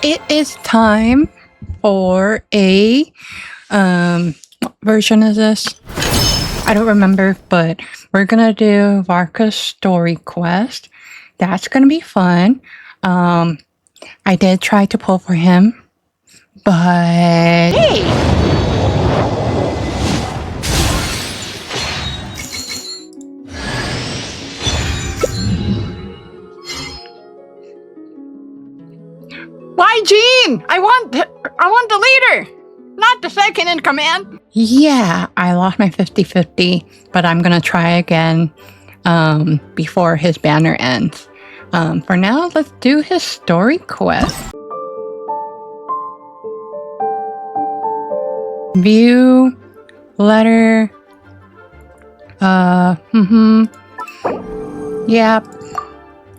It is time for a what version is this? I don't remember, but we're gonna do Varka's story quest. That's gonna be fun. I did try to pull for him, but hey! Why, Jean? I want the leader, not the second in command. Yeah, I lost my 50-50, but I'm gonna try again before his banner ends. For now, let's do his story quest. View letter. Yep.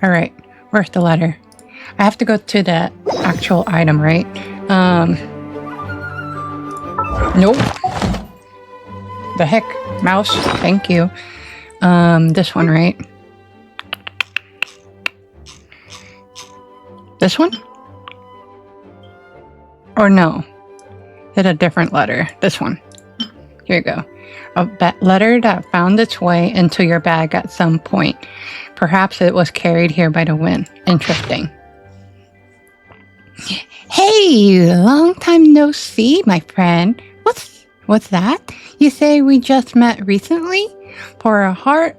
All right. Where's the letter? I have to go to the actual item, right? Nope. The heck, mouse. Thank you. This one, right? This one? Or no? Hit a different letter. This one. Here you go. A letter that found its way into your bag at some point. Perhaps it was carried here by the wind. Interesting. Hey, long time no see, my friend. What's that? You say we just met recently? For a heart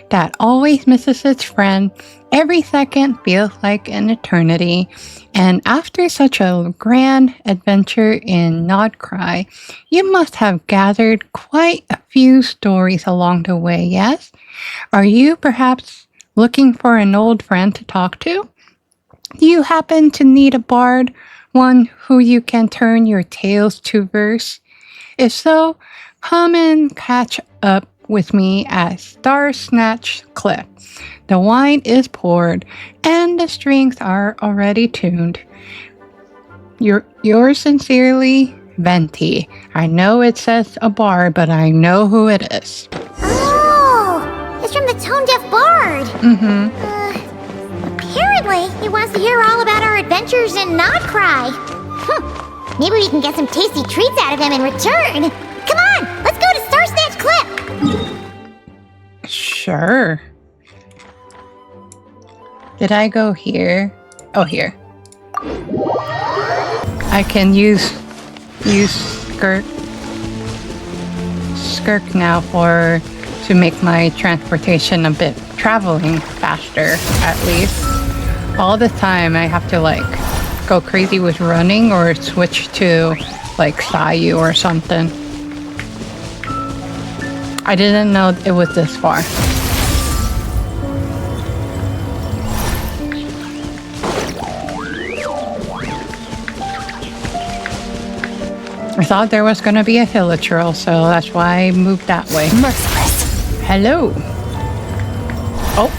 that always misses its friend, every second feels like an eternity. And after such a grand adventure in Nod-krai, you must have gathered quite a few stories along the way, yes? Are you perhaps looking for an old friend to talk to? Do you happen to need a bard, one who you can turn your tales to verse? If so, come and catch up with me at Star Snatch Cliff. The wine is poured, and the strings are already tuned. Yours sincerely, Venti. I know it says a bard, but I know who it is. Oh, it's from the Tone Deaf Bard. Apparently, he wants to hear all about our adventures in Nod-krai. Maybe we can get some tasty treats out of him in return. Come on, let's go to Star Snatch Cliff. Sure. Did I go here? Oh, here. I can use Skirk now to make my transportation a bit traveling faster, at least. All the time I have to go crazy with running or switch to Sayu or something. I didn't know it was this far. I thought there was gonna be a hilichurl, so that's why I moved that way. Merciless. Hello. Oh.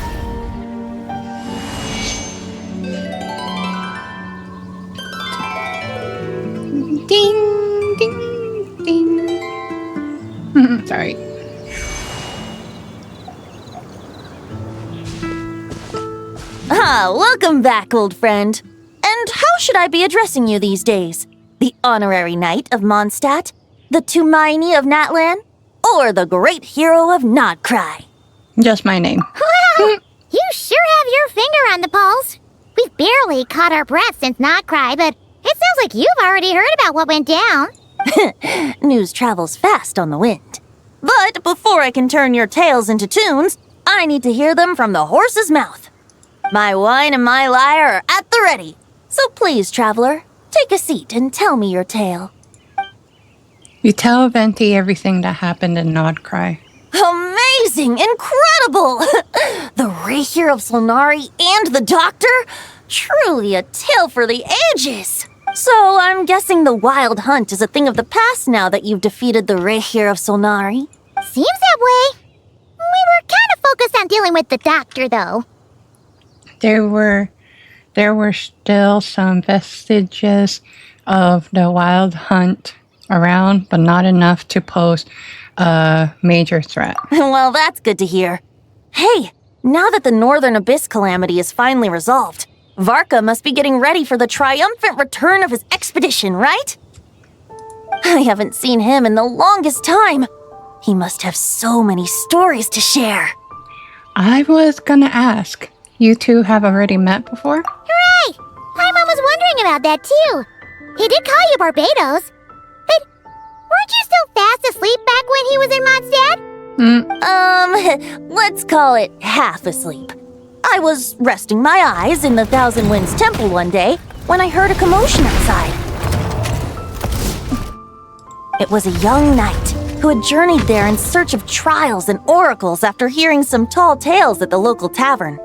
Ding, ding, ding. Sorry. Welcome back, old friend. And how should I be addressing you these days? The honorary knight of Mondstadt? The Tumaini of Natlan? Or the great hero of Nod-krai? Just my name. Wow, you sure have your finger on the pulse. We've barely caught our breath since Nod-krai, but it sounds like you've already heard about what went down. News travels fast on the wind. But before I can turn your tales into tunes, I need to hear them from the horse's mouth. My wine and my lyre are at the ready. So please, traveler, take a seat and tell me your tale. You tell Venti everything that happened in Nod-krai. Amazing! Incredible! The Rahier of Solnari and the doctor? Truly a tale for the ages! So I'm guessing the wild hunt is a thing of the past now that you've defeated the Rahier of Solnari? Seems that way. We were kind of focused on dealing with the doctor, though. There were still some vestiges of the wild hunt around, but not enough to pose a major threat. Well, that's good to hear. Hey, now that the Northern Abyss calamity is finally resolved, Varka must be getting ready for the triumphant return of his expedition, right? I haven't seen him in the longest time. He must have so many stories to share. I was gonna ask. You two have already met before? Hooray! Paimon was wondering about that too. He did call you Barbados. But weren't you still fast asleep back when he was in Mondstadt? Let's call it half asleep. I was resting my eyes in the Thousand Winds Temple one day when I heard a commotion outside. It was a young knight who had journeyed there in search of trials and oracles after hearing some tall tales at the local tavern.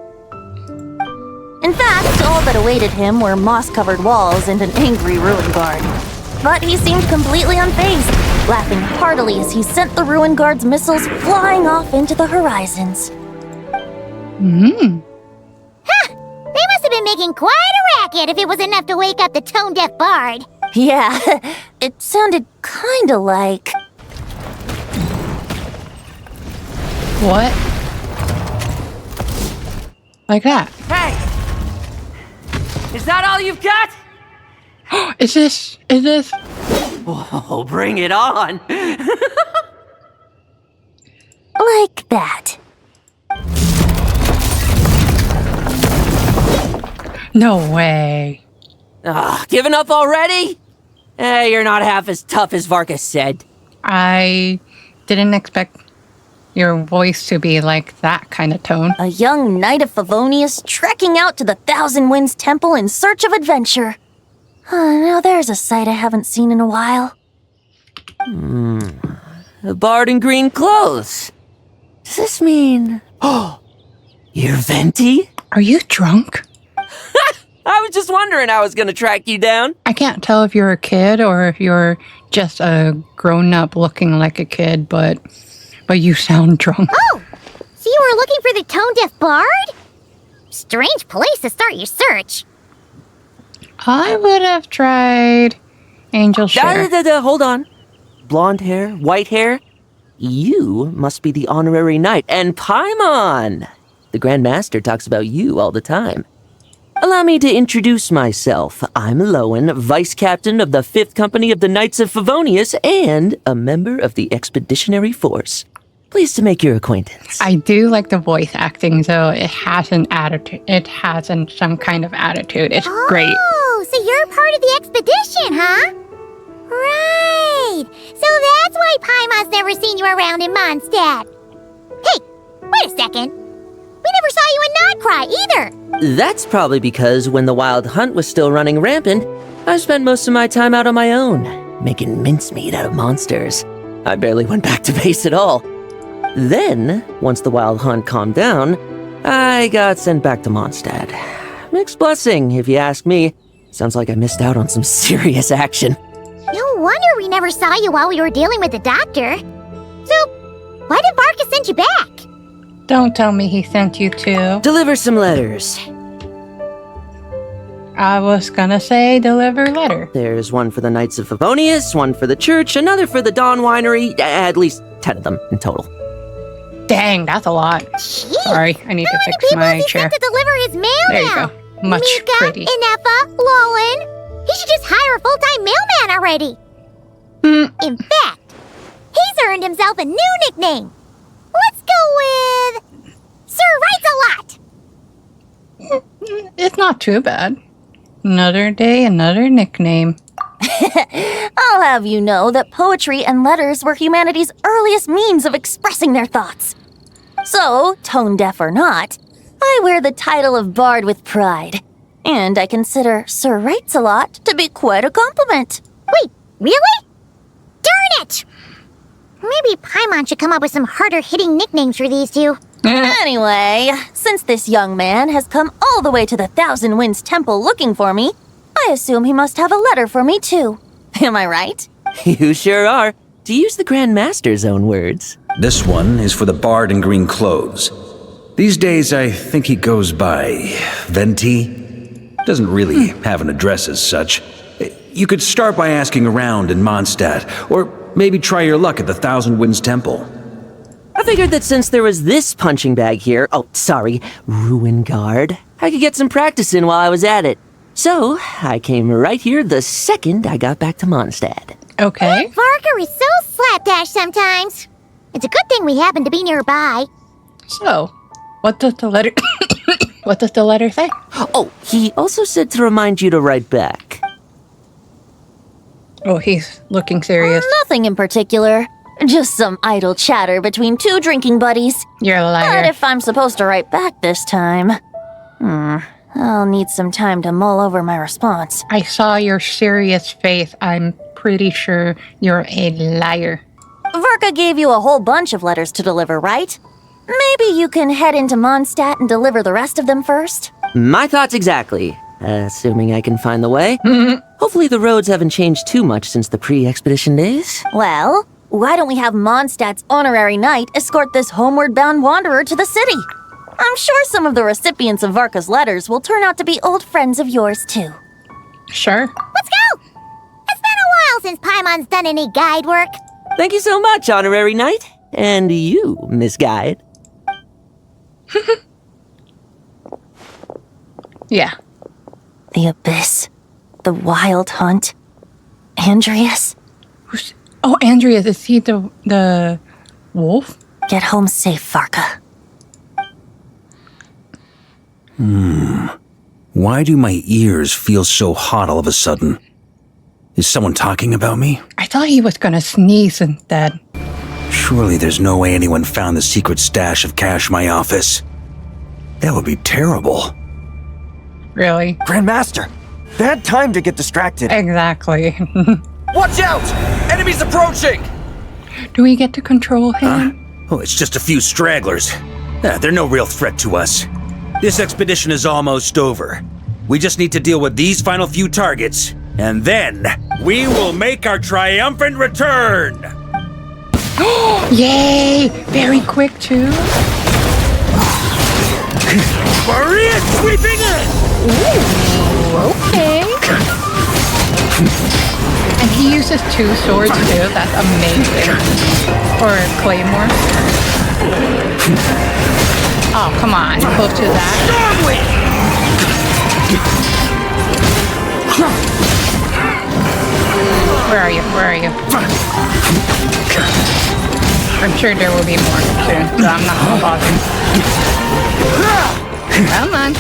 In fact, all that awaited him were moss-covered walls and an angry ruin guard. But he seemed completely unfazed, laughing heartily as he sent the ruin guard's missiles flying off into the horizons. They must have been making quite a racket if it was enough to wake up the tone-deaf bard. Yeah, it sounded kinda like... What? Like that? Hey! Is that all you've got? Is this... Oh, bring it on! like that. No way. Giving up already? You're not half as tough as Varka said. I didn't expect your voice to be like that kind of tone. A young knight of Favonius trekking out to the Thousand Winds Temple in search of adventure. Now there's a sight I haven't seen in a while. A bard in green clothes. Does this mean... Oh, you're Venti? Are you drunk? I was just wondering how I was gonna track you down. I can't tell if you're a kid or if you're just a grown-up looking like a kid, but you sound drunk. Oh! So you were looking for the tone-deaf bard? Strange place to start your search. I would have tried Angel Share. Hold on. Blonde hair, white hair. You must be the honorary knight. And Paimon! The Grand Master talks about you all the time. Allow me to introduce myself. I'm Lowen, Vice Captain of the 5th Company of the Knights of Favonius and a member of the Expeditionary Force. Pleased to make your acquaintance. I do like the voice acting, though. It has an attitude. It has some kind of attitude. It's great. Oh, so you're part of the expedition, huh? Right. So that's why Paimon's never seen you around in Mondstadt. Hey, wait a second. We never saw you in Nod-krai either. That's probably because when the wild hunt was still running rampant, I spent most of my time out on my own, making mincemeat out of monsters. I barely went back to base at all. Then, once the wild hunt calmed down, I got sent back to Mondstadt. Mixed blessing, if you ask me. Sounds like I missed out on some serious action. No wonder we never saw you while we were dealing with the doctor. So, why did Varka send you back? Don't tell me he sent you to. Deliver some letters. I was gonna say deliver letter. There's one for the Knights of Favonius, one for the church, another for the Dawn Winery, at least 10 of them in total. Dang, that's a lot. Jeez, Sorry, I need to fix my chair. Sent to deliver his mail There now. you go. Much Mika, pretty. Inefa, Lowen. He should just hire a full-time mailman already. In fact, he's earned himself a new nickname. Let's go with Sir Writes-A-Lot. It's not too bad. Another day, another nickname. I'll have you know that poetry and letters were humanity's earliest means of expressing their thoughts. So, tone-deaf or not, I wear the title of Bard with pride. And I consider Sir Writes-A-Lot to be quite a compliment. Wait, really? Darn it! Maybe Paimon should come up with some harder-hitting nicknames for these two. Anyway, since this young man has come all the way to the Thousand Winds Temple looking for me, I assume he must have a letter for me too. Am I right? You sure are. To use the Grand Master's own words. This one is for the bard in green clothes. These days, I think he goes by Venti. Doesn't really have an address as such. You could start by asking around in Mondstadt, or maybe try your luck at the Thousand Winds Temple. I figured that since there was this punching bag here, ruin guard, I could get some practice in while I was at it. So, I came right here the second I got back to Mondstadt. Okay. Varka is so slapdash sometimes. It's a good thing we happen to be nearby. So, what does the letter... what does the letter say? Oh, he also said to remind you to write back. Oh, he's looking serious. Nothing in particular. Just some idle chatter between two drinking buddies. You're a But liar. if I'm supposed to write back this time, I'll need some time to mull over my response. I saw your serious face. I'm pretty sure you're a liar. Varka gave you a whole bunch of letters to deliver, right? Maybe you can head into Mondstadt and deliver the rest of them first? My thoughts exactly. Assuming I can find the way. Hopefully the roads haven't changed too much since the pre-expedition days. Well, why don't we have Mondstadt's honorary knight escort this homeward-bound wanderer to the city? I'm sure some of the recipients of Varka's letters will turn out to be old friends of yours, too. Sure. Let's go! It's been a while since Paimon's done any guide work. Thank you so much, Honorary Knight. And you, Miss Guide. Yeah. The Abyss. The Wild Hunt. Andreas. Oh, Andrea, is he the wolf? Get home safe, Varka. Why do my ears feel so hot all of a sudden? Is someone talking about me? I thought he was gonna sneeze instead. Surely there's no way anyone found the secret stash of cash in my office. That would be terrible. Really? Grandmaster, bad time to get distracted. Exactly. Watch out! Enemies approaching! Do we get to control him? Oh, it's just a few stragglers. They're no real threat to us. This expedition is almost over. We just need to deal with these final few targets, and then we will make our triumphant return! Yay! Very quick, too. Maria sweeping in! Okay. And he uses two swords, too. That's amazing. Or a claymore. Oh, come on. Close to that. Where are you? Where are you? I'm sure there will be more soon, so I'm not gonna bother. Come on.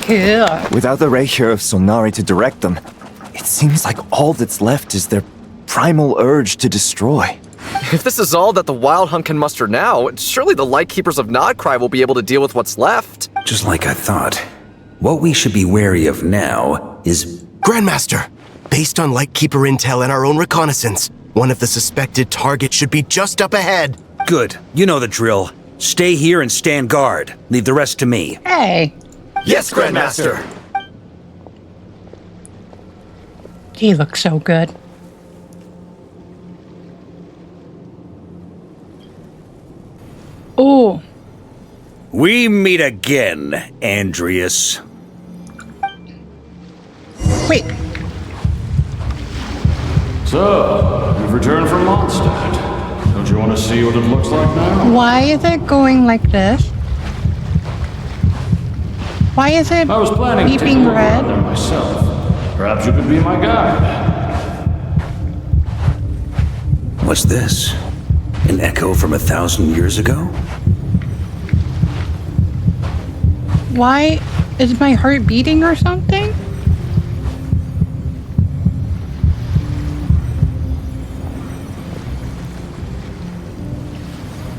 Yeah. Cool. Without the Reikir of Solnari to direct them, it seems like all that's left is their primal urge to destroy. If this is all that the Wild Hunt can muster now, surely the Lightkeepers of Nod-krai will be able to deal with what's left. Just like I thought. What we should be wary of now is... Grandmaster, based on Lightkeeper intel and our own reconnaissance, one of the suspected targets should be just up ahead. Good. You know the drill. Stay here and stand guard. Leave the rest to me. Hey. Yes, Grandmaster! He looks so good. Oh. We meet again, Andreas. Wait. So, you've returned from Mondstadt. Don't you want to see what it looks like now? Why is it going like this? Why is it I was planning to take a beeping look red? around there myself. Perhaps you could be my guide. What's this? An echo from 1,000 years ago? Why is my heart beating or something?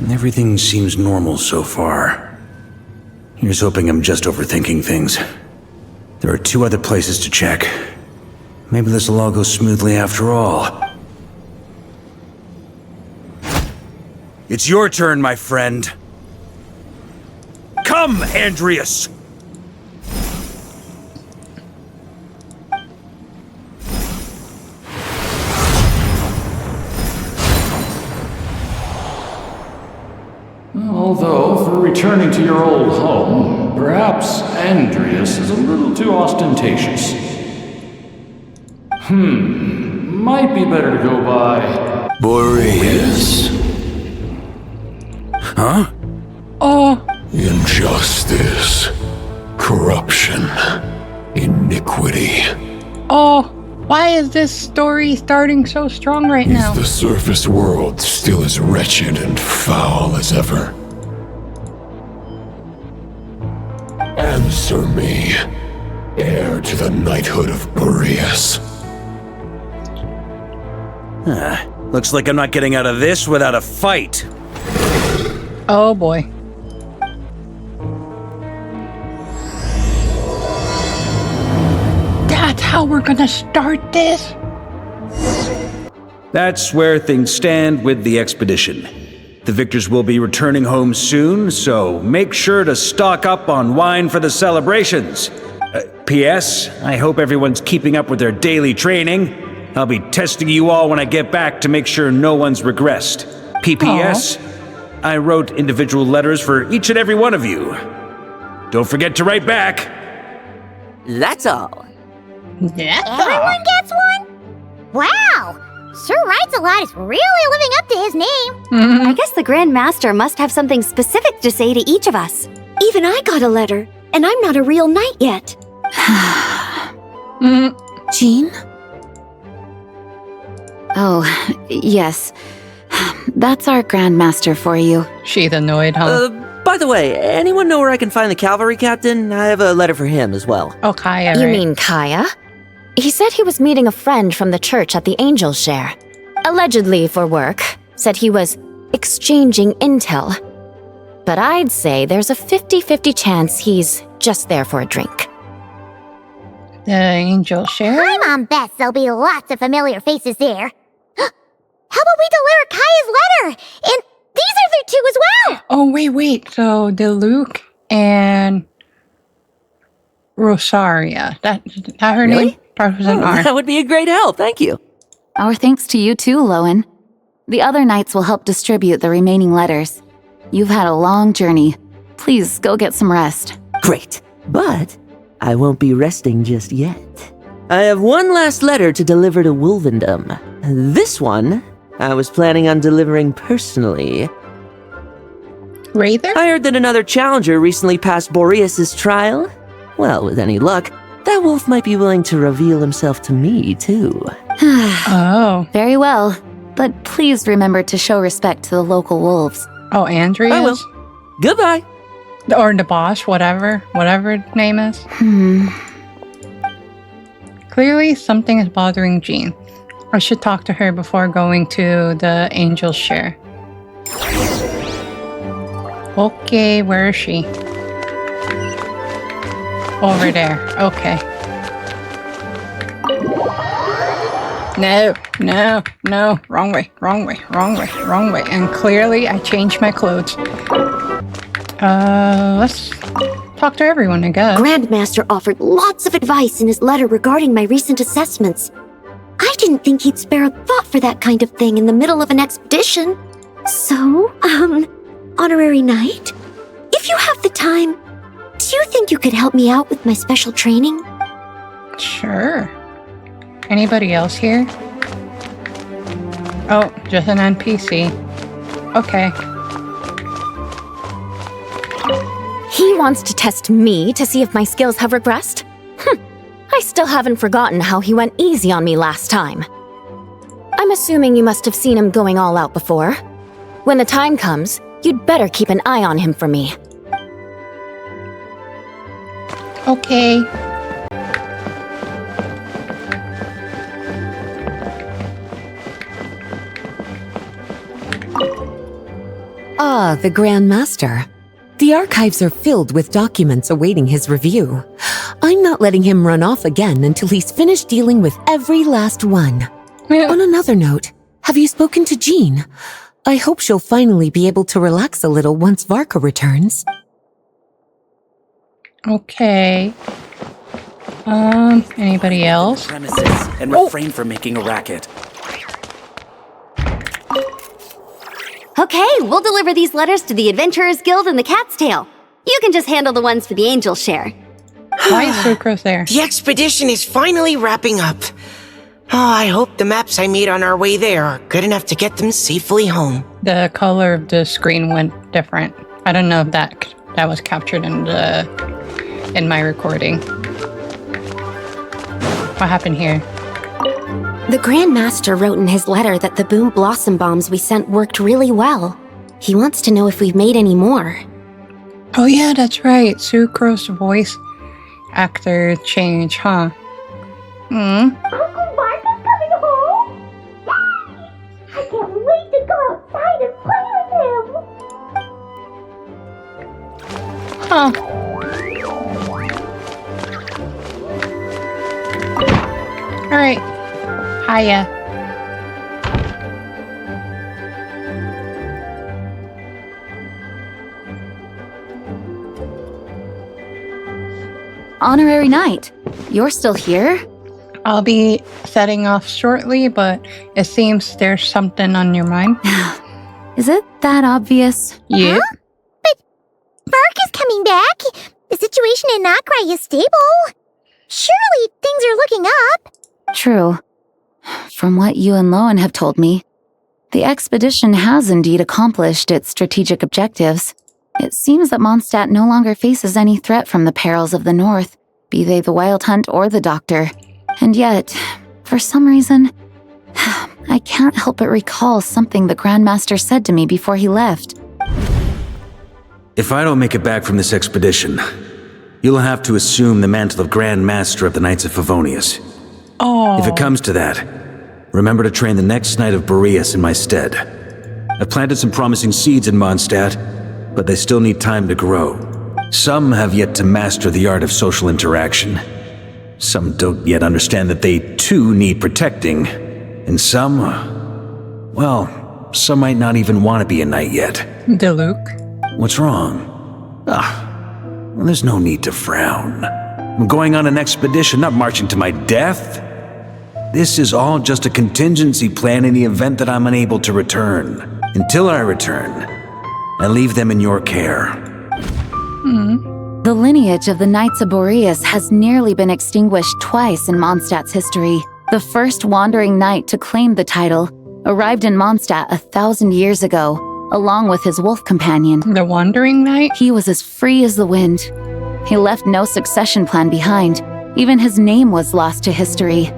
Everything seems normal so far. Here's hoping I'm just overthinking things. There are 2 other places to check. Maybe this will all go smoothly after all. It's your turn, my friend. Come, Andreas! Although, for returning to your old home, perhaps Andreas is a little too ostentatious. Might be better to go by... Boreas. Huh? Oh, Injustice, corruption, iniquity. oh, why is this story starting so strong right now? Is the surface world still as wretched and foul as ever? Answer me, heir to the knighthood of Boreas. Looks like I'm not getting out of this without a fight. Oh boy. That's how we're gonna start this? That's where things stand with the expedition. The victors will be returning home soon, so make sure to stock up on wine for the celebrations. P.S. I hope everyone's keeping up with their daily training. I'll be testing you all when I get back to make sure no one's regressed. P.P.S. I wrote individual letters for each and every one of you. Don't forget to write back. That's all. That's Everyone gets one? Wow! Sir Writes a Lot is really living up to his name. I guess the Grand Master must have something specific to say to each of us. Even I got a letter, and I'm not a real knight yet. Jean? Oh, yes. That's our Grand Master for you. She's annoyed, huh? By the way, anyone know where I can find the cavalry captain? I have a letter for him as well. Oh, Kaya, You right? mean Kaya? He said he was meeting a friend from the church at the Angel Share. Allegedly for work. Said he was exchanging intel. But I'd say there's a 50-50 chance he's just there for a drink. The Angel Share? My mom bets there'll be lots of familiar faces there. How about we deliver Kaya's letter? And these are there too as well. Oh, wait. So the Luke and Rosaria. That her Really? name? Starts with an R. That would be a great help, thank you. Our thanks to you too, Lowen. The other knights will help distribute the remaining letters. You've had a long journey. Please go get some rest. Great, but I won't be resting just yet. I have one last letter to deliver to Wolvendom. This one, I was planning on delivering personally. Rather? I heard that another challenger recently passed Boreas' trial. Well, with any luck, that wolf might be willing to reveal himself to me, too. Oh. Very well, but please remember to show respect to the local wolves. Oh, Andrea's? I will. Goodbye. Or the boss, whatever his name is. Clearly, something is bothering Jean. I should talk to her before going to the Angel's Share. Okay, where is she? Over there. Okay. No. Wrong way. And clearly, I changed my clothes. Let's talk to everyone, I guess. Grandmaster offered lots of advice in his letter regarding my recent assessments. I didn't think he'd spare a thought for that kind of thing in the middle of an expedition. So, honorary knight, if you have the time, do you think you could help me out with my special training? Sure. Anybody else here? Oh, just an NPC. Okay. He wants to test me to see if my skills have regressed? I still haven't forgotten how he went easy on me last time. I'm assuming you must have seen him going all out before. When the time comes, you'd better keep an eye on him for me. Okay. Ah, the Grand Master. The archives are filled with documents awaiting his review. I'm not letting him run off again until he's finished dealing with every last one. On another note, have you spoken to Jean? I hope she'll finally be able to relax a little once Varka returns. Okay. Anybody else? Premises and refrain from making a racket. Okay, we'll deliver these letters to the Adventurers Guild and the Cat's Tail. You can just handle the ones for the Angel Share. Why is Sucrose there? The expedition is finally wrapping up. Oh, I hope the maps I made on our way there are good enough to get them safely home. The color of the screen went different. I don't know if that was captured in my recording. What happened here? The Grand Master wrote in his letter that the Boom Blossom Bombs we sent worked really well. He wants to know if we've made any more. Oh yeah, that's right. Sucro's voice actor change, huh? Uncle Varka's coming home! Yay! I can't wait to go outside and play with him! Huh. Alright. Hiya. Honorary Knight, you're still here? I'll be setting off shortly, but it seems there's something on your mind. Is it that obvious? Yeah. Huh? But Varka's coming back. The situation in Nod-krai is stable. Surely things are looking up. True. From what you and Lowen have told me, the expedition has indeed accomplished its strategic objectives. It seems that Mondstadt no longer faces any threat from the perils of the North, be they the Wild Hunt or the Doctor. And yet, for some reason, I can't help but recall something the Grand Master said to me before he left. If I don't make it back from this expedition, you'll have to assume the mantle of Grand Master of the Knights of Favonius. Oh. If it comes to that, remember to train the next Knight of Boreas in my stead. I've planted some promising seeds in Mondstadt, but they still need time to grow. Some have yet to master the art of social interaction. Some don't yet understand that they too need protecting. And some, well, some might not even want to be a knight yet. Luke. What's wrong? Well, there's no need to frown. I'm going on an expedition, not marching to my death. This is all just a contingency plan in the event that I'm unable to return. Until I return, I leave them in your care. The lineage of the Knights of Boreas has nearly been extinguished twice in Mondstadt's history. The first wandering knight to claim the title arrived in Mondstadt 1,000 years ago, along with his wolf companion. The wandering knight? He was as free as the wind. He left no succession plan behind. Even his name was lost to history.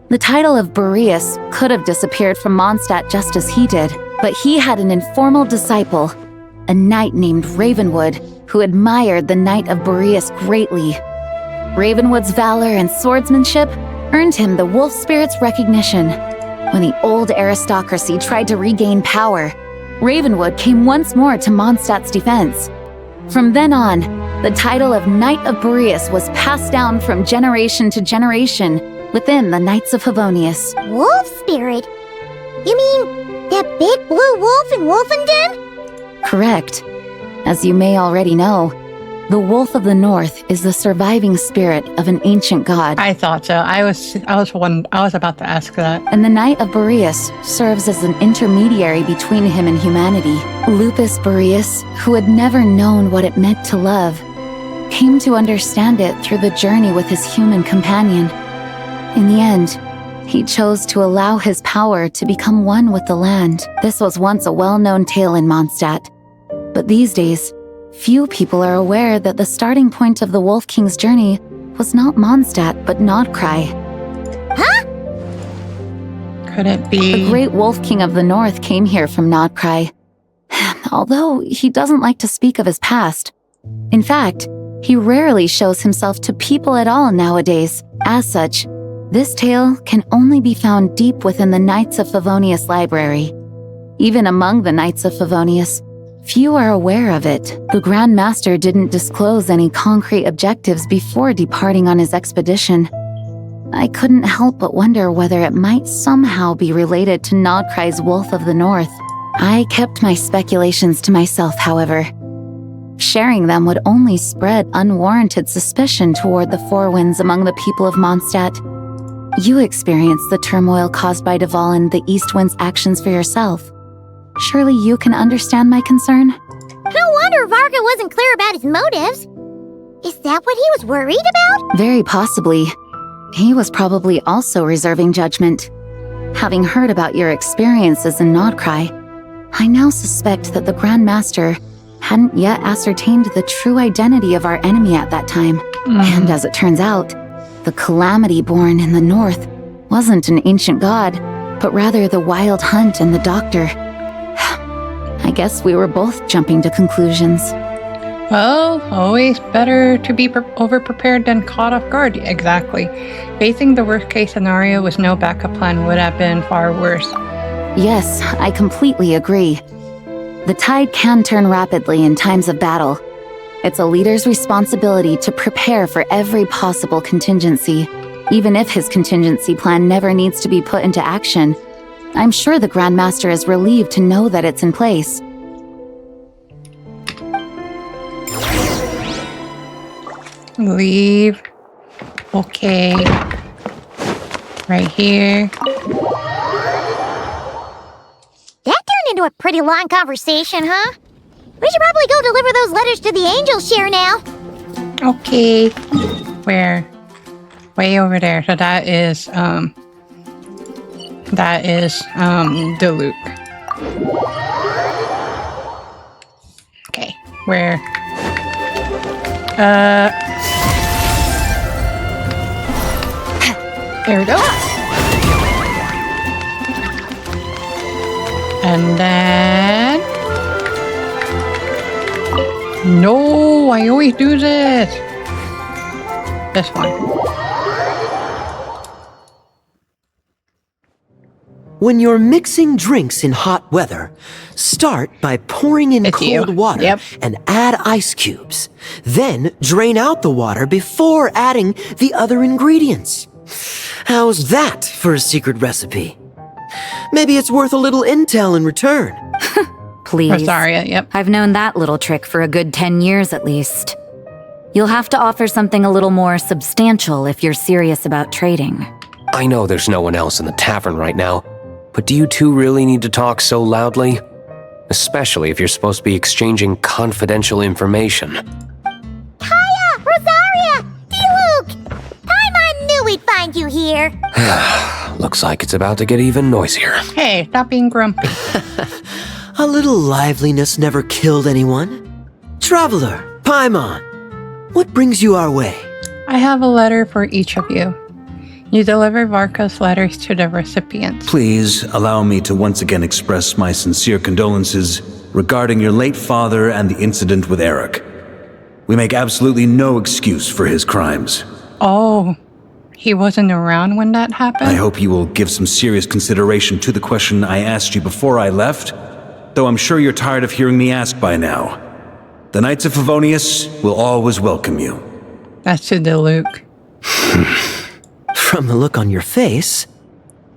The title of Boreas could have disappeared from Mondstadt just as he did, but he had an informal disciple, a knight named Ravenwood, who admired the Knight of Boreas greatly. Ravenwood's valor and swordsmanship earned him the wolf spirit's recognition. When the old aristocracy tried to regain power, Ravenwood came once more to Mondstadt's defense. From then on, the title of Knight of Boreas was passed down from generation to generation within the Knights of Favonius. Wolf spirit? You mean that big blue wolf in Wolfenden? Correct. As you may already know, the Wolf of the North is the surviving spirit of an ancient god. I thought so. I was about to ask that. And the Knight of Boreas serves as an intermediary between him and humanity. Lupus Boreas, who had never known what it meant to love, came to understand it through the journey with his human companion. In the end, he chose to allow his power to become one with the land. This was once a well-known tale in Mondstadt. But these days, few people are aware that the starting point of the Wolf King's journey was not Mondstadt, but Nod-krai. Huh? Could it be? The great Wolf King of the North came here from Nod-krai. Although he doesn't like to speak of his past. In fact, he rarely shows himself to people at all nowadays. As such, this tale can only be found deep within the Knights of Favonius library. Even among the Knights of Favonius, few are aware of it. The Grand Master didn't disclose any concrete objectives before departing on his expedition. I couldn't help but wonder whether it might somehow be related to Nod-krai's Wolf of the North. I kept my speculations to myself, however. Sharing them would only spread unwarranted suspicion toward the Four Winds among the people of Mondstadt. You experienced the turmoil caused by Dvalin the East Wind's actions for yourself. Surely you can understand my concern? No wonder Varka wasn't clear about his motives. Is that what he was worried about? Very possibly. He was probably also reserving judgment. Having heard about your experiences in Nod-krai, I now suspect that the Grand Master hadn't yet ascertained the true identity of our enemy at that time. And as it turns out, the calamity born in the north wasn't an ancient god, but rather the wild hunt and the doctor. I guess we were both jumping to conclusions. Well, always better to be over-prepared than caught off guard. Exactly. Facing the worst-case scenario with no backup plan would have been far worse. Yes, I completely agree. The tide can turn rapidly in times of battle. It's a leader's responsibility to prepare for every possible contingency, even if his contingency plan never needs to be put into action. I'm sure the Grandmaster is relieved to know that it's in place. Leave. Okay. Right here. That turned into a pretty long conversation, huh? We should probably go deliver those letters to the Angels share now. Okay. Where? Way over there. So that is the Luke. Okay. Where? There we go. And then... No, I always do this. This one. When you're mixing drinks in hot weather, start by pouring in cold water and add ice cubes. Then drain out the water before adding the other ingredients. How's that for a secret recipe? Maybe it's worth a little intel in return. Please. Rosaria, yep. I've known that little trick for a good 10 years at least. You'll have to offer something a little more substantial if you're serious about trading. I know there's no one else in the tavern right now, but do you two really need to talk so loudly? Especially if you're supposed to be exchanging confidential information. Hiya! Rosaria! D-Luke! Paimon knew we'd find you here. Looks like it's about to get even noisier. Hey, stop being grumpy. A little liveliness never killed anyone. Traveler, Paimon, what brings you our way? I have a letter for each of you. You deliver Varka's letters to the recipients. Please allow me to once again express my sincere condolences regarding your late father and the incident with Eric. We make absolutely no excuse for his crimes. Oh, he wasn't around when that happened? I hope you will give some serious consideration to the question I asked you before I left, though I'm sure you're tired of hearing me ask by now. The Knights of Favonius will always welcome you. That's to the Luke. From the look on your face,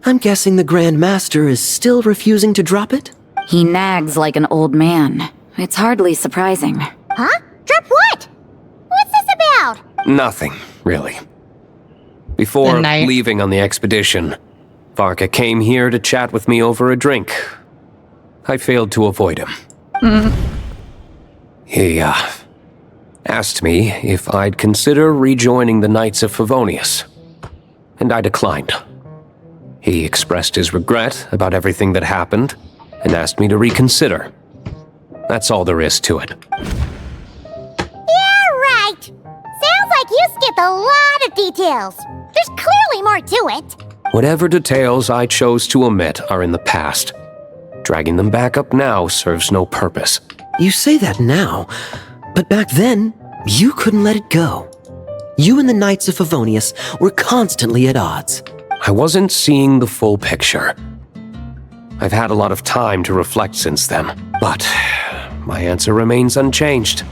I'm guessing the Grand Master is still refusing to drop it? He nags like an old man. It's hardly surprising. Huh? Drop what? What's this about? Nothing, really. Before leaving on the expedition, Varka came here to chat with me over a drink. I failed to avoid him. He, asked me if I'd consider rejoining the Knights of Favonius, and I declined. He expressed his regret about everything that happened and asked me to reconsider. That's all there is to it. Yeah, right. Sounds like you skipped a lot of details. There's clearly more to it. Whatever details I chose to omit are in the past. Dragging them back up now serves no purpose. You say that now, but back then, you couldn't let it go. You and the Knights of Favonius were constantly at odds. I wasn't seeing the full picture. I've had a lot of time to reflect since then, but my answer remains unchanged.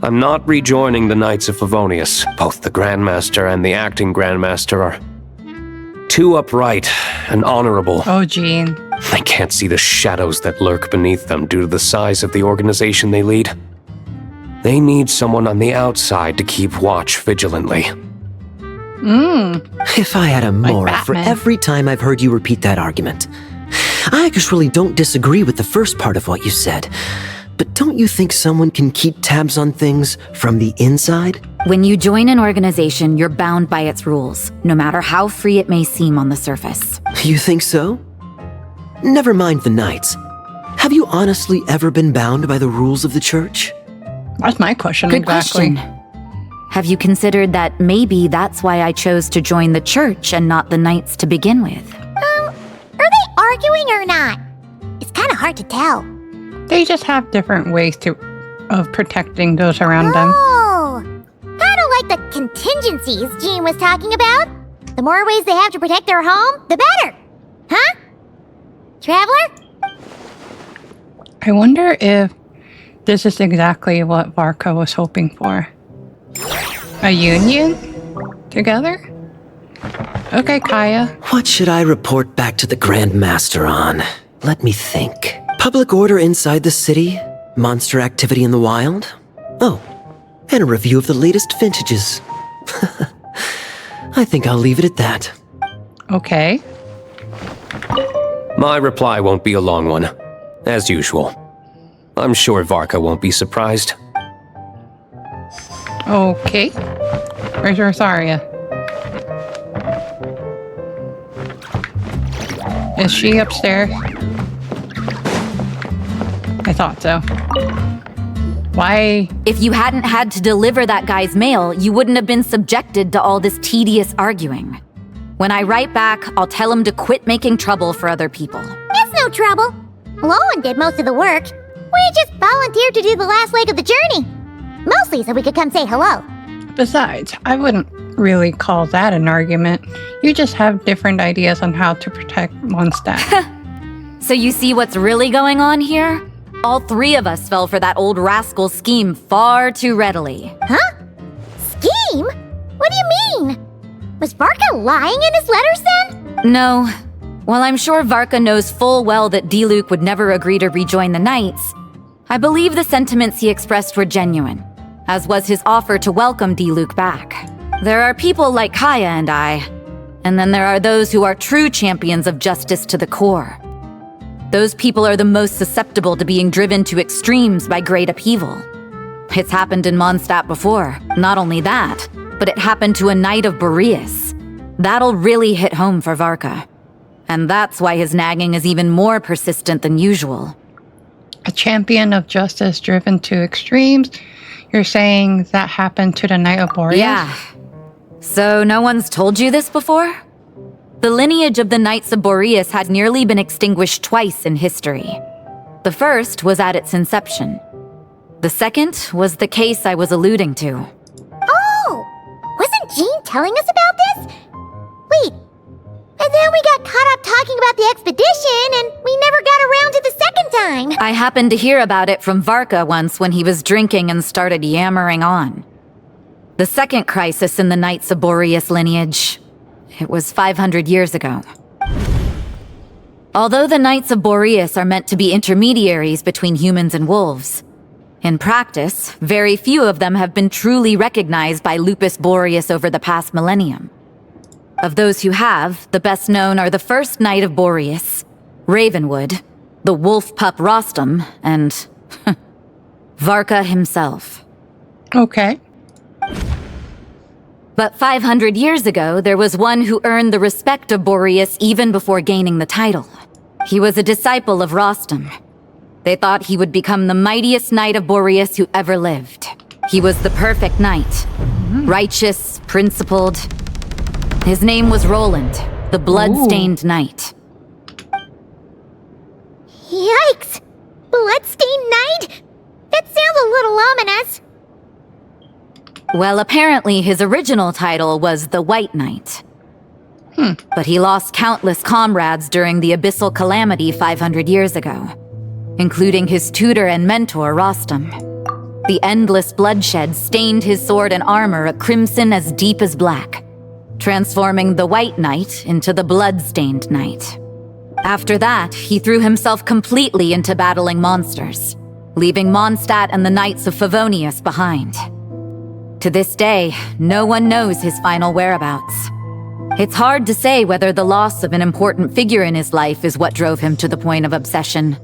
I'm not rejoining the Knights of Favonius. Both the Grandmaster and the acting Grandmaster are too upright and honorable. Oh, Jean. I can't see the shadows that lurk beneath them due to the size of the organization they lead. They need someone on the outside to keep watch vigilantly. If I had a moral for every time I've heard you repeat that argument. I actually don't disagree with the first part of what you said. But don't you think someone can keep tabs on things from the inside? When you join an organization, you're bound by its rules, no matter how free it may seem on the surface. You think so? Never mind the Knights. Have you honestly ever been bound by the rules of the church? That's my question. Good exactly. question. Have you considered that maybe that's why I chose to join the church and not the knights to begin with? Are they arguing or not? It's kind of hard to tell. They just have different ways of protecting those around them. Oh, kind of like the contingencies Jean was talking about. The more ways they have to protect their home, the better. Huh? Traveler? I wonder if this is exactly what Varka was hoping for. A union? Together? Okay, Kaya. What should I report back to the Grand Master on? Let me think. Public order inside the city? Monster activity in the wild? Oh, and a review of the latest vintages. I think I'll leave it at that. Okay. My reply won't be a long one, as usual. I'm sure Varka won't be surprised. Okay. Where's Rosaria? Is she upstairs? I thought so. Why? If you hadn't had to deliver that guy's mail, you wouldn't have been subjected to all this tedious arguing. When I write back, I'll tell him to quit making trouble for other people. It's no trouble. Lowen did most of the work. We just volunteered to do the last leg of the journey. Mostly so we could come say hello. Besides, I wouldn't really call that an argument. You just have different ideas on how to protect Mondstadt. So you see what's really going on here? All three of us fell for that old rascal's scheme far too readily. Huh? Scheme? What do you mean? Was Varka lying in his letters then? No. While I'm sure Varka knows full well that Diluc would never agree to rejoin the Knights, I believe the sentiments he expressed were genuine, as was his offer to welcome Diluc back. There are people like Kaya and I, and then there are those who are true champions of justice to the core. Those people are the most susceptible to being driven to extremes by great upheaval. It's happened in Mondstadt before. Not only that, but it happened to a Knight of Boreas. That'll really hit home for Varka. And that's why his nagging is even more persistent than usual. A champion of justice driven to extremes? You're saying that happened to the Knight of Boreas? Yeah. So no one's told you this before? The lineage of the Knights of Boreas had nearly been extinguished twice in history. The first was at its inception. The second was the case I was alluding to. Oh! Wasn't Jean telling us about this? Wait, and then we got caught up talking about the expedition, and we never got around to the second time. I happened to hear about it from Varka once when he was drinking and started yammering on. The second crisis in the Knights of Boreas lineage. It was 500 years ago. Although the Knights of Boreas are meant to be intermediaries between humans and wolves, in practice, very few of them have been truly recognized by Lupus Boreas over the past millennium. Of those who have, the best known are the first Knight of Boreas, Ravenwood, the wolf pup Rostam, and Varka himself. Okay. But 500 years ago, there was one who earned the respect of Boreas even before gaining the title. He was a disciple of Rostam. They thought he would become the mightiest Knight of Boreas who ever lived. He was the perfect knight. Righteous, principled. His name was Roland, the blood-stained knight. Yikes! Bloodstained Knight? That sounds a little ominous. Well, apparently his original title was the White Knight. But he lost countless comrades during the Abyssal Calamity 500 years ago, including his tutor and mentor, Rostam. The endless bloodshed stained his sword and armor a crimson as deep as black, transforming the White Knight into the Blood-stained Knight. After that, he threw himself completely into battling monsters, leaving Mondstadt and the Knights of Favonius behind. To this day, no one knows his final whereabouts. It's hard to say whether the loss of an important figure in his life is what drove him to the point of obsession,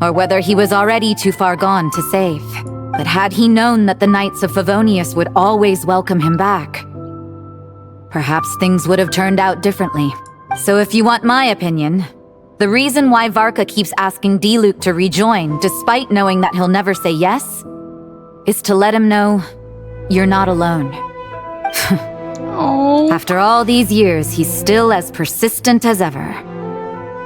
or whether he was already too far gone to save. But had he known that the Knights of Favonius would always welcome him back, perhaps things would have turned out differently. So if you want my opinion, The reason why Varka keeps asking D-Luke to rejoin, despite knowing that he'll never say yes, is to let him know you're not alone. After all these years, he's still as persistent as ever.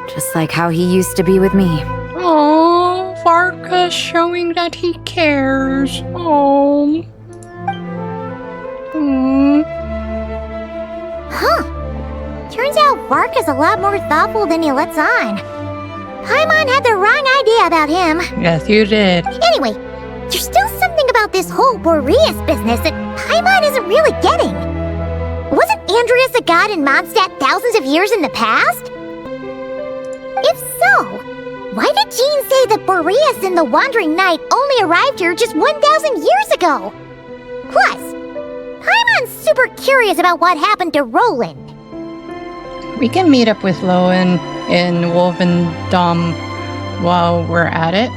Just like how he used to be with me. Oh, Varka showing that he cares. Oh. Huh. Turns out Varka's a lot more thoughtful than he lets on. Paimon had the wrong idea about him. Yes, you did. Anyway, there's still something about this whole Boreas business that Paimon isn't really getting. Wasn't Andreas a god in Mondstadt thousands of years in the past? If so, why did Jean say that Boreas and the Wandering Knight only arrived here just 1,000 years ago? Plus, Paimon's super curious about what happened to Roland. We can meet up with Lowen in Wolvendom while we're at it.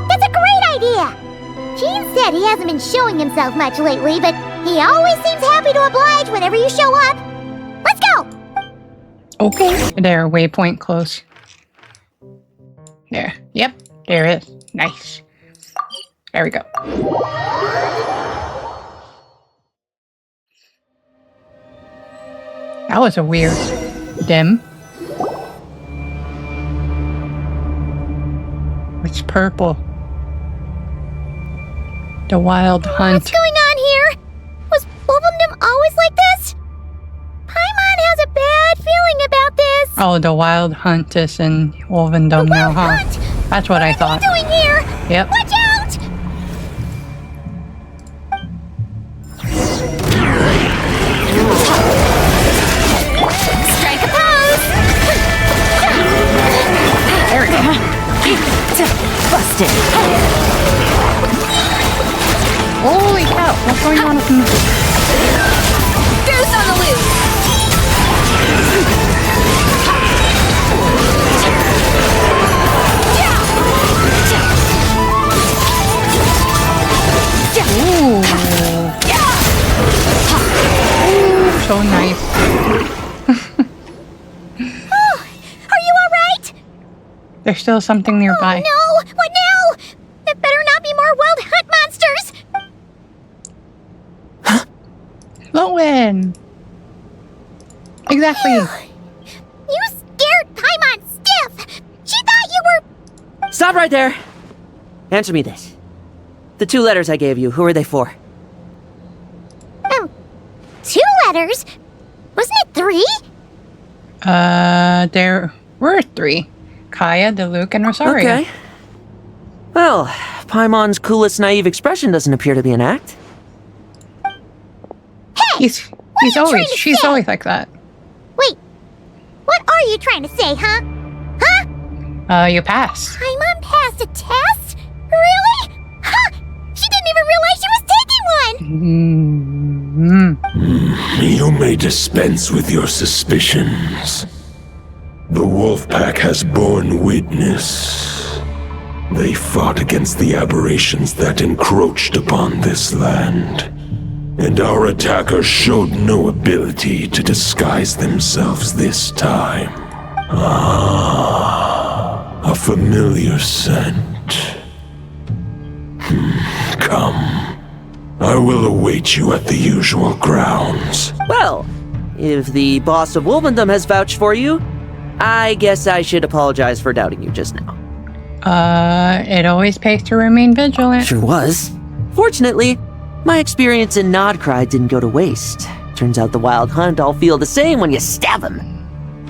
That's a great idea! Jean said he hasn't been showing himself much lately, but he always seems happy to oblige whenever you show up. Let's go! Okay. There, waypoint close. There. Yep, there it is. Nice. There we go. That was a weird dim. It's purple. The Wild Hunt. What's going on here? Was Wolvendom always like this? Paimon has a bad feeling about this. Oh, the Wild Hunt is in Wolvendom now, huh? Hunt? That's what I thought. What are you doing here? Yep. Watch out! Strike a pose! There we go. Busted. Holy cow, what's going on with me? Goose on the loose! Ooh. Ooh, so nice. Oh, are you alright? There's still something nearby. Oh no! What now? There better not be more Wild Hunt monsters! Lowen! Exactly. You scared Paimon stiff! She thought you were... Stop right there! Answer me this. The 2 letters I gave you, who are they for? 2 letters? Wasn't it 3? There were 3. Kaya, D-Luke, and Rosario. Okay. Well, Paimon's coolest naive expression doesn't appear to be an act. Hey! She's always like that. Wait, what are you trying to say, huh? Huh? You passed. Paimon passed a test? Really? Huh! She didn't even realize she was taking one! You may dispense with your suspicions. The wolf pack has borne witness. They fought against the aberrations that encroached upon this land. And our attackers showed no ability to disguise themselves this time. Ah, a familiar scent. Come. I will await you at the usual grounds. Well, if the boss of Wolvendom has vouched for you, I guess I should apologize for doubting you just now. It always pays to remain vigilant. Sure was. Fortunately, my experience in Nod-krai didn't go to waste. Turns out the Wild Hunt all feel the same when you stab them.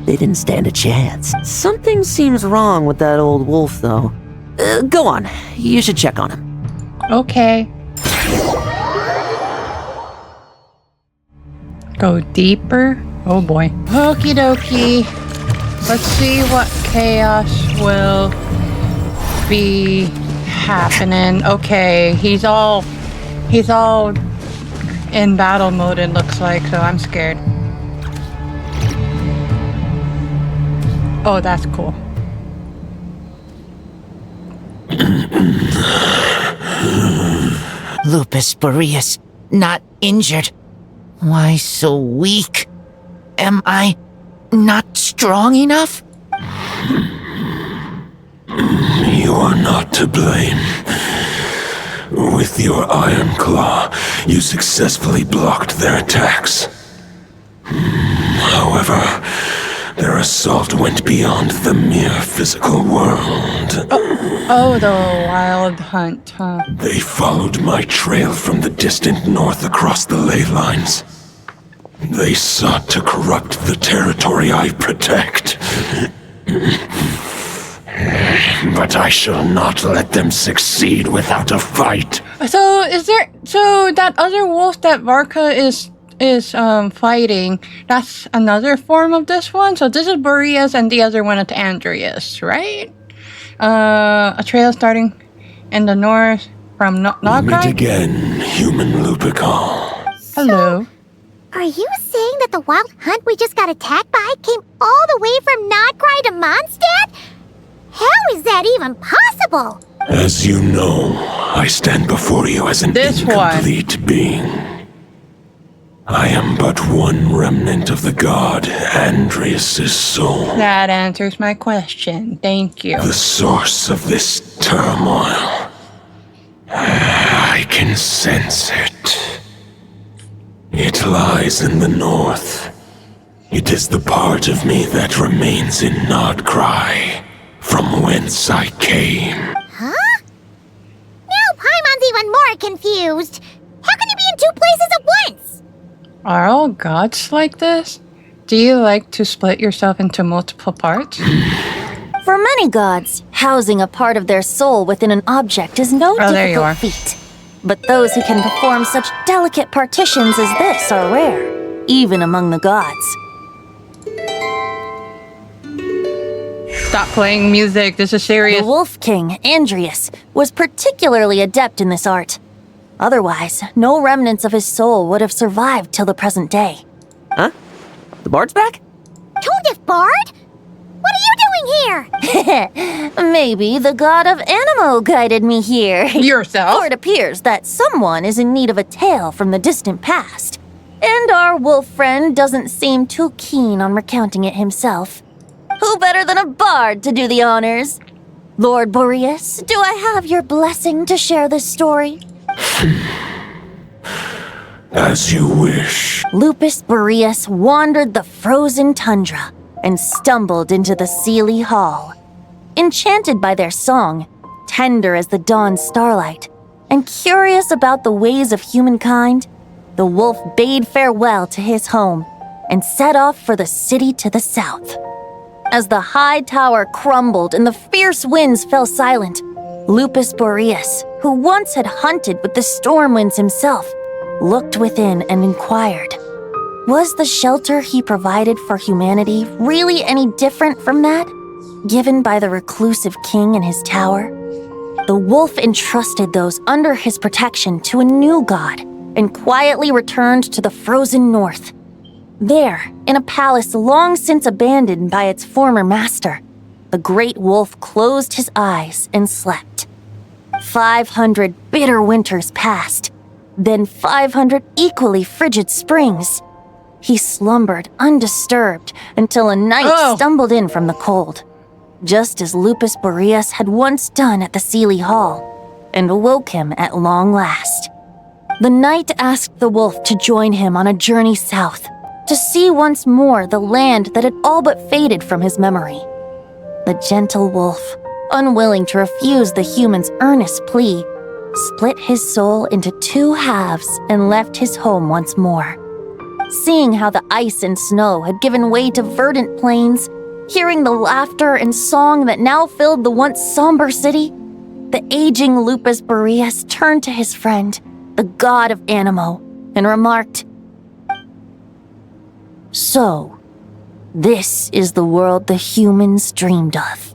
They didn't stand a chance. Something seems wrong with that old wolf, though. Go on. You should check on him. Okay. Go deeper? Oh boy. Okie dokie. Let's see what chaos will be happening. Okay, he's all in battle mode, it looks like, so I'm scared. Oh, that's cool. Lupus Boreas, not injured. Why so weak? Am I not strong enough? You are not to blame. With your iron claw, you successfully blocked their attacks. However, their assault went beyond the mere physical world. Oh, the wild hunt, huh? They followed my trail from the distant north across the ley lines. They sought to corrupt the territory I protect. But I shall not let them succeed without a fight. So that other wolf that Varka is fighting, that's another form of this one? So this is Boreas and the other one is Andreas, right? A trail starting in the north from Nod-krai? Meet again, human Lupical. Hello. Are you saying that the wild hunt we just got attacked by came all the way from Nod-krai to Mondstadt? How is that even possible? As you know, I stand before you as an incomplete being. I am but one remnant of the god Andreas' soul. That answers my question. Thank you. The source of this turmoil. I can sense it. It lies in the north. It is the part of me that remains in Nod-krai, from whence I came. Huh? Now Paimon's even more confused. How can you be in two places at once? Are all gods like this? Do you like to split yourself into multiple parts? For many gods, housing a part of their soul within an object is no difficult feat. But those who can perform such delicate partitions as this are rare, even among the gods. Stop playing music, this is serious. The Wolf King, Andreas, was particularly adept in this art. Otherwise, no remnants of his soul would have survived till the present day. Huh? The bard's back? Tone Bard? What are you doing here? Maybe the god of Animo guided me here. Yourself? For it appears that someone is in need of a tale from the distant past. And our wolf friend doesn't seem too keen on recounting it himself. Who better than a bard to do the honors? Lord Boreas, do I have your blessing to share this story? As you wish. Lupus Boreas wandered the frozen tundra and stumbled into the Seelie Hall. Enchanted by their song, tender as the dawn starlight, and curious about the ways of humankind, the wolf bade farewell to his home and set off for the city to the south. As the high tower crumbled and the fierce winds fell silent, Lupus Boreas, who once had hunted with the storm winds himself, looked within and inquired, was the shelter he provided for humanity really any different from that given by the reclusive king in his tower? The wolf entrusted those under his protection to a new god and quietly returned to the frozen north. There, in a palace long since abandoned by its former master, the great wolf closed his eyes and slept. 500 bitter winters passed, then 500 equally frigid springs. He slumbered undisturbed until a night stumbled in from the cold, just as Lupus Boreas had once done at the Seelie Hall, and awoke him at long last. The night asked the wolf to join him on a journey south, to see once more the land that had all but faded from his memory. The gentle wolf, unwilling to refuse the human's earnest plea, split his soul into two halves and left his home once more. Seeing how the ice and snow had given way to verdant plains, hearing the laughter and song that now filled the once somber city, the aging Lupus Boreas turned to his friend, the god of Animo, and remarked, "So, this is the world the humans dreamed of."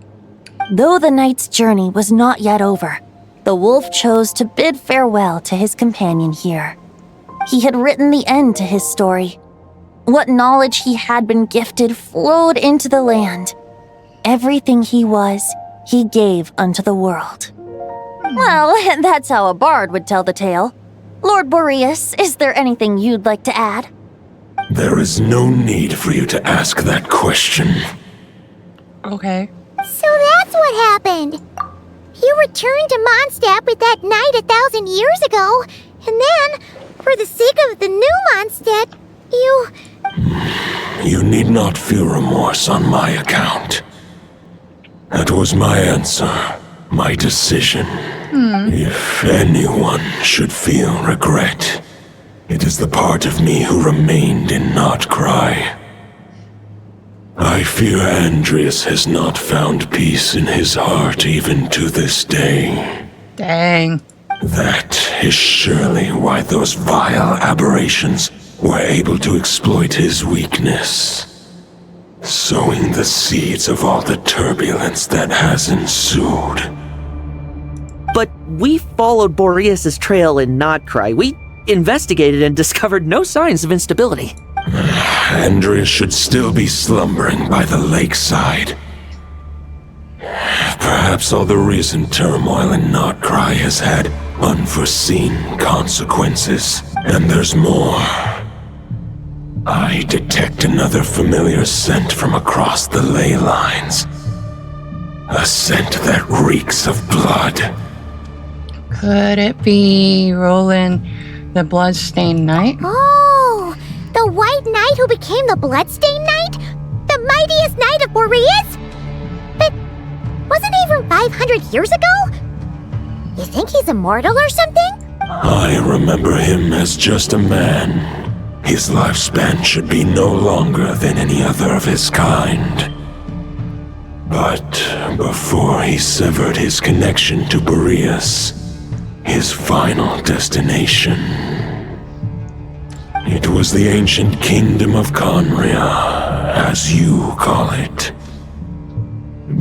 Though the night's journey was not yet over, the wolf chose to bid farewell to his companion here. He had written the end to his story. What knowledge he had been gifted flowed into the land. Everything he was, he gave unto the world. Well, that's how a bard would tell the tale. Lord Boreas, is there anything you'd like to add? There is no need for you to ask that question. Okay. So that's what happened. You returned to Mondstadt with that knight 1,000 years ago, and then, for the sake of the new Mondstadt, you... You need not feel remorse on my account. That was my answer, my decision. If anyone should feel regret, it is the part of me who remained in Nod-krai. I fear Andrias has not found peace in his heart even to this day. Dang. That is surely why those vile aberrations were able to exploit his weakness, sowing the seeds of all the turbulence that has ensued. But we followed Boreas' trail in Nod-krai. We investigated and discovered no signs of instability. Andrias should still be slumbering by the lakeside. Perhaps all the recent turmoil in Nod-krai has had unforeseen consequences. And there's more. I detect another familiar scent from across the ley lines. A scent that reeks of blood. Could it be Roland, the Bloodstained Knight? Oh, the White Knight who became the Bloodstained Knight? The mightiest knight of Boreas? But wasn't he from 500 years ago? You think he's immortal or something? I remember him as just a man. His lifespan should be no longer than any other of his kind. But before he severed his connection to Boreas, his final destination, it was the ancient kingdom of Conria, as you call it.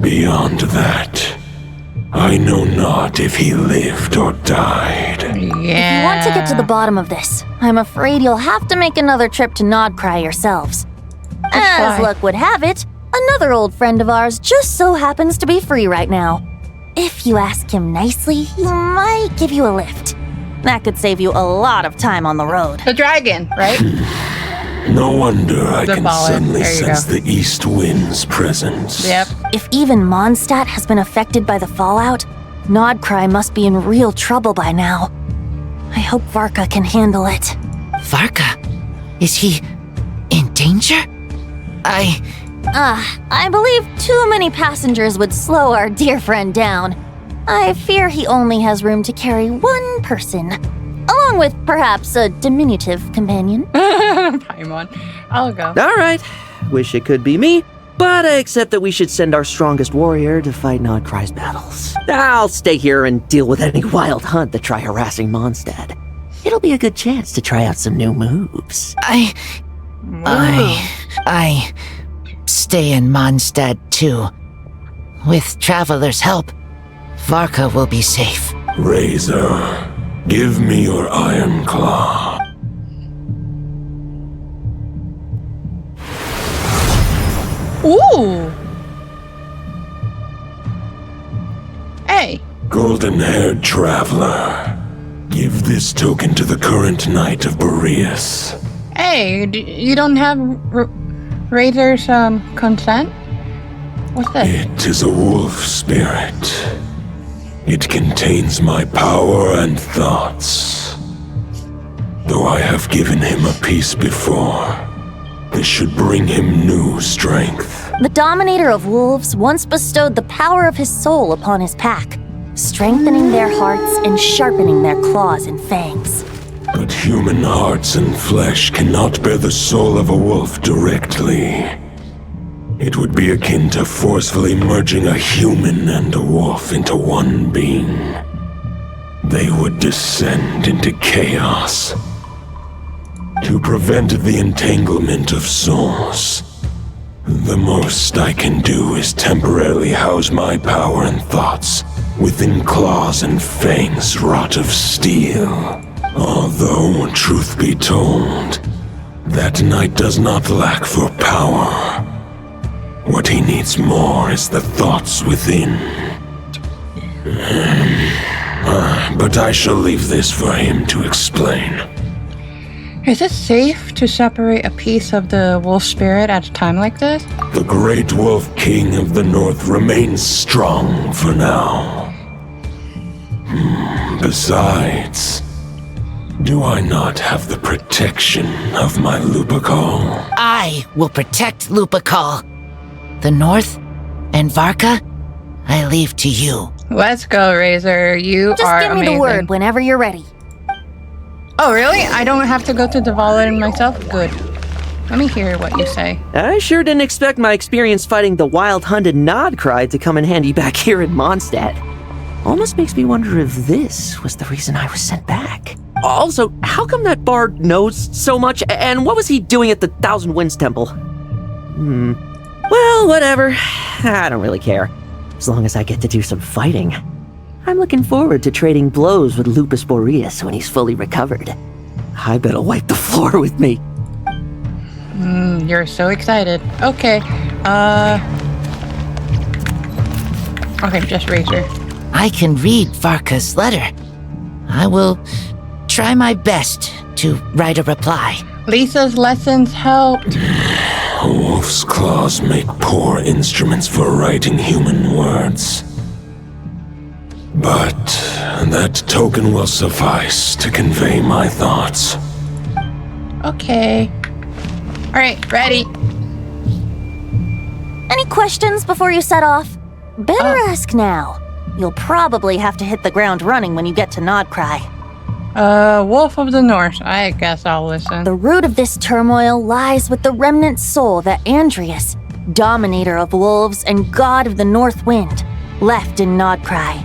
Beyond that, I know not if he lived or died. If you want to get to the bottom of this, I'm afraid you'll have to make another trip to Nod-krai yourselves. As luck would have it, another old friend of ours just so happens to be free right now. If you ask him nicely, he might give you a lift. That could save you a lot of time on the road. The dragon, right? No wonder I can suddenly sense the east wind's presence. Yep. If even Mondstadt has been affected by the fallout, Nod-krai must be in real trouble by now. I hope Varka can handle it. Varka? Is he in danger? I believe too many passengers would slow our dear friend down. I fear he only has room to carry one person, along with perhaps a diminutive companion. Paimon. I'll go. All right. Wish it could be me, but I accept that we should send our strongest warrior to fight Nod-krai's battles. I'll stay here and deal with any wild hunt that try harassing Mondstadt. It'll be a good chance to try out some new moves. I stay in Mondstadt too. With Traveler's help, Varka will be safe. Razor, give me your iron claw. Ooh! Hey! Golden-haired traveler, give this token to the current knight of Boreas. Hey, you don't have Razor's consent? What's this? It is a wolf spirit. It contains my power and thoughts. Though I have given him a piece before, this should bring him new strength. The Dominator of Wolves once bestowed the power of his soul upon his pack, strengthening their hearts and sharpening their claws and fangs. But human hearts and flesh cannot bear the soul of a wolf directly. It would be akin to forcefully merging a human and a wolf into one being. They would descend into chaos. To prevent the entanglement of souls, the most I can do is temporarily house my power and thoughts within claws and fangs wrought of steel. Although, truth be told, that knight does not lack for power. What he needs more is the thoughts within. But I shall leave this for him to explain. Is it safe to separate a piece of the wolf spirit at a time like this? The great wolf king of the north remains strong for now. Besides, do I not have the protection of my Lupacol? I will protect Lupacol. The North and Varka, I leave to you. Let's go, Razor. You Just are give me amazing. the word whenever you're ready. Oh, really? I don't have to go to Dvalin myself? Good. Let me hear what you say. I sure didn't expect my experience fighting the wild-hunted Nod-krai to come in handy back here in Mondstadt. Almost makes me wonder if this was the reason I was sent back. Also, how come that bard knows so much, and what was he doing at the Thousand Winds Temple? Well, whatever. I don't really care. As long as I get to do some fighting. I'm looking forward to trading blows with Lupus Boreas when he's fully recovered. I bet he'll wipe the floor with me. You're so excited. Okay. Okay, just Razor. I can read Varka's letter. I will try my best to write a reply. Lisa's lessons helped. Wolf's claws make poor instruments for writing human words. But that token will suffice to convey my thoughts. Okay. Alright, ready. Any questions before you set off? Better ask now. You'll probably have to hit the ground running when you get to Nod-krai. Wolf of the North. I guess I'll listen. The root of this turmoil lies with the remnant soul that Andrius, dominator of wolves and god of the North Wind, left in Nod-krai.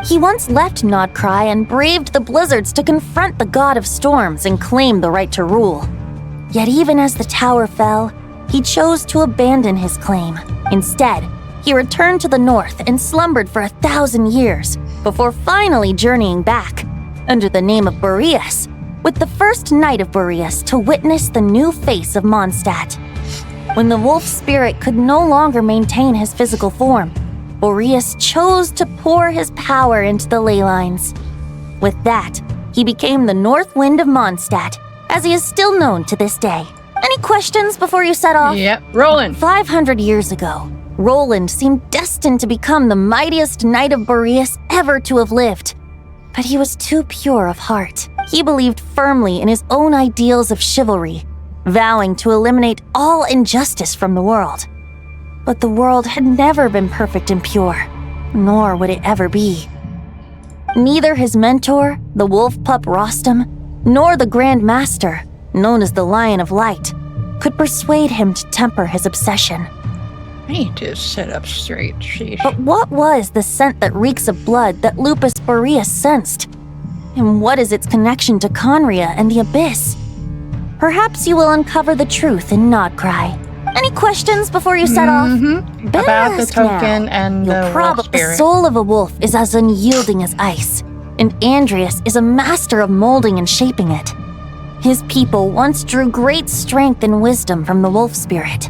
He once left Nod-krai and braved the blizzards to confront the god of storms and claim the right to rule. Yet even as the tower fell, he chose to abandon his claim. Instead, he returned to the north and slumbered for 1,000 years before finally journeying back, under the name of Boreas, with the first knight of Boreas to witness the new face of Mondstadt. When the wolf spirit could no longer maintain his physical form, Boreas chose to pour his power into the ley lines. With that, he became the North Wind of Mondstadt, as he is still known to this day. Any questions before you set off? Yep, Roland. 500 years ago, Roland seemed destined to become the mightiest knight of Boreas ever to have lived. But he was too pure of heart. He believed firmly in his own ideals of chivalry, vowing to eliminate all injustice from the world. But the world had never been perfect and pure, nor would it ever be. Neither his mentor, the wolf pup Rostam, nor the Grand Master, known as the Lion of Light, could persuade him to temper his obsession. I need to sit up straight, sheesh. But what was the scent that reeks of blood that Lupus Boreas sensed? And what is its connection to Conria and the Abyss? Perhaps you will uncover the truth in Nod-krai. Any questions before you set off? Better About the ask token now. and the wolf spirit. The soul of a wolf is as unyielding as ice, and Andrius is a master of molding and shaping it. His people once drew great strength and wisdom from the wolf spirit.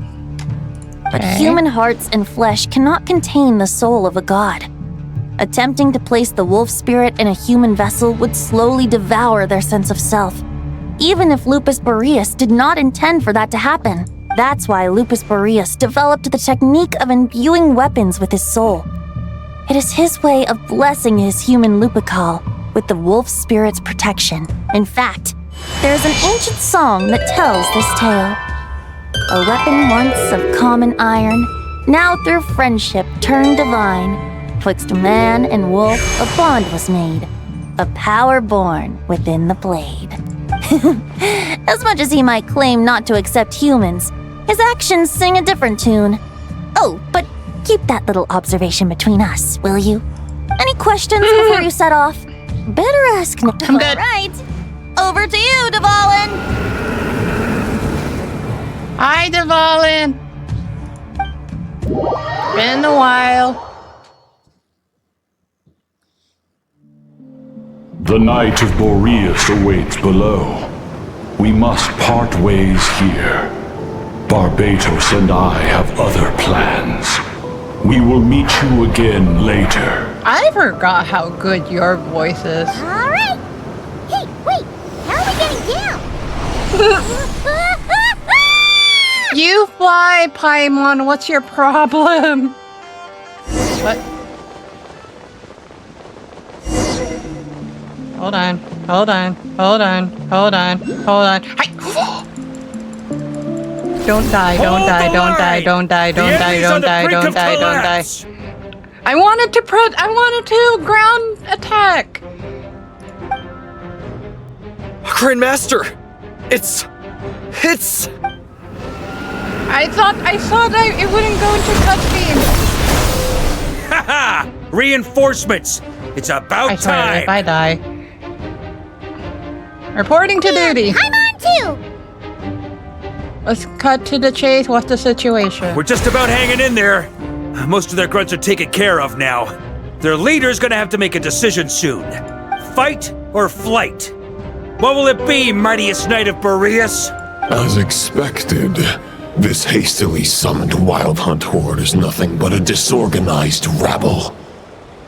But human hearts and flesh cannot contain the soul of a god. Attempting to place the wolf spirit in a human vessel would slowly devour their sense of self, even if Lupus Boreas did not intend for that to happen. That's why Lupus Boreas developed the technique of imbuing weapons with his soul. It is his way of blessing his human Lupacol with the wolf spirit's protection. In fact, there is an ancient song that tells this tale. A weapon once of common iron, now through friendship turned divine. Twixt man and wolf a bond was made, a power born within the blade. As much as he might claim not to accept humans, his actions sing a different tune. Oh, but keep that little observation between us, will you? Any questions before you set off? Better ask now. I'm good. All right. Over to you, Dvalin. Hi, Dvalin. Been a while. The Knight of Boreas awaits below. We must part ways here. Barbatos and I have other plans. We will meet you again later. I forgot how good your voice is. All right. Hey, wait. How are we getting down? You fly, Paimon. What's your problem? What? Hold on. Hold on. Hold on. Hold on. Hold on. Hi. Don't die. Don't die. Don't die. Don't die. Don't die. Don't die. Don't die. Don't die. I wanted to ground attack. Grandmaster! It's... I thought it wouldn't go into touch beam. Haha! Reinforcements! It's about I swear, time! if I die. Reporting to duty. I'm on too! Let's cut to the chase. What's the situation? We're just about hanging in there. Most of their grunts are taken care of now. Their leader's gonna have to make a decision soon. Fight or flight? What will it be, mightiest knight of Boreas? As expected, this hastily summoned Wild Hunt horde is nothing but a disorganized rabble.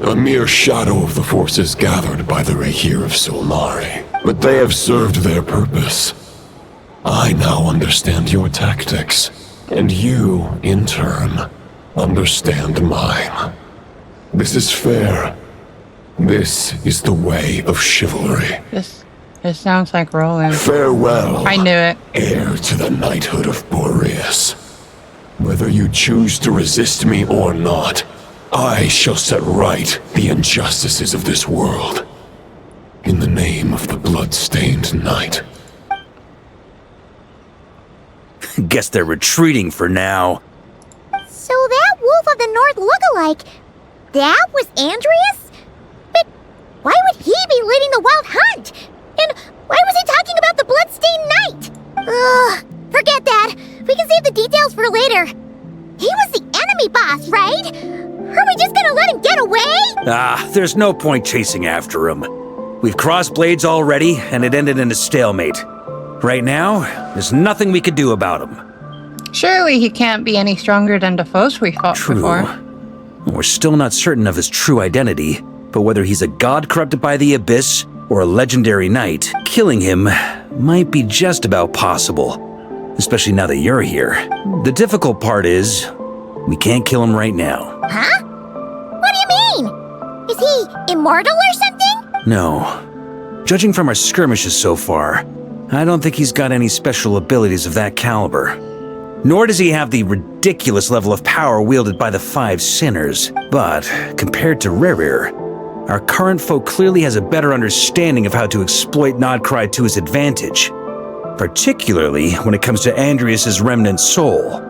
A mere shadow of the forces gathered by the Rahir of Solnari. But they have served their purpose. I now understand your tactics, and you, in turn, understand mine. This is fair. This is the way of chivalry. This sounds like Roland. Farewell. I knew it. Heir to the knighthood of Boreas. Whether you choose to resist me or not, I shall set right the injustices of this world. In the name of the blood-stained knight. Guess they're retreating for now. So that Wolf of the North lookalike, that was Andreas? But why would he be leading the Wild Hunt? And why was he talking about the Bloodstained Knight? Ugh, forget that. We can save the details for later. He was the enemy boss, right? Are we just gonna let him get away? There's no point chasing after him. We've crossed blades already, and it ended in a stalemate. Right now, there's nothing we could do about him. Surely he can't be any stronger than the foes we fought before. We're still not certain of his true identity, but whether he's a god corrupted by the Abyss or a legendary knight, killing him might be just about possible, especially now that you're here. The difficult part is, we can't kill him right now. Huh? What do you mean? Is he immortal or something? No. Judging from our skirmishes so far, I don't think he's got any special abilities of that caliber. Nor does he have the ridiculous level of power wielded by the Five Sinners. But, compared to Rerir, our current foe clearly has a better understanding of how to exploit Nod-krai to his advantage. Particularly when it comes to Andreas' remnant soul.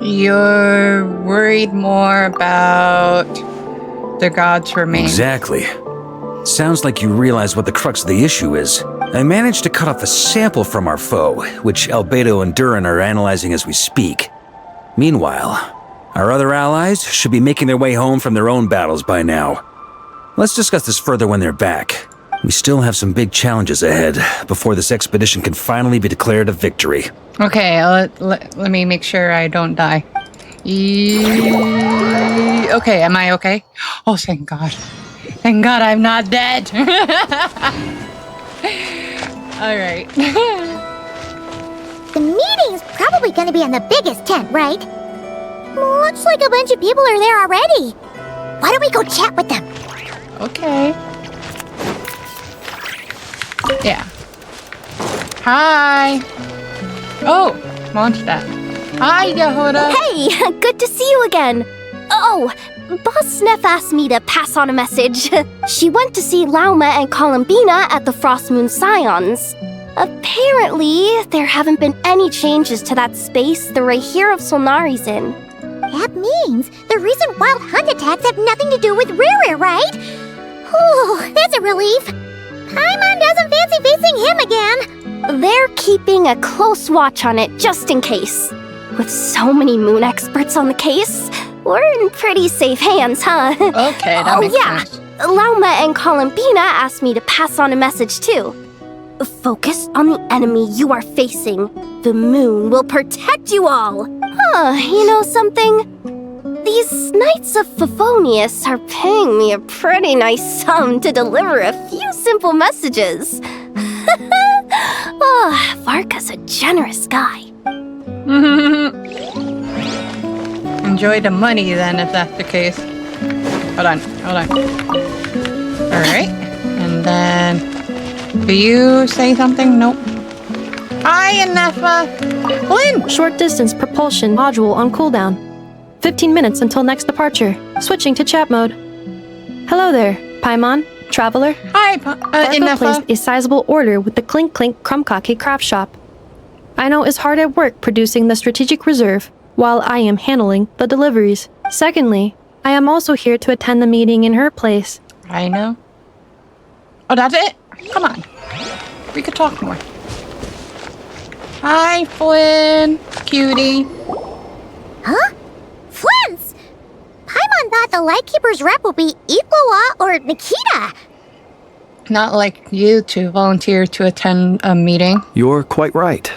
You're worried more about the gods remain. Exactly. Sounds like you realize what the crux of the issue is. I managed to cut off a sample from our foe, which Albedo and Durin are analyzing as we speak. Meanwhile, our other allies should be making their way home from their own battles by now. Let's discuss this further when they're back. We still have some big challenges ahead before this expedition can finally be declared a victory. Okay, let me make sure I don't die. Okay, am I okay? Oh, thank God. Thank God I'm not dead. Alright. The meeting's probably gonna be in the biggest tent, right? Looks like a bunch of people are there already. Why don't we go chat with them? Okay. Yeah. Hi. Oh, Mondstadt. Hi, Yehuda. Hey, good to see you again. Oh, Boss Neff asked me to pass on a message. She went to see Lauma and Columbina at the Frost Moon Scions. Apparently, there haven't been any changes to that space the Rahir of Solnari's in. That means the recent Wild Hunt attacks have nothing to do with Rerir, right? Oh, that's a relief. Paimon doesn't fancy facing him again. They're keeping a close watch on it just in case. With so many moon experts on the case, we're in pretty safe hands, huh? Okay, that makes sense. Lauma and Columbina asked me to pass on a message too. Focus on the enemy you are facing. The moon will protect you all. You know something? These Knights of Favonius are paying me a pretty nice sum to deliver a few simple messages. Varka's a generous guy. Enjoy the money then, if that's the case. Hold on. Alright. And then... Do you say something? Nope. Hi, Anefa. Lynn! Short distance propulsion module on cooldown. 15 minutes until next departure. Switching to chat mode. Hello there, Paimon, traveler. Hi, Varka Anefa. placed a sizable order with the Clink Clink Krumkake craft shop. Aino is hard at work producing the strategic reserve, while I am handling the deliveries. Secondly, I am also here to attend the meeting in her place. I know. Oh, that's it? Come on. We could talk more. Hi, Flynn. Cutie. Huh? Flins! Paimon thought the Lightkeeper's rep would be Iqua or Nikita. Not like you two volunteer to attend a meeting. You're quite right.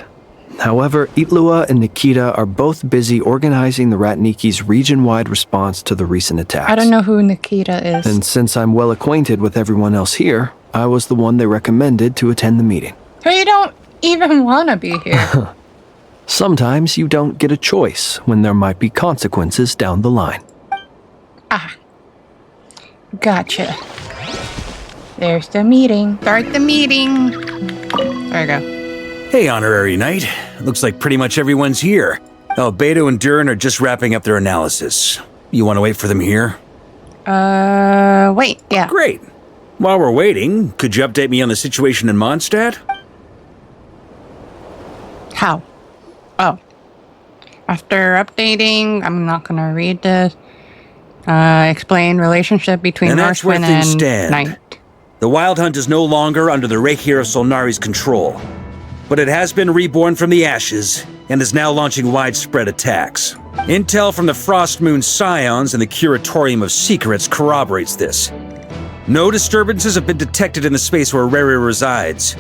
However, Itlua and Nikita are both busy organizing the Ratniki's region-wide response to the recent attacks. I don't know who Nikita is. And since I'm well acquainted with everyone else here, I was the one they recommended to attend the meeting. So you don't even want to be here. Sometimes you don't get a choice when there might be consequences down the line. Ah. Gotcha. There's the meeting. Start the meeting. There you go. Hey, Honorary Knight. Looks like pretty much everyone's here. Beto and Durin are just wrapping up their analysis. You want to wait for them here? Wait, yeah. Great. While we're waiting, could you update me on the situation in Mondstadt? How? Oh. After updating, I'm not going to read this. Explain relationship between And that's where Northwind things and stand. Night. The Wild Hunt is no longer under the Reikir of Solnari's control, but it has been reborn from the ashes and is now launching widespread attacks. Intel from the Frost Moon Scions and the Curatorium of Secrets corroborates this. No disturbances have been detected in the space where Rere resides.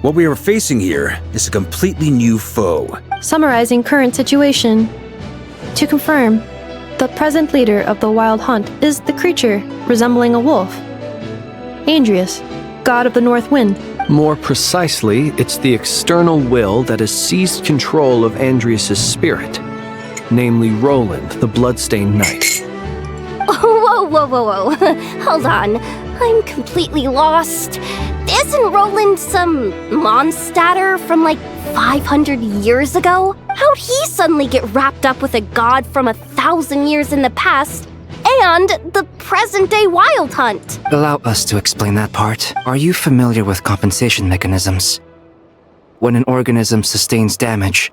What we are facing here is a completely new foe. Summarizing current situation. To confirm, the present leader of the Wild Hunt is the creature resembling a wolf. Andrius, god of the North Wind. More precisely, it's the external will that has seized control of Andrius' spirit, namely Roland, the Bloodstained Knight. Whoa. Hold on. I'm completely lost. Isn't Roland some Mondstadter from like 500 years ago? How'd he suddenly get wrapped up with a god from 1,000 years in the past and the present-day Wild Hunt? Allow us to explain that part. Are you familiar with compensation mechanisms? When an organism sustains damage,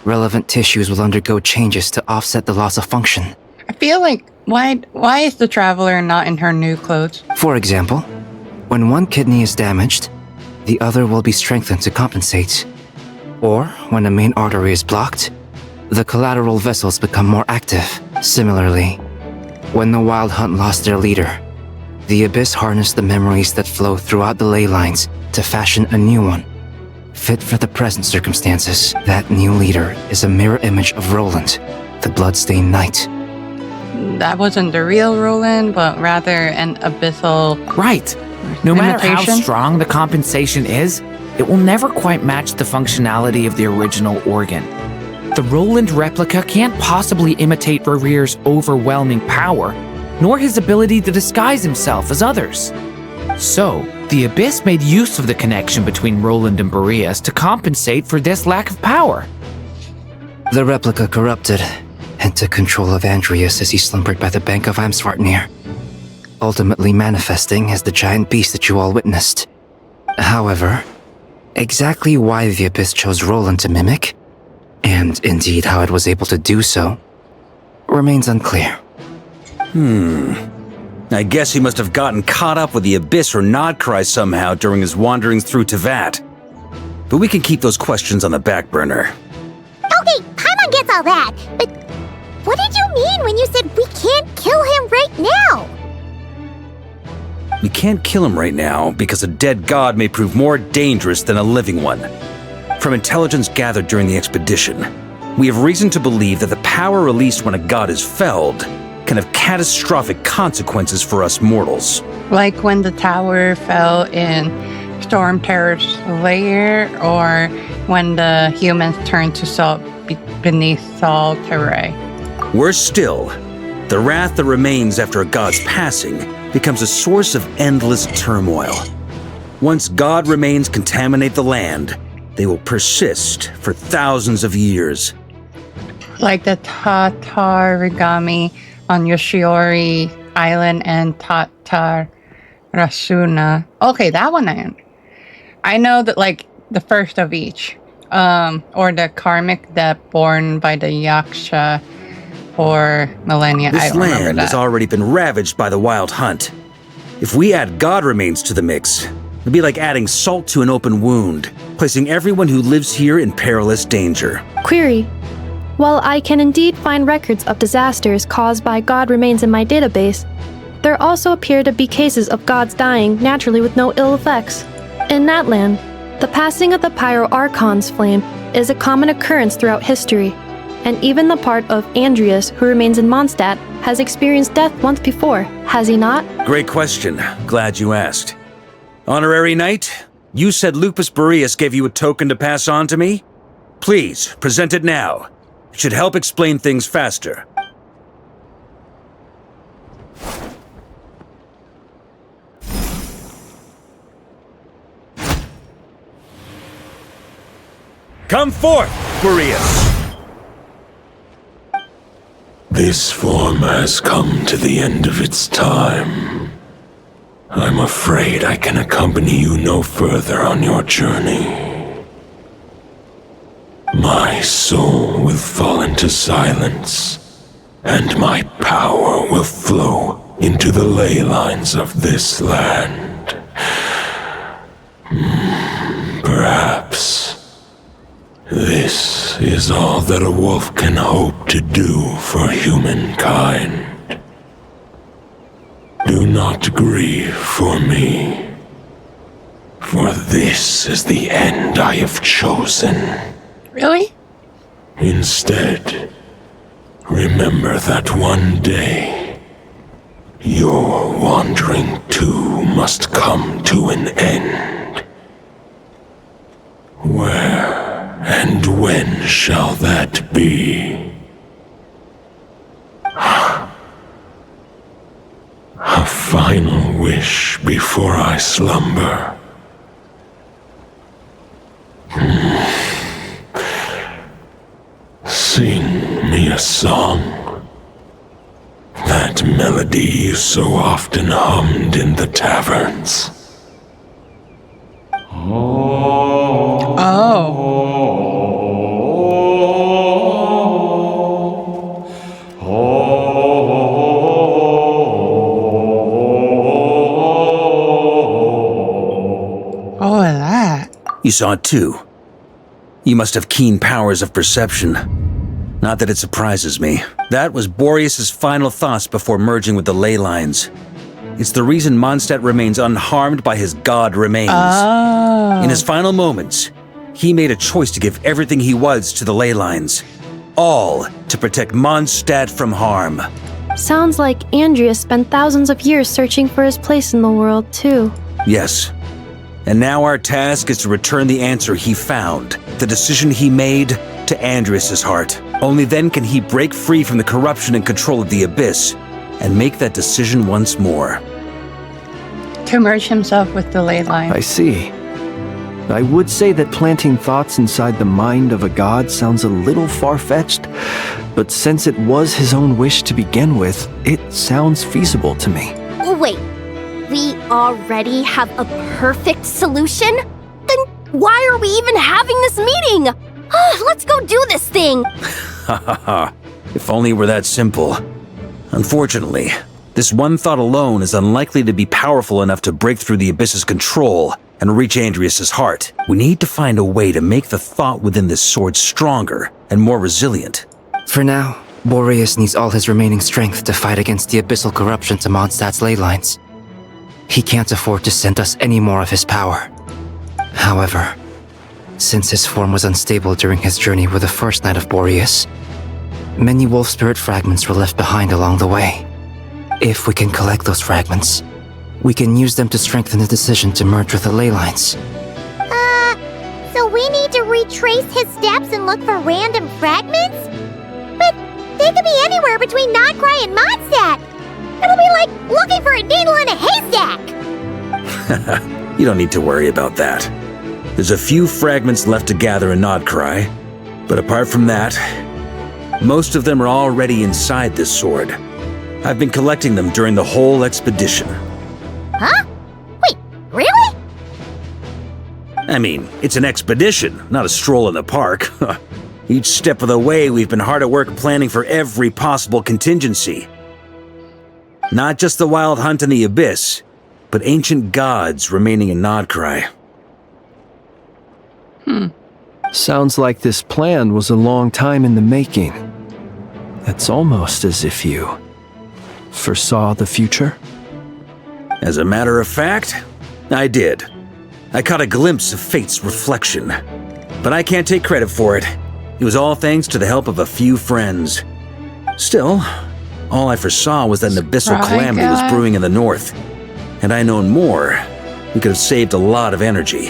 relevant tissues will undergo changes to offset the loss of function. I feel like, why is the Traveler not in her new clothes? For example, when one kidney is damaged, the other will be strengthened to compensate. Or, when a main artery is blocked, the collateral vessels become more active. Similarly, when the Wild Hunt lost their leader, the Abyss harnessed the memories that flow throughout the ley lines to fashion a new one, fit for the present circumstances. That new leader is a mirror image of Roland, the Bloodstained Knight. That wasn't the real Roland, but rather an abyssal... Right. No matter how imitation? strong the compensation is, it will never quite match the functionality of the original organ. The Roland replica can't possibly imitate Rere's overwhelming power, nor his ability to disguise himself as others. So, the Abyss made use of the connection between Roland and Boreas to compensate for this lack of power. The replica corrupted and took control of Andrius as he slumbered by the bank of Amsvartnir, ultimately manifesting as the giant beast that you all witnessed. However, exactly why the Abyss chose Roland to mimic, and indeed how it was able to do so, remains unclear. I guess he must have gotten caught up with the Abyss or Nod-krai somehow during his wanderings through Tevat. But we can keep those questions on the back burner. Okay, Paimon gets all that, but what did you mean when you said we can't kill him right now? We can't kill him right now because a dead god may prove more dangerous than a living one. From intelligence gathered during the expedition, we have reason to believe that the power released when a god is felled can have catastrophic consequences for us mortals. Like when the tower fell in Storm Terror's lair, or when the humans turned to salt beneath Sol Terrae. Worse still, the wrath that remains after a god's passing becomes a source of endless turmoil. Once god remains contaminate the land, they will persist for thousands of years. Like the Tatarigami on Yoshiori Island and Tatarasuna. Okay, that one I know that, like, the first of each. Or the karmic death born by the Yaksha for millennia. This I don't remember land that. has already been ravaged by the wild hunt. If we add god remains to the mix, it'd be like adding salt to an open wound, placing everyone who lives here in perilous danger. Query. While I can indeed find records of disasters caused by god remains in my database, there also appear to be cases of gods dying naturally with no ill effects. In that land, the passing of the Pyro-Archon's flame is a common occurrence throughout history, and even the part of Andreas who remains in Mondstadt has experienced death once before, has he not? Great question. Glad you asked. Honorary Knight, you said Lupus Boreas gave you a token to pass on to me? Please, present it now. It should help explain things faster. Come forth, Boreas! This form has come to the end of its time. I'm afraid I can accompany you no further on your journey. My soul will fall into silence, and my power will flow into the ley lines of this land. Perhaps this is all that a wolf can hope to do for humankind. Do not grieve for me, for this is the end I have chosen. Really? Instead, remember that one day, your wandering too must come to an end. Where and when shall that be? A final wish before I slumber. Sing me a song. That melody you so often hummed in the taverns. You saw it too. You must have keen powers of perception. Not that it surprises me. That was Boreas' final thoughts before merging with the ley lines. It's the reason Mondstadt remains unharmed by his god remains. In his final moments, he made a choice to give everything he was to the ley lines. All to protect Mondstadt from harm. Sounds like Andreas spent thousands of years searching for his place in the world, too. Yes. And now our task is to return the answer he found, the decision he made, to Andreas' heart. Only then can he break free from the corruption and control of the Abyss, and make that decision once more. To merge himself with the ley line. I see. I would say that planting thoughts inside the mind of a god sounds a little far-fetched, but since it was his own wish to begin with, it sounds feasible to me. Wait, we already have a perfect solution? Then why are we even having this meeting? Let's go do this thing! Ha ha ha. If only it were that simple. Unfortunately, this one thought alone is unlikely to be powerful enough to break through the Abyss's control and reach Andreas' heart. We need to find a way to make the thought within this sword stronger and more resilient. For now, Boreas needs all his remaining strength to fight against the abyssal corruption to Mondstadt's ley lines. He can't afford to send us any more of his power. However, since his form was unstable during his journey with the first Knight of Boreas, many wolf spirit fragments were left behind along the way. If we can collect those fragments, we can use them to strengthen the decision to merge with the ley lines. So we need to retrace his steps and look for random fragments? But they could be anywhere between Nod-krai and Mondstadt. It'll be like looking for a needle in a haystack. You don't need to worry about that. There's a few fragments left to gather in Nod-krai, but apart from that, most of them are already inside this sword. I've been collecting them during the whole expedition. Huh? Wait, really? I mean, it's an expedition, not a stroll in the park. Each step of the way, we've been hard at work planning for every possible contingency. Not just the wild hunt in the abyss, but ancient gods remaining in Nod-krai. Sounds like this plan was a long time in the making. It's almost as if you foresaw the future. As a matter of fact, I did. I caught a glimpse of fate's reflection, but I can't take credit for it. It was all thanks to the help of a few friends. Still, all I foresaw was that an abyssal calamity was brewing in the north. Had I known more, we could have saved a lot of energy.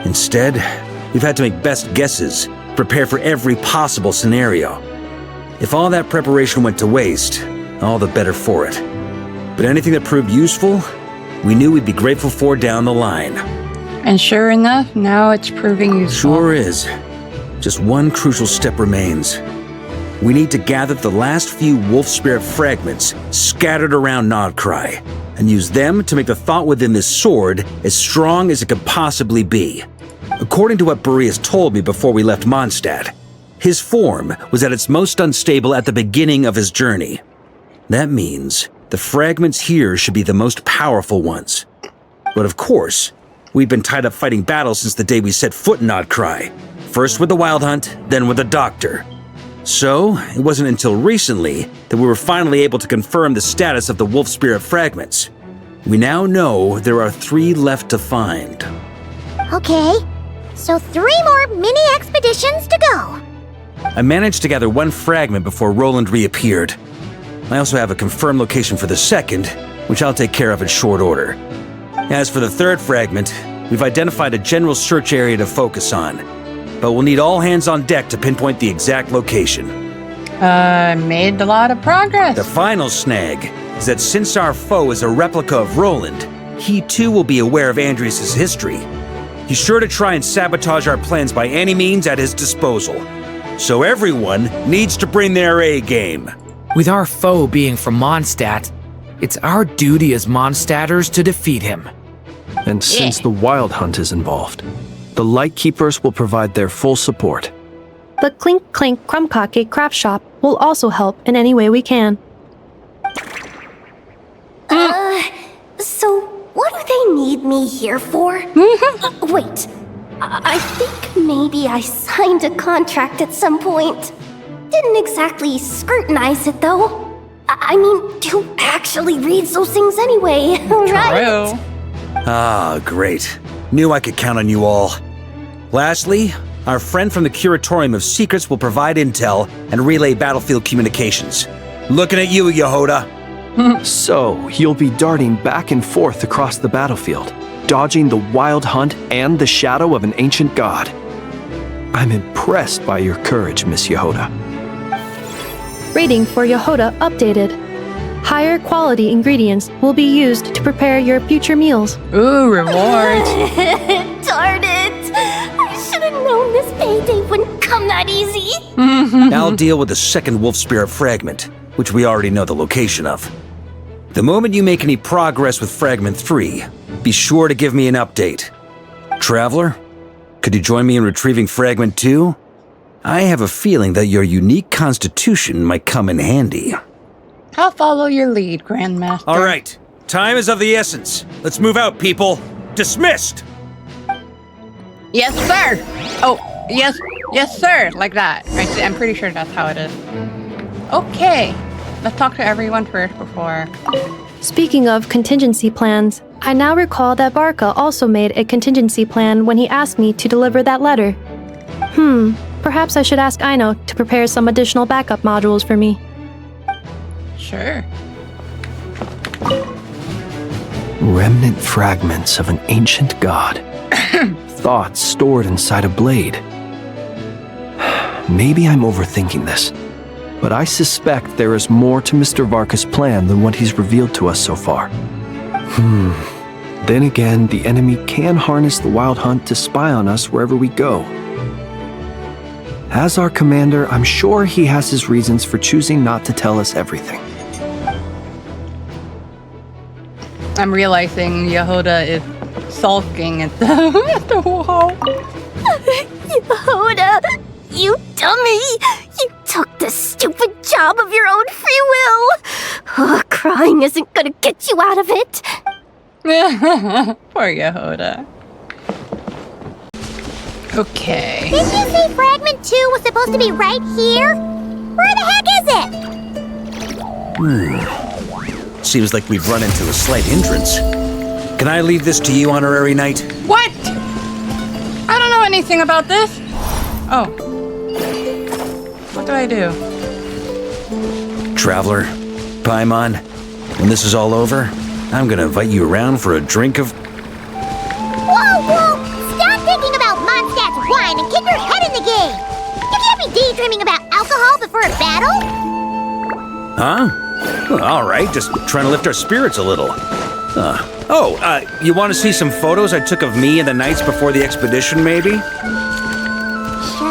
Instead, we've had to make best guesses, prepare for every possible scenario. If all that preparation went to waste, all the better for it. But anything that proved useful, we knew we'd be grateful for down the line. And sure enough, now it's proving useful. Sure is. Just one crucial step remains. We need to gather the last few wolf spirit fragments scattered around Nod-krai and use them to make the thought within this sword as strong as it could possibly be. According to what Boreas told me before we left Mondstadt, his form was at its most unstable at the beginning of his journey. That means the fragments here should be the most powerful ones. But of course, we've been tied up fighting battles since the day we set foot in Nod-krai. First with the Wild Hunt, then with the Doctor. So, it wasn't until recently that we were finally able to confirm the status of the Wolf Spirit fragments. We now know there are 3 left to find. Okay, so 3 more mini expeditions to go. I managed to gather 1 fragment before Roland reappeared. I also have a confirmed location for the second, which I'll take care of in short order. As for the 3rd fragment, we've identified a general search area to focus on, but we'll need all hands on deck to pinpoint the exact location. Made a lot of progress. The final snag is that since our foe is a replica of Roland, he too will be aware of Andrias' history. He's sure to try and sabotage our plans by any means at his disposal. So everyone needs to bring their A game. With our foe being from Mondstadt, it's our duty as Mondstadters to defeat him. And since the Wild Hunt is involved, the Lightkeepers will provide their full support. The Clink Clink Krumkake craft shop will also help in any way we can. So what do they need me here for? Wait, I think maybe I signed a contract at some point. Didn't exactly scrutinize it though. I mean, who actually reads those things anyway, right? Ah, great. Knew I could count on you all. Lastly, our friend from the Curatorium of Secrets will provide intel and relay battlefield communications. Looking at you, Yehoda. So, you'll be darting back and forth across the battlefield, dodging the Wild Hunt and the shadow of an ancient god. I'm impressed by your courage, Miss Yehoda. Rating for Yehoda updated. Higher quality ingredients will be used to prepare your future meals. Ooh, rewards. Darn it! I should have known this payday wouldn't come that easy. I'll deal with the second Wolf Spirit fragment, which we already know the location of. The moment you make any progress with Fragment 3, be sure to give me an update. Traveler, could you join me in retrieving Fragment 2? I have a feeling that your unique constitution might come in handy. I'll follow your lead, Grandmaster. All right, time is of the essence. Let's move out, people. Dismissed! Yes, sir! Oh, yes, sir, like that. I'm pretty sure that's how it is. Okay, let's talk to everyone first before... Speaking of contingency plans, I now recall that Varka also made a contingency plan when he asked me to deliver that letter. Perhaps I should ask Aino to prepare some additional backup modules for me. Sure. Remnant fragments of an ancient god. Thoughts stored inside a blade. Maybe I'm overthinking this, but I suspect there is more to Mr. Varka's plan than what he's revealed to us so far. Then again, the enemy can harness the Wild Hunt to spy on us wherever we go. As our commander, I'm sure he has his reasons for choosing not to tell us everything. I'm realizing Yehuda is sulking at the wall. Yehuda, you dummy! You took the stupid job of your own free will! Oh, crying isn't gonna get you out of it! Poor Yehuda. Okay. Didn't you say Fragment 2 was supposed to be right here? Where the heck is it? Seems like we've run into a slight hindrance. Can I leave this to you, Honorary Knight? What? I don't know anything about this. Oh. What do I do? Traveler, Paimon, when this is all over, I'm gonna invite you around for a drink of... Whoa, whoa! Stop thinking about Mondstadt's wine and keep your head in the game! You can't be daydreaming about alcohol before a battle! Huh? Well, all right, just trying to lift our spirits a little. You want to see some photos I took of me and the knights before the expedition, maybe? Shut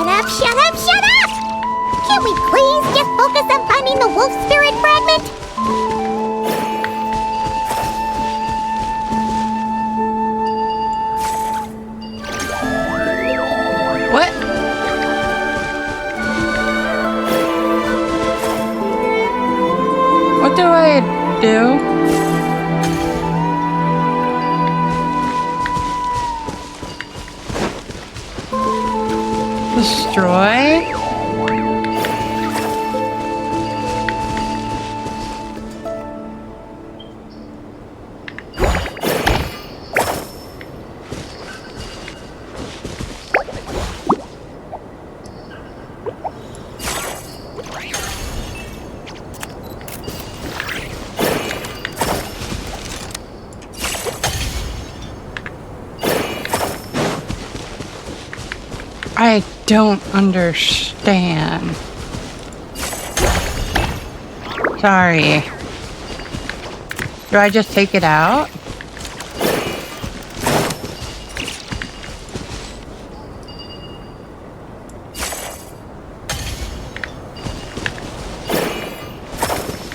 up, shut up, shut up! Can't we please just focus on finding the wolf spirit fragment? What? What do I do? Destroy? I don't understand. Sorry. Do I just take it out?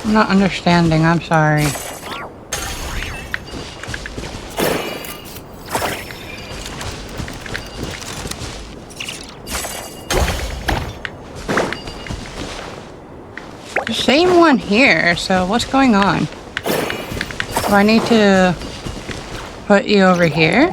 I'm not understanding, I'm sorry. Same one here, so what's going on? Do I need to put you over here?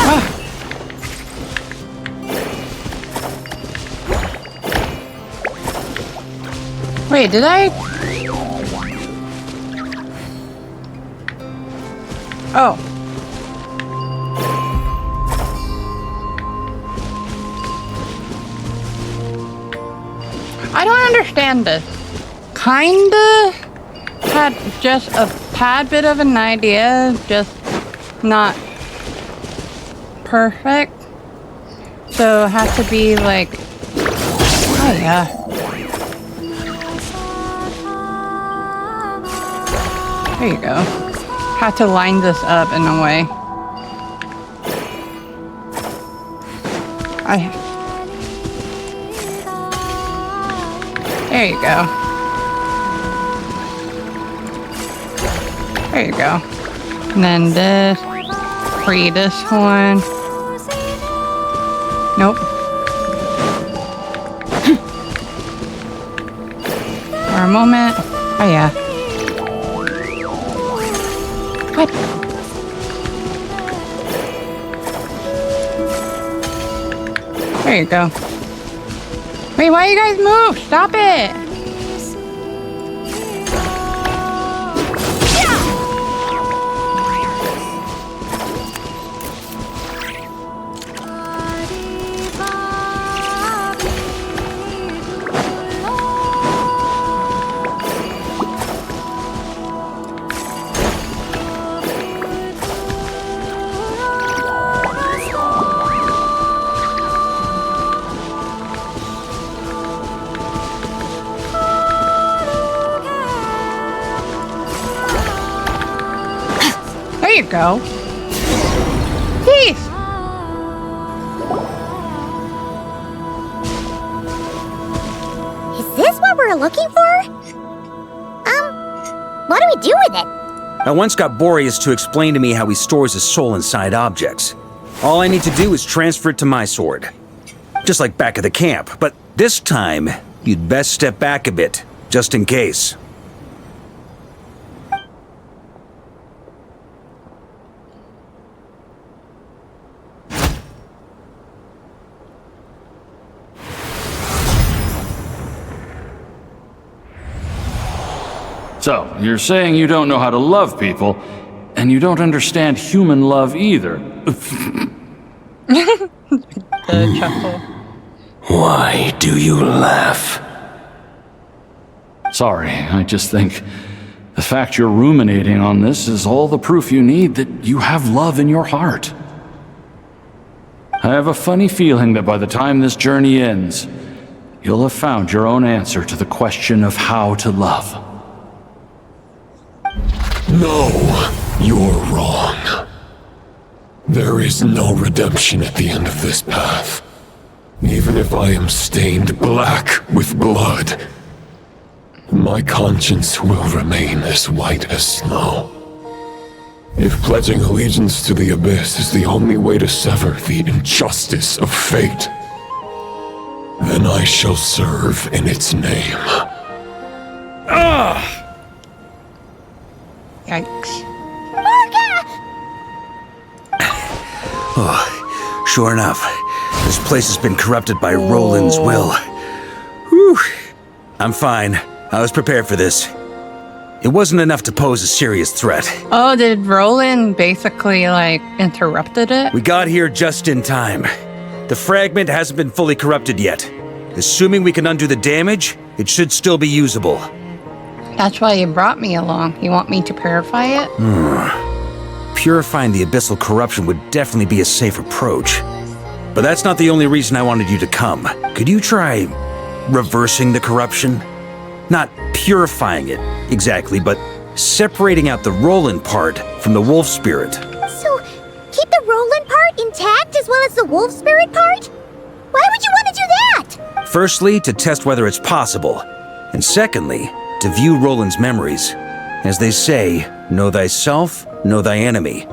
Ah. Wait, did I? Oh. I don't understand this. Kinda had just a tad bit of an idea, just not perfect. So it has to be like, oh yeah. There you go. Had to line this up in a way. There you go. There you go. And then this. Free this one. Nope. For a moment. Oh yeah. What? There you go. Wait, why you guys move? Stop it! you go. Jeez. Is this what we're looking for? What do we do with it? I once got Boreas to explain to me how he stores his soul inside objects. All I need to do is transfer it to my sword. Just like back at the camp, but this time, you'd best step back a bit, just in case. So, you're saying you don't know how to love people, and you don't understand human love either. The chuckle. Why do you laugh? Sorry, I just think the fact you're ruminating on this is all the proof you need that you have love in your heart. I have a funny feeling that by the time this journey ends, you'll have found your own answer to the question of how to love. No, you're wrong. There is no redemption at the end of this path. Even if I am stained black with blood, my conscience will remain as white as snow. If pledging allegiance to the Abyss is the only way to sever the injustice of fate, then I shall serve in its name. Ah! Yikes. Varka! Oh, sure enough, this place has been corrupted by Roland's will. Whew. I'm fine. I was prepared for this. It wasn't enough to pose a serious threat. Oh, did Roland basically, interrupted it? We got here just in time. The fragment hasn't been fully corrupted yet. Assuming we can undo the damage, it should still be usable. That's why you brought me along. You want me to purify it? Purifying the abyssal corruption would definitely be a safe approach. But that's not the only reason I wanted you to come. Could you try reversing the corruption? Not purifying it, exactly, but separating out the Roland part from the wolf spirit. So, keep the Roland part intact as well as the wolf spirit part? Why would you want to do that? Firstly, to test whether it's possible. And secondly, to view Roland's memories. As they say, know thyself, know thy enemy.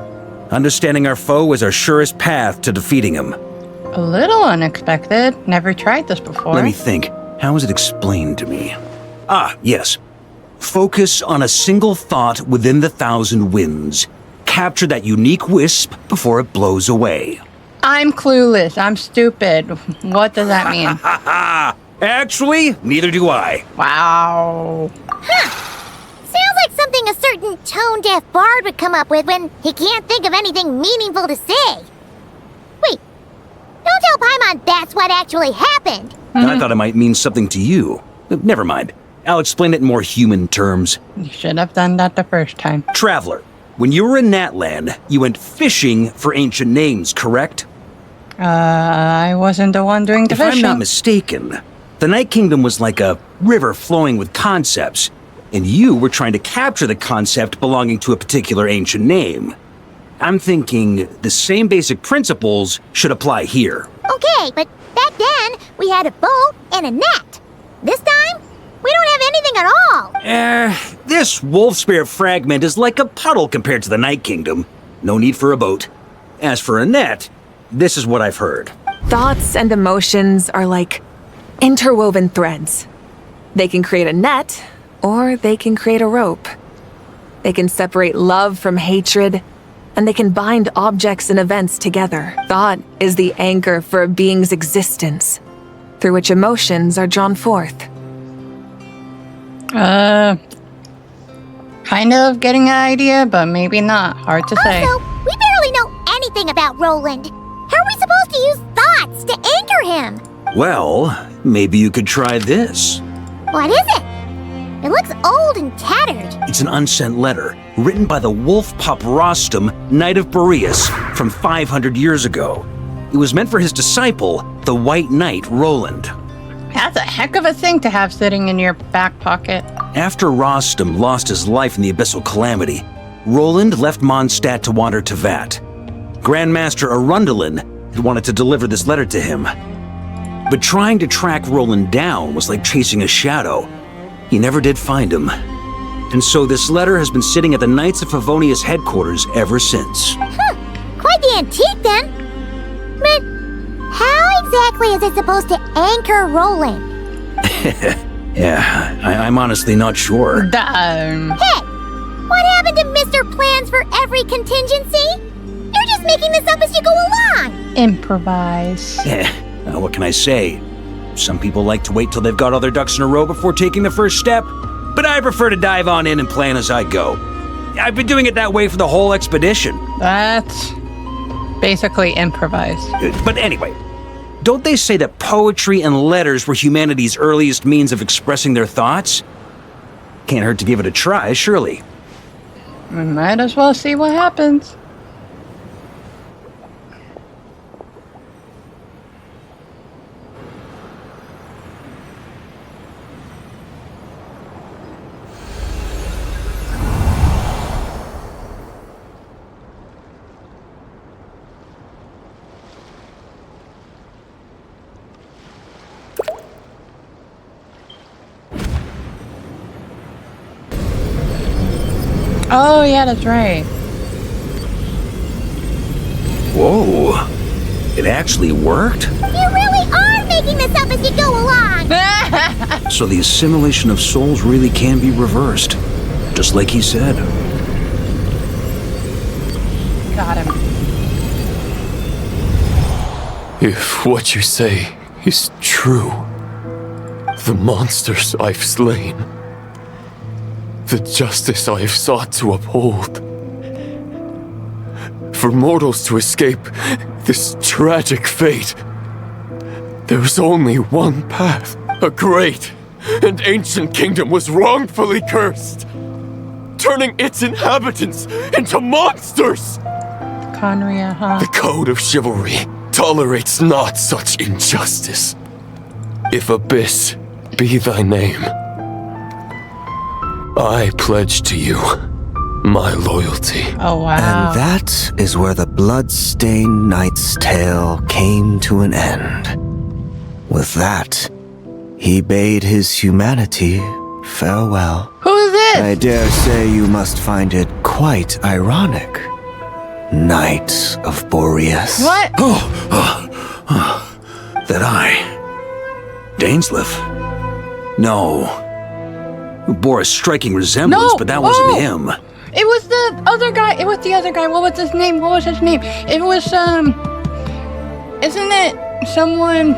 Understanding our foe is our surest path to defeating him. A little unexpected. Never tried this before. Let me think. How was it explained to me? Ah, yes. Focus on a single thought within the 1,000 winds. Capture that unique wisp before it blows away. I'm clueless. I'm stupid. What does that mean? Actually, neither do I. Wow. Sounds like something a certain tone-deaf bard would come up with when he can't think of anything meaningful to say. Wait, don't tell Paimon that's what actually happened. I thought it might mean something to you. Never mind. I'll explain it in more human terms. You should have done that the first time. Traveler, when you were in Natland, you went fishing for ancient names, correct? I wasn't the one doing the If fishing. I'm not mistaken, the Night Kingdom was like a river flowing with concepts, and you were trying to capture the concept belonging to a particular ancient name. I'm thinking the same basic principles should apply here. Okay, but back then, we had a boat and a net. This time, we don't have anything at all. This wolf spirit fragment is like a puddle compared to the Night Kingdom. No need for a boat. As for a net, this is what I've heard. Thoughts and emotions are like interwoven threads. They can create a net, or they can create a rope. They can separate love from hatred, and they can bind objects and events together. Thought is the anchor for a being's existence, through which emotions are drawn forth. Kind of getting an idea, but maybe not. Hard to say. Also, we barely know anything about Roland. How are we supposed to use thoughts to anchor him? Well, maybe you could try this. What is it? It looks old and tattered. It's an unsent letter, written by the wolf pup Rostam, Knight of Boreas, from 500 years ago. It was meant for his disciple, the White Knight Roland. That's a heck of a thing to have sitting in your back pocket. After Rostam lost his life in the Abyssal Calamity, Roland left Mondstadt to wander to Vat. Grandmaster Arundelen had wanted to deliver this letter to him. But trying to track Roland down was like chasing a shadow. He never did find him. And so this letter has been sitting at the Knights of Favonius headquarters ever since. Quite the antique then. But how exactly is it supposed to anchor Roland? Yeah, I'm honestly not sure. Hey, what happened to Mr. Plans for every contingency? You're just making this up as you go along. Improvise. What can I say? Some people like to wait till they've got all their ducks in a row before taking the first step, but I prefer to dive on in and plan as I go. I've been doing it that way for the whole expedition. That's basically improvise. But anyway, don't they say that poetry and letters were humanity's earliest means of expressing their thoughts? Can't hurt to give it a try, surely. We might as well see what happens. Oh, yeah, that's right. Whoa. It actually worked? You really are making this up as you go along. So the assimilation of souls really can be reversed. Just like he said. Got him. If what you say is true, the monsters I've slain, the justice I have sought to uphold, for mortals to escape this tragic fate, there's only one path. A great and ancient kingdom was wrongfully cursed, turning its inhabitants into monsters. Conria, huh? The code of chivalry tolerates not such injustice. If Abyss be thy name, I pledge to you my loyalty. Oh, wow. And that is where the blood-stained knight's tale came to an end. With that, he bade his humanity farewell. Who is this? I dare say you must find it quite ironic, Knight of Boreas. What? That I... Dainsleif? No. Bore a striking resemblance, but that wasn't him. It was the other guy. It was the other guy. What was his name? It was, isn't it someone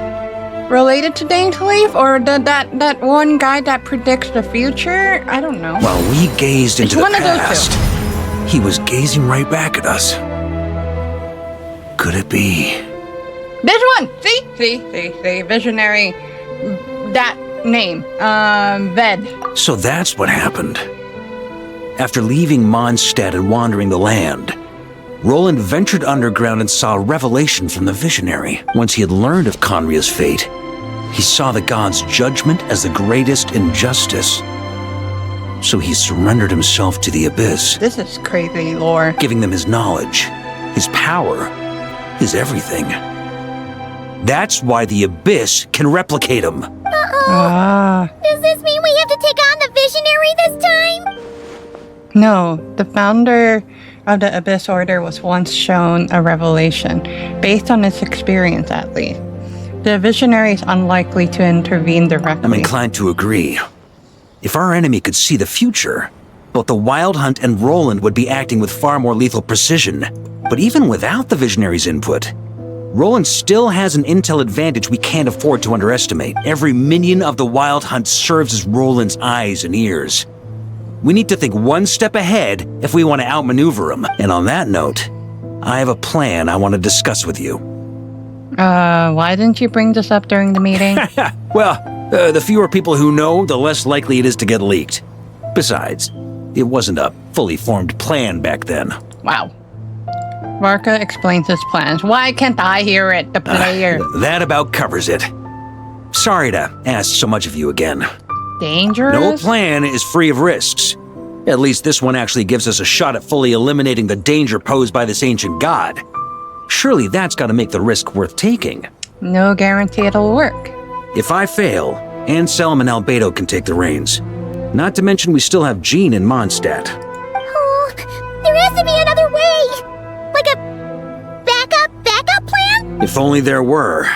related to Dainsleif? Or that one guy that predicts the future? I don't know. While we gazed into the one of those past, he was gazing right back at us. Could it be? This one! See? Visionary. That name. Ved. So that's what happened. After leaving Mondstadt and wandering the land, Roland ventured underground and saw a revelation from the Visionary. Once he had learned of Conria's fate, he saw the gods' judgment as the greatest injustice. So he surrendered himself to the Abyss. This is crazy lore. Giving them his knowledge, his power, his everything. That's why the Abyss can replicate him. Does this mean we have to take on the Visionary this time? No, the founder of the Abyss Order was once shown a revelation, based on his experience at least. The Visionary is unlikely to intervene directly. I'm inclined to agree. If our enemy could see the future, both the Wild Hunt and Roland would be acting with far more lethal precision. But even without the Visionary's input, Roland still has an intel advantage we can't afford to underestimate. Every minion of the Wild Hunt serves as Roland's eyes and ears. We need to think one step ahead if we want to outmaneuver him. And on that note, I have a plan I want to discuss with you. Why didn't you bring this up during the meeting? Well, the fewer people who know, the less likely it is to get leaked. Besides, it wasn't a fully formed plan back then. Wow. Varka explains his plans. Why can't I hear it, the player? That about covers it. Sorry to ask so much of you again. Dangerous? No plan is free of risks. At least this one actually gives us a shot at fully eliminating the danger posed by this ancient god. Surely that's gotta make the risk worth taking. No guarantee it'll work. If I fail, Anselm and Albedo can take the reins. Not to mention we still have Jean in Mondstadt. Oh, there has to be another way! Like a backup plan? If only there were.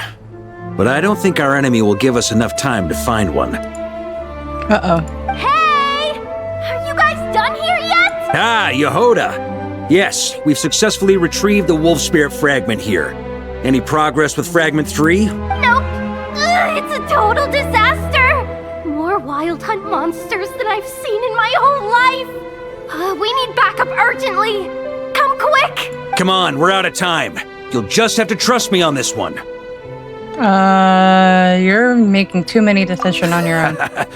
But I don't think our enemy will give us enough time to find one. Uh-oh. Hey! Are you guys done here yet? Ah, Yehoda! Yes, we've successfully retrieved the wolf spirit fragment here. Any progress with Fragment 3? Nope. It's a total disaster! More Wild Hunt monsters than I've seen in my whole life! We need backup urgently! Come quick! Come on, we're out of time. You'll just have to trust me on this one. You're making too many decisions on your own.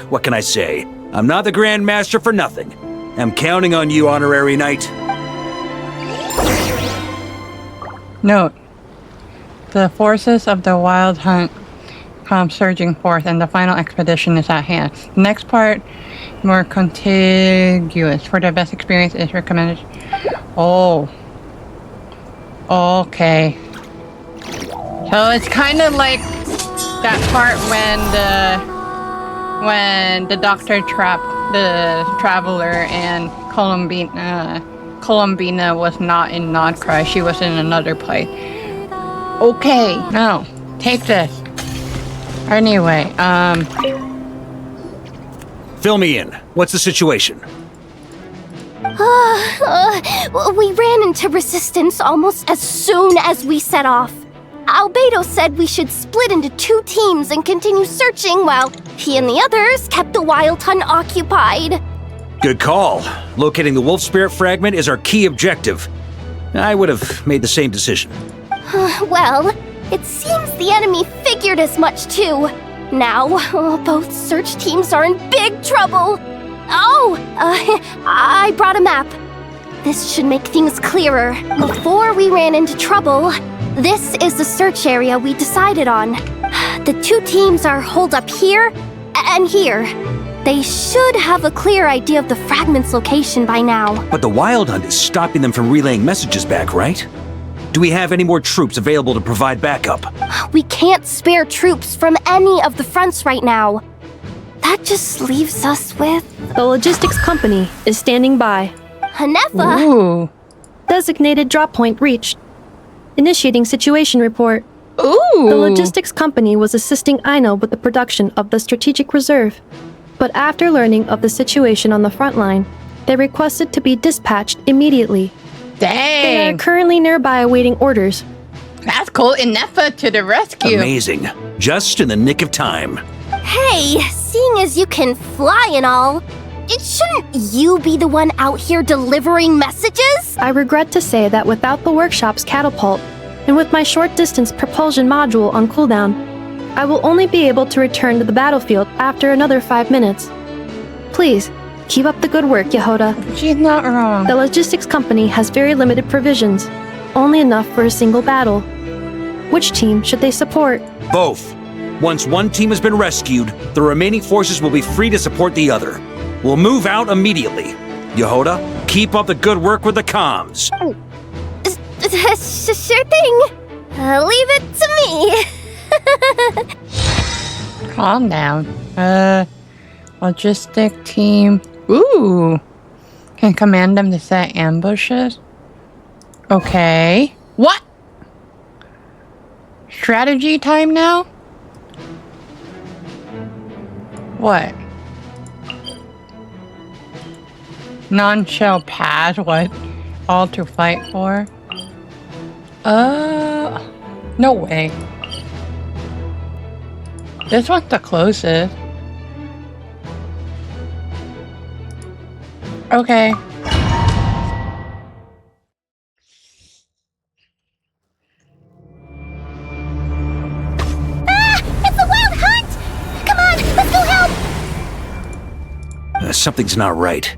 What can I say? I'm not the Grand Master for nothing. I'm counting on you, Honorary Knight. Note. The forces of the Wild Hunt come surging forth and the final expedition is at hand. The next part, more contiguous. For the best experience is recommended. Oh. Okay. So it's kind of like that part when the doctor trapped the traveler and Columbina was not in Nod-krai. She was in another place. Okay, now take this. Anyway, Fill me in. What's the situation? We ran into resistance almost as soon as we set off. Albedo said we should split into 2 teams and continue searching while he and the others kept the Wild Hunt occupied. Good call. Locating the wolf spirit fragment is our key objective. I would have made the same decision. Well, it seems the enemy figured as much too. Now, both search teams are in big trouble. Oh, I brought a map. This should make things clearer. Before we ran into trouble, this is the search area we decided on. The 2 teams are holed up here and here. They should have a clear idea of the fragment's location by now. But the Wild Hunt is stopping them from relaying messages back, right? Do we have any more troops available to provide backup? We can't spare troops from any of the fronts right now. That just leaves us with... The logistics company is standing by. Hanefa! Ooh. Designated drop point reached. Initiating situation report. Ooh. The logistics company was assisting Aino with the production of the strategic reserve. But after learning of the situation on the front line, they requested to be dispatched immediately. Dang. They are currently nearby awaiting orders. That's cool. Inefa to the rescue. Amazing. Just in the nick of time. Hey, seeing as you can fly and all, shouldn't you be the one out here delivering messages? I regret to say that without the workshop's catapult, and with my short-distance propulsion module on cooldown, I will only be able to return to the battlefield after another 5 minutes. Please, keep up the good work, Yehoda. She's not wrong. The logistics company has very limited provisions, only enough for a single battle. Which team should they support? Both. Once one team has been rescued, the remaining forces will be free to support the other. We'll move out immediately. Yehoda, keep up the good work with the comms. Sure thing. Leave it to me. Calm down. Logistic team. Ooh. Can command them to set ambushes. Okay. What? Strategy time now? What? Non-shell pad, what? All to fight for? No way. This one's the closest. Okay. It's the Wild Hunt! Come on, let's go help! Something's not right.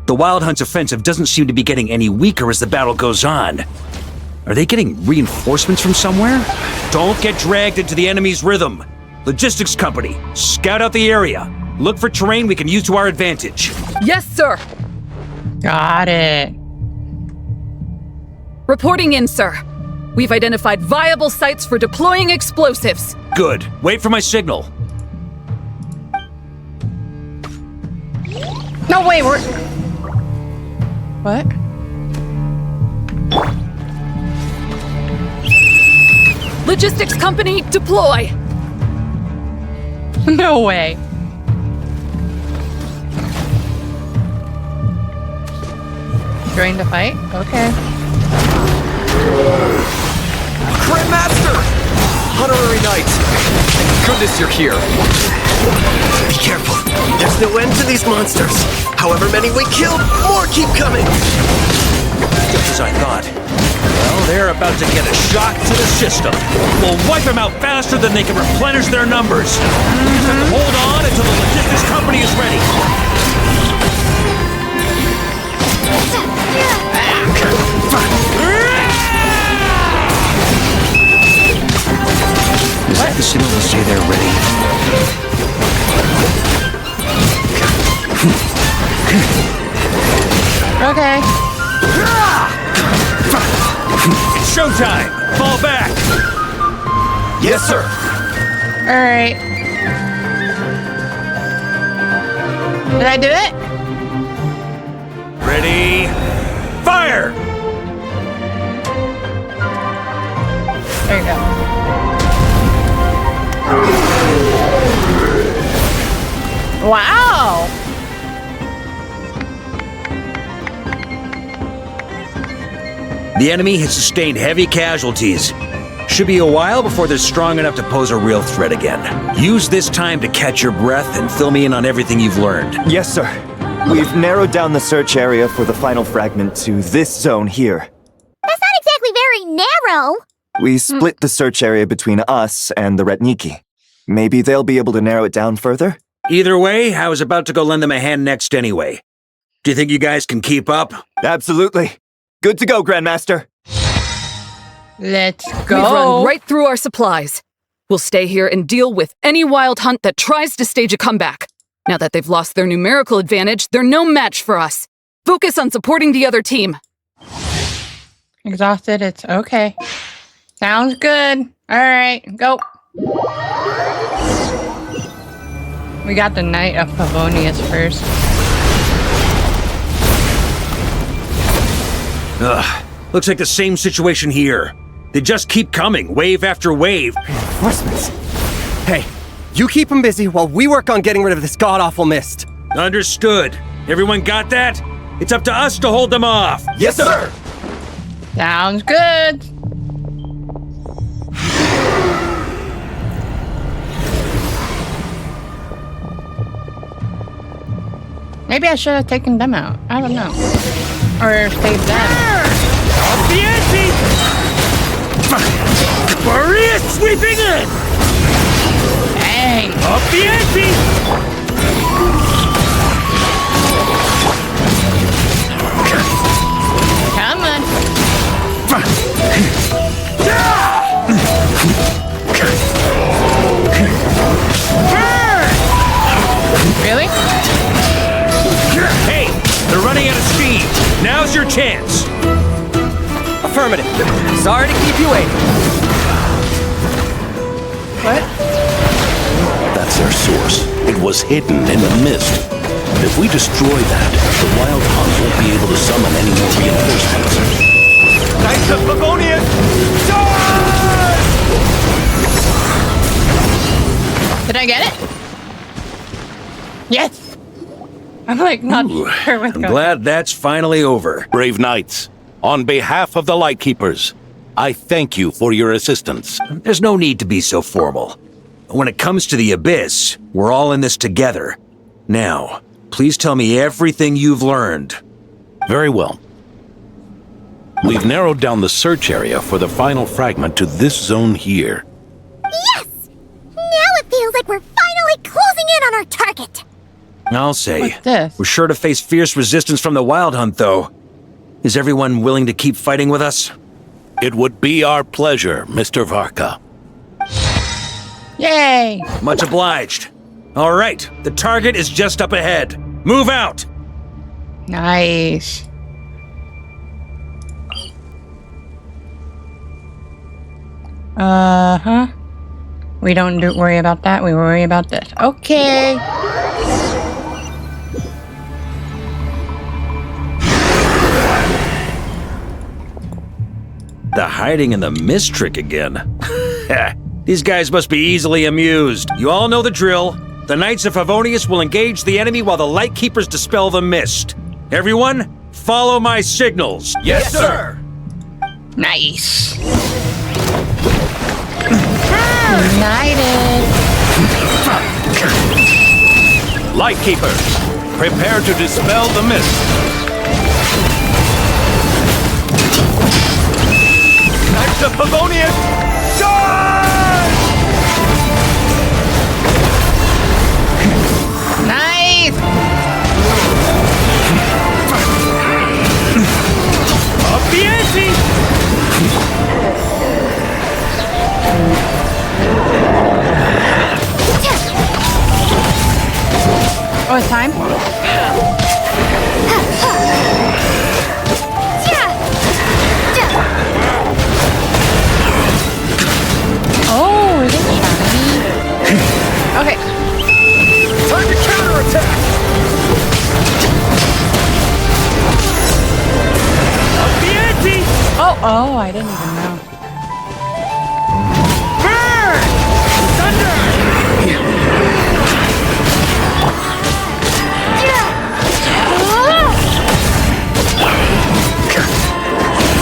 The Wild Hunt's offensive doesn't seem to be getting any weaker as the battle goes on. Are they getting reinforcements from somewhere? Don't get dragged into the enemy's rhythm. Logistics company, scout out the area. Look for terrain we can use to our advantage. Yes, sir. Got it. Reporting in, sir. We've identified viable sites for deploying explosives. Good. Wait for my signal. No, wait, we're... What? Logistics company, deploy! No way. Join the fight? Okay. Grandmaster! Honorary Knight! Thank goodness you're here. Be careful. There's no end to these monsters. However many we kill, more keep coming. Just as I thought. Well, they're about to get a shock to the system. We'll wipe them out faster than they can replenish their numbers. Just have to hold on until the logistics company is ready. Is that the signal to say they're ready? Okay. It's showtime! Fall back! Yes, sir! Alright. Did I do it? Ready? Fire! There you go. Wow! The enemy has sustained heavy casualties. Should be a while before they're strong enough to pose a real threat again. Use this time to catch your breath and fill me in on everything you've learned. Yes, sir. We've narrowed down the search area for the final fragment to this zone here. That's not exactly very narrow. We split the search area between us and the Retniki. Maybe they'll be able to narrow it down further? Either way, I was about to go lend them a hand next anyway. Do you think you guys can keep up? Absolutely. Good to go, Grandmaster. Let's go. We've run right through our supplies. We'll stay here and deal with any wild hunt that tries to stage a comeback. Now that they've lost their numerical advantage, they're no match for us. Focus on supporting the other team. Exhausted, it's okay. Sounds good. Alright, go. We got the Knight of Favonius first. Ugh. Looks like the same situation here. They just keep coming, wave after wave. Reinforcements. Hey, you keep them busy while we work on getting rid of this god-awful mist. Understood. Everyone got that? It's up to us to hold them off. Yes, sir! Sounds good. Maybe I should have taken them out. I don't know. Or saved them. Off the ante! Maria sweeping in! Dang! Off the ante! Come on. Really? Hey, they're running out of steam. Now's your chance. Affirmative. Sorry to keep you waiting. What? That's their source. It was hidden in the mist. If we destroy that, the Wild Hunt won't be able to summon any more reinforcements. Knights of Favonius! Did I get it? Yes! I'm like not sure what's I'm going glad that's finally over. Brave knights, on behalf of the Lightkeepers, I thank you for your assistance. There's no need to be so formal. When it comes to the Abyss, we're all in this together. Now, please tell me everything you've learned. Very well. We've narrowed down the search area for the final fragment to this zone here. Yes! Now it feels like we're finally closing in on our target. I'll say. What's this? We're sure to face fierce resistance from the Wild Hunt, though. Is everyone willing to keep fighting with us? It would be our pleasure, Mr. Varka. Yay! Much obliged. All right, the target is just up ahead. Move out! Nice. Uh-huh. We don't worry about that. We worry about this. Okay. The hiding in the mist trick again. These guys must be easily amused. You all know the drill. The Knights of Favonius will engage the enemy while the Lightkeepers dispel the mist. Everyone, follow my signals. Yes, sir! Nice. United. Lightkeepers, prepare to dispel the mist. Knights of Favonius, charge! Nice. Up the ante! Oh, it's time? Oh, is it shiny? Okay. Time to counterattack! Up the ante! Oh, I didn't even know. Burn! Thunder!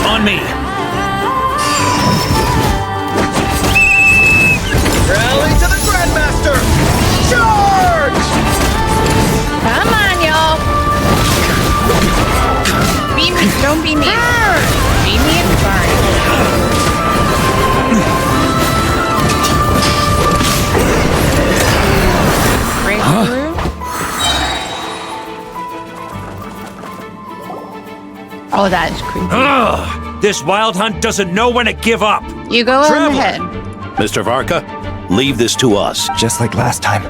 On me. Rally to the Grandmaster! Charge! Come on, y'all. Beat me. Don't beat me. Beat me in the barn. Breakthrough. Oh, that is creepy. Ugh, this wild hunt doesn't know when to give up. You go on ahead. Mr. Varka, leave this to us. Just like last time.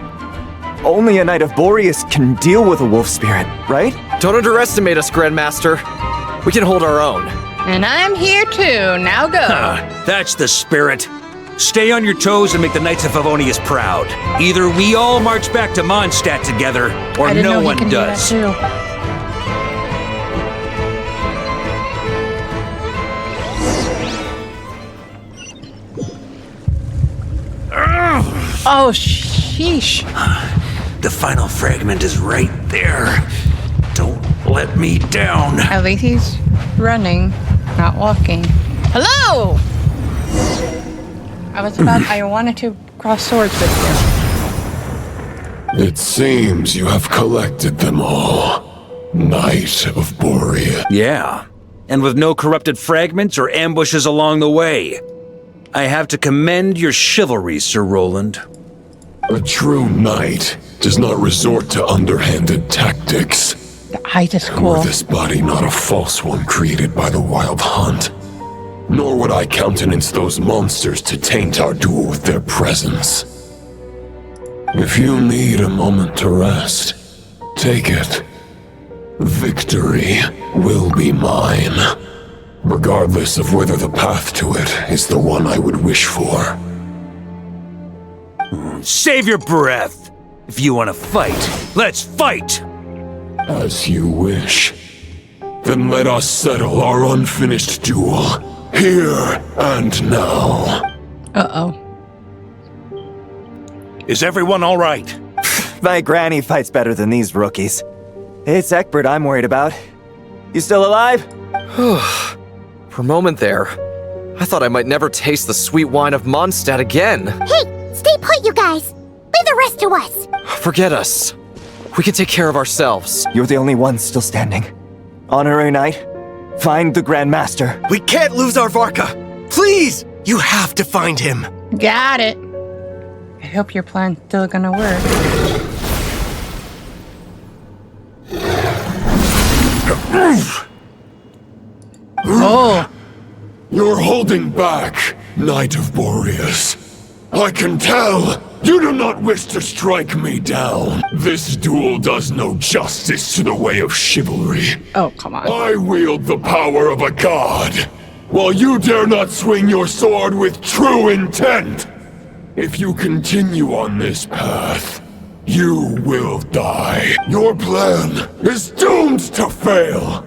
Only a Knight of Boreas can deal with a wolf spirit, right? Don't underestimate us, Grandmaster. We can hold our own. And I'm here too. Now go. That's the spirit. Stay on your toes and make the Knights of Favonius proud. Either we all march back to Mondstadt together, or I didn't no know one he can does. Do that too. Oh, sheesh. The final fragment is right there. Don't let me down. At least he's running, not walking. Hello! I wanted to cross swords with you. It seems you have collected them all. Knight of Borea. Yeah, and with no corrupted fragments or ambushes along the way. I have to commend your chivalry, Sir Roland. A true knight does not resort to underhanded tactics. The eyes is cool. Were this body not a false one created by the Wild Hunt, nor would I countenance those monsters to taint our duel with their presence. If you need a moment to rest, take it. Victory will be mine, regardless of whether the path to it is the one I would wish for. Save your breath. If you want to fight, let's fight! As you wish. Then let us settle our unfinished duel, here and now. Uh-oh. Is everyone all right? My granny fights better than these rookies. It's Egbert I'm worried about. You still alive? For a moment there, I thought I might never taste the sweet wine of Mondstadt again. Hey, stay put, you guys. Leave the rest to us. Forget us. We can take care of ourselves. You're the only one still standing. Honorary Knight, find the Grand Master. We can't lose our Varka. Please, you have to find him. Got it. I hope your plan's still gonna work. Oh. You're holding back, Knight of Boreas. I can tell. You do not wish to strike me down. This duel does no justice to the way of chivalry. Oh, come on. I wield the power of a god, while you dare not swing your sword with true intent. If you continue on this path, you will die. Your plan is doomed to fail.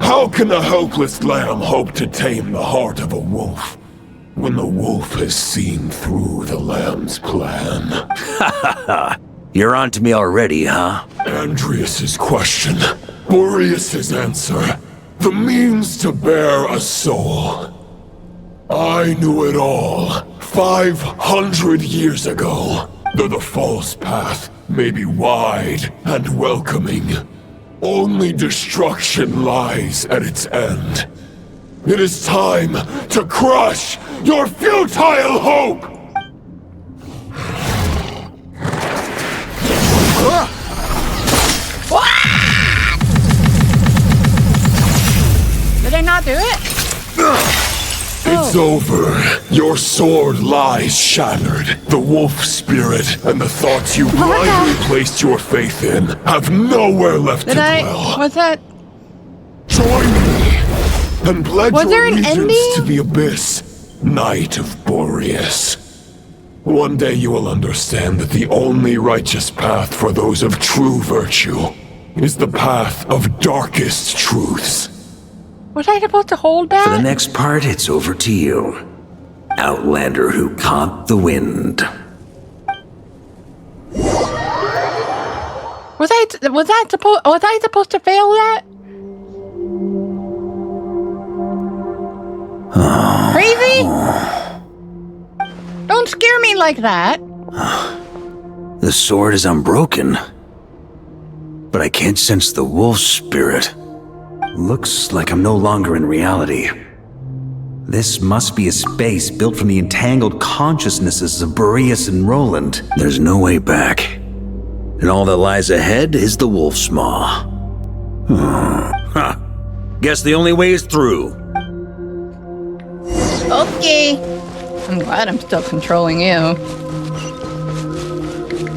How can a helpless lamb hope to tame the heart of a wolf when the wolf has seen through the lamb's plan? Ha ha ha! You're on to me already, huh? Andreas's question, Boreas's answer, the means to bear a soul. I knew it all 500 years ago. Though the false path may be wide and welcoming, only destruction lies at its end. It is time to crush your futile hope! Did I not do it? It's over. Your sword lies shattered. The wolf spirit and the thoughts you blindly placed your faith in have nowhere left to dwell. Was that? Join me and pledge Was there your an allegiance ending? to the abyss, Knight of Boreas. One day you will understand that the only righteous path for those of true virtue is the path of darkest truths. Was I supposed to hold that? For the next part, it's over to you. Outlander who caught the wind. Was I supposed to fail that? Crazy? Don't scare me like that. The sword is unbroken, but I can't sense the wolf spirit. Looks like I'm no longer in reality. This must be a space built from the entangled consciousnesses of Boreas and Roland. There's no way back. And all that lies ahead is the wolf's maw. Guess the only way is through. Okay. I'm glad I'm still controlling you.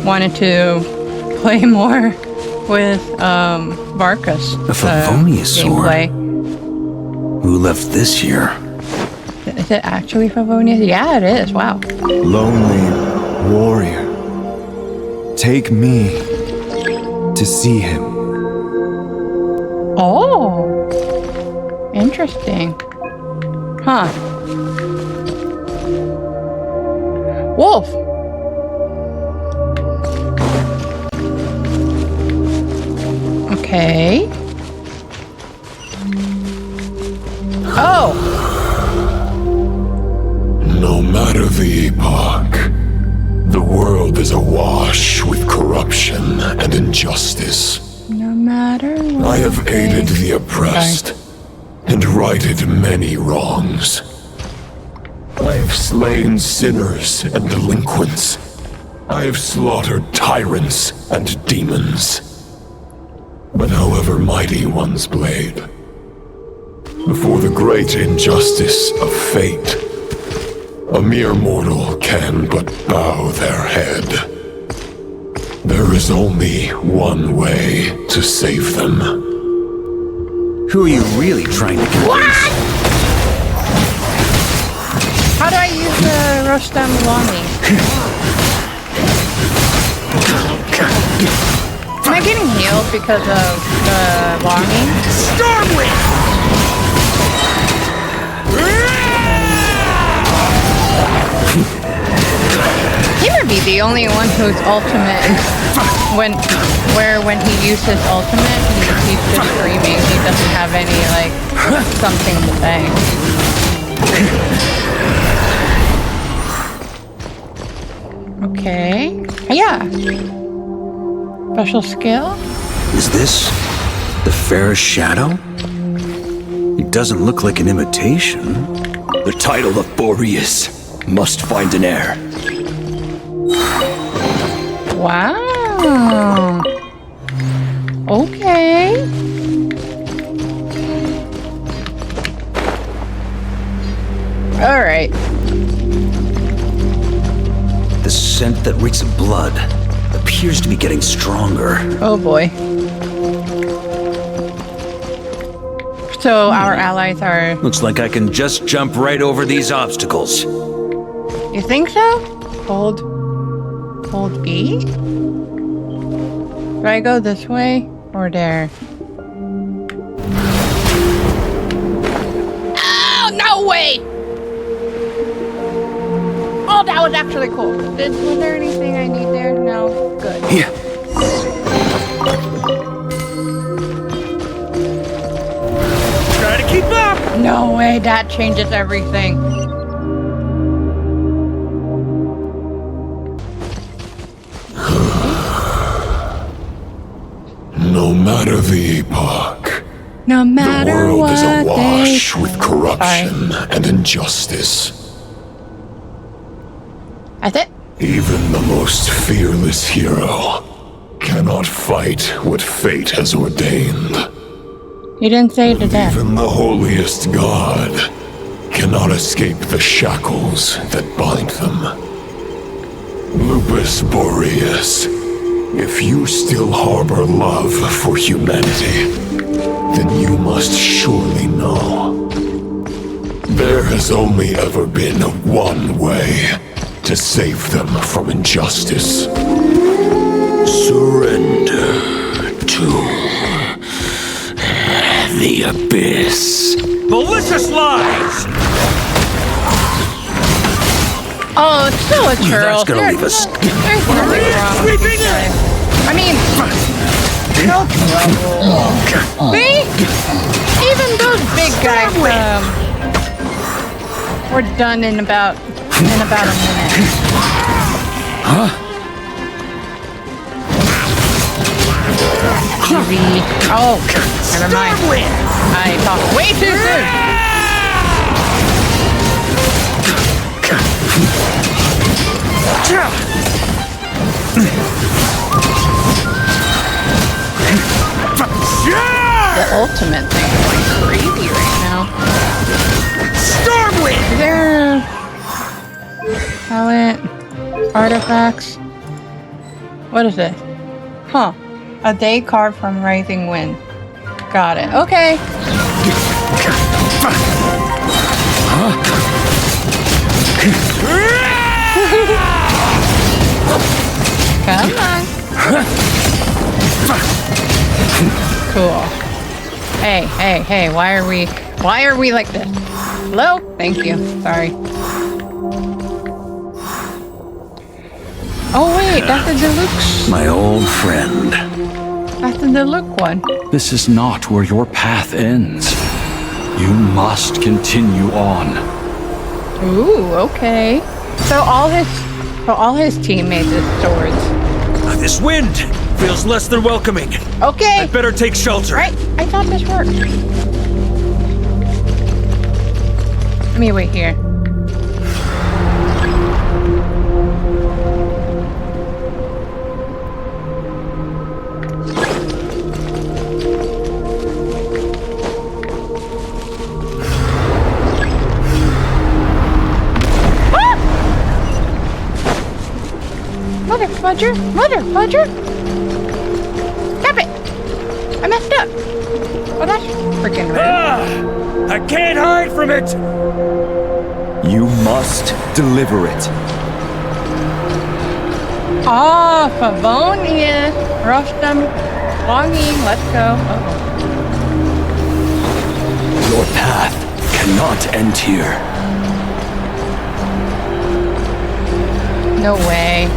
Wanted to play more with Varka's A Favonius sword. gameplay. Who left this here? Is it actually Favonius? Yeah, it is. Wow. Lonely warrior, take me to see him. Oh, interesting. Huh. Wolf. Okay. Oh. No matter the epoch, the world is awash with corruption and injustice. No matter what. I have aided the oppressed and righted many wrongs. I have slain sinners and delinquents. I have slaughtered tyrants and demons. But however mighty one's blade, before the great injustice of fate, a mere mortal can but bow their head. There is only one way to save them. Who are you really trying to convince? How do I use the Rostam belonging? Am I getting healed because of the longing? Stormwind! He would be the only one whose ultimate, when he uses ultimate, he's just screaming. He doesn't have any, like, something to say. Okay. Yeah. Special skill? Is this the fairest shadow? It doesn't look like an imitation. The title of Boreas must find an heir. Wow. Okay. All right. The The scent that reeks of blood appears to be getting stronger. Oh boy. So our allies are... Looks like I can just jump right over these obstacles. You think so? Hold E? Do I go this way or there? Oh, no way! Oh, that was actually cool. Was there anything I need there? No? Good. Yeah. Try to keep up! No way, that changes everything. No matter the epoch, No matter the world what is awash they... with corruption and injustice. That's it? Even the most fearless hero cannot fight what fate has ordained. You didn't say to death. Even the holiest god cannot escape the shackles that bind them. Lupus Boreas, if you still harbor love for humanity, then you must surely know. There has only ever been one way to save them from injustice. Surrender to the abyss. Malicious lies! Oh, it's still a churl. That's gonna leave us. There's nothing wrong with this guy. I mean, no trouble. See? Even those big guys, we're done in about a minute. Huh? TV. Oh, never mind. I talked way too soon. The ultimate thing is going crazy right now. Stormwind! Is there talent artifacts? What is this? Huh. A day carved from Rising Wind. Got it. Okay. Come on. Cool. Hey, why are we like this? Hello? Thank you. Sorry. Oh wait, that's the deluxe. My old friend. That's the deluxe one. This is not where your path ends. You must continue on. Ooh, okay. So all his teammates is swords. This wind feels less than welcoming. Okay. I'd better take shelter. Right. I thought this worked. Let me wait here. Mother fudger! Stop it! I messed up! Oh, that's freaking rude. I can't hide from it! You must deliver it. Ah, Favonius! Rostam, longing, let's go. Uh-oh. Your path cannot end here. No way.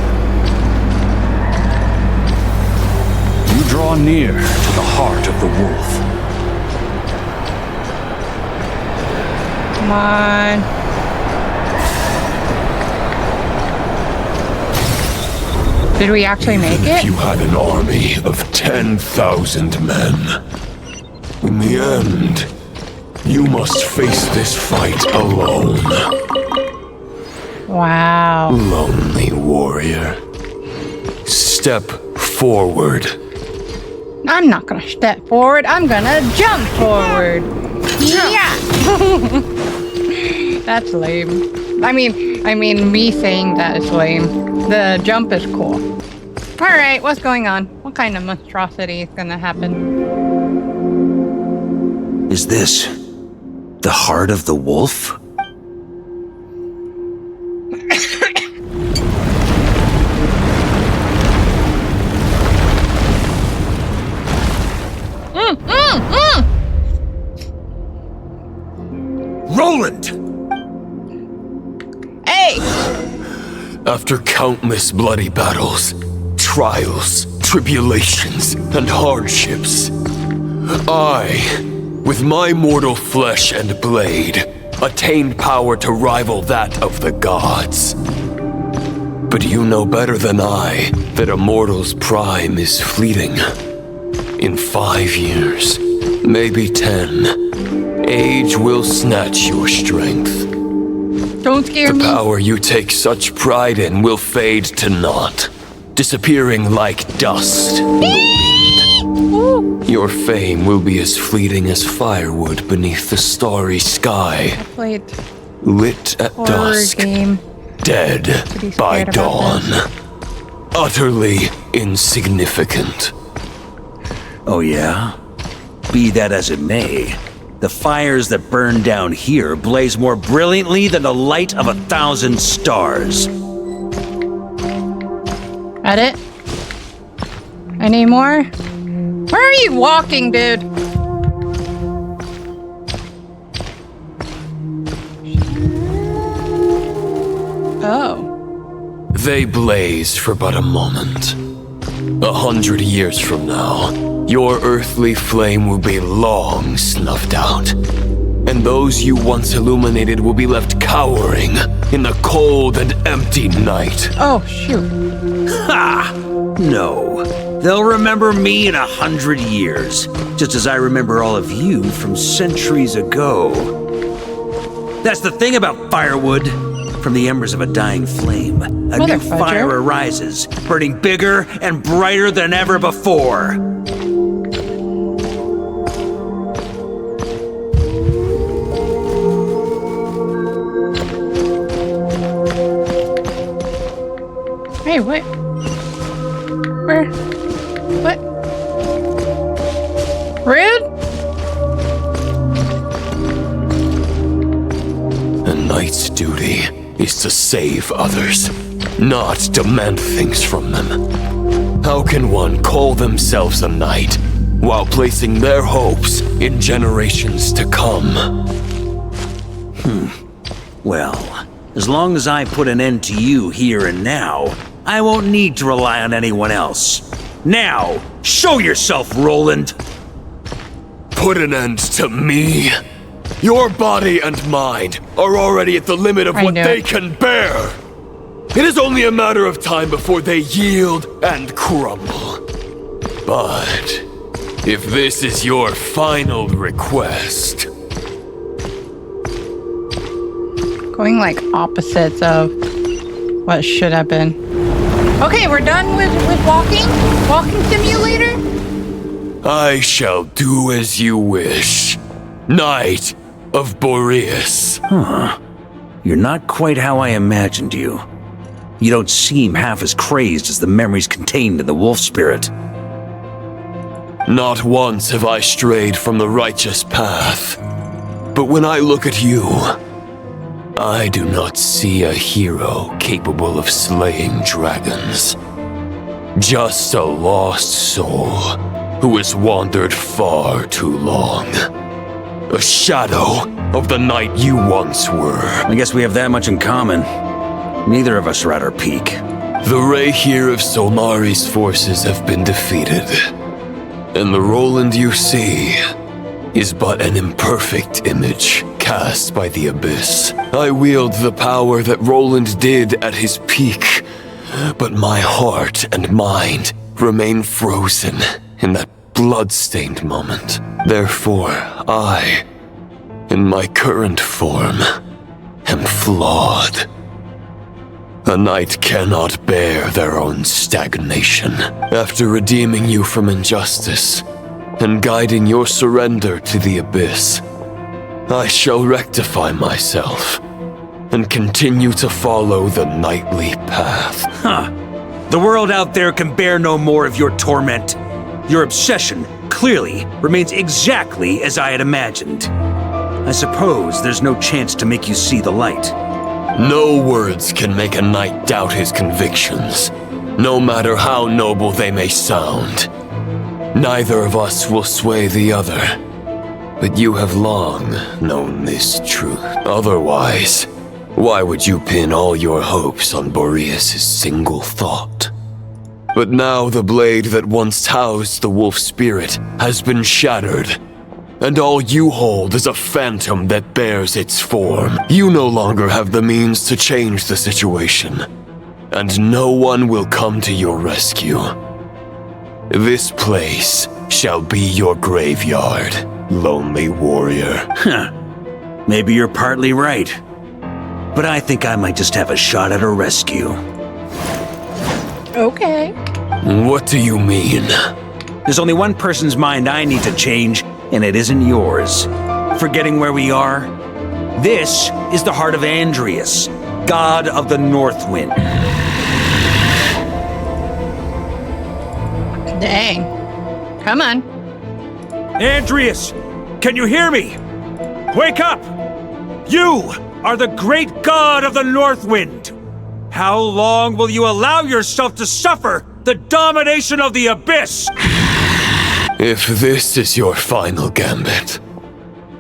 You draw near to the heart of the wolf. Come on. Did we actually make it? If you had an army of 10,000 men, in the end, you must face this fight alone. Wow. Lonely warrior. Step forward. I'm not gonna step forward. I'm gonna jump forward. Yeah. That's lame. I mean, me saying that is lame. The jump is cool. Alright, what's going on? What kind of monstrosity is gonna happen? Is this the heart of the wolf? Roland! Hey! After countless bloody battles, trials, tribulations, and hardships, I, with my mortal flesh and blade, attained power to rival that of the gods. But you know better than I that a mortal's prime is fleeting. In 5 years, maybe 10, age will snatch your strength. Don't scare me. The power you take such pride in will fade to naught, disappearing like dust. Your fame will be as fleeting as firewood beneath the starry sky. Lit at dusk, dead by dawn. Utterly insignificant. Oh yeah? Be that as it may, the fires that burn down here blaze more brilliantly than the light of 1,000 stars. Edit? Any more? Where are you walking, dude? Oh. They blaze for but a moment. 100 years from now, your earthly flame will be long snuffed out. And those you once illuminated will be left cowering in the cold and empty night. Oh, shoot. Ha! No. They'll remember me in 100 years, just as I remember all of you from centuries ago. That's the thing about firewood. From the embers of a dying flame, a new fire arises, burning bigger and brighter than ever before. Hey, what? Where? What? Rude? A knight's duty is to save others, not demand things from them. How can one call themselves a knight while placing their hopes in generations to come? Well, as long as I put an end to you here and now, I won't need to rely on anyone else. Now, show yourself, Roland! Put an end to me? Your body and mind are already at the limit of what they can bear. It is only a matter of time before they yield and crumble. But if this is your final request... Going like opposites of what should have been. Okay, we're done with walking? Walking simulator? I shall do as you wish. Knight of Boreas. Huh. You're not quite how I imagined you. You don't seem half as crazed as the memories contained in the wolf spirit. Not once have I strayed from the righteous path. But when I look at you, I do not see a hero capable of slaying dragons. Just a lost soul who has wandered far too long. A shadow of the knight you once were. I guess we have that much in common. Neither of us are at our peak. The Rayhir of Solmari's forces have been defeated. And the Roland you see is but an imperfect image cast by the Abyss. I wield the power that Roland did at his peak, but my heart and mind remain frozen in that blood-stained moment. Therefore, I, in my current form, am flawed. A knight cannot bear their own stagnation. After redeeming you from injustice and guiding your surrender to the Abyss, I shall rectify myself and continue to follow the nightly path. Huh. The world out there can bear no more of your torment. Your obsession, clearly, remains exactly as I had imagined. I suppose there's no chance to make you see the light. No words can make a knight doubt his convictions, no matter how noble they may sound. Neither of us will sway the other, but you have long known this truth. Otherwise, why would you pin all your hopes on Boreas' single thought? But now the blade that once housed the wolf spirit has been shattered, and all you hold is a phantom that bears its form. You no longer have the means to change the situation, and no one will come to your rescue. This place shall be your graveyard, lonely warrior. Huh. Maybe you're partly right. But I think I might just have a shot at a rescue. Okay. What do you mean? There's only one person's mind I need to change, and it isn't yours. Forgetting where we are? This is the heart of Andrias, god of the North Wind. Dang. Come on. Andrias, can you hear me? Wake up! You are the great god of the North Wind. How long will you allow yourself to suffer the domination of the Abyss? If this is your final gambit,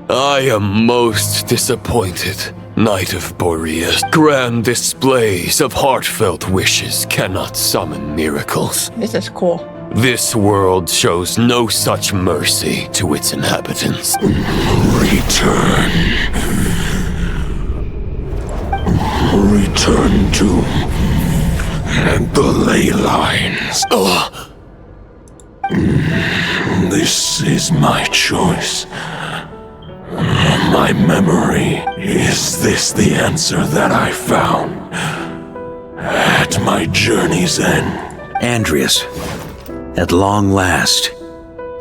I am most disappointed. Knight of Boreas, grand displays of heartfelt wishes cannot summon miracles. This is cool. This world shows no such mercy to its inhabitants. Return. Return to the ley lines. This is my choice. My memory. Is this the answer that I found at my journey's end? Andrias, at long last,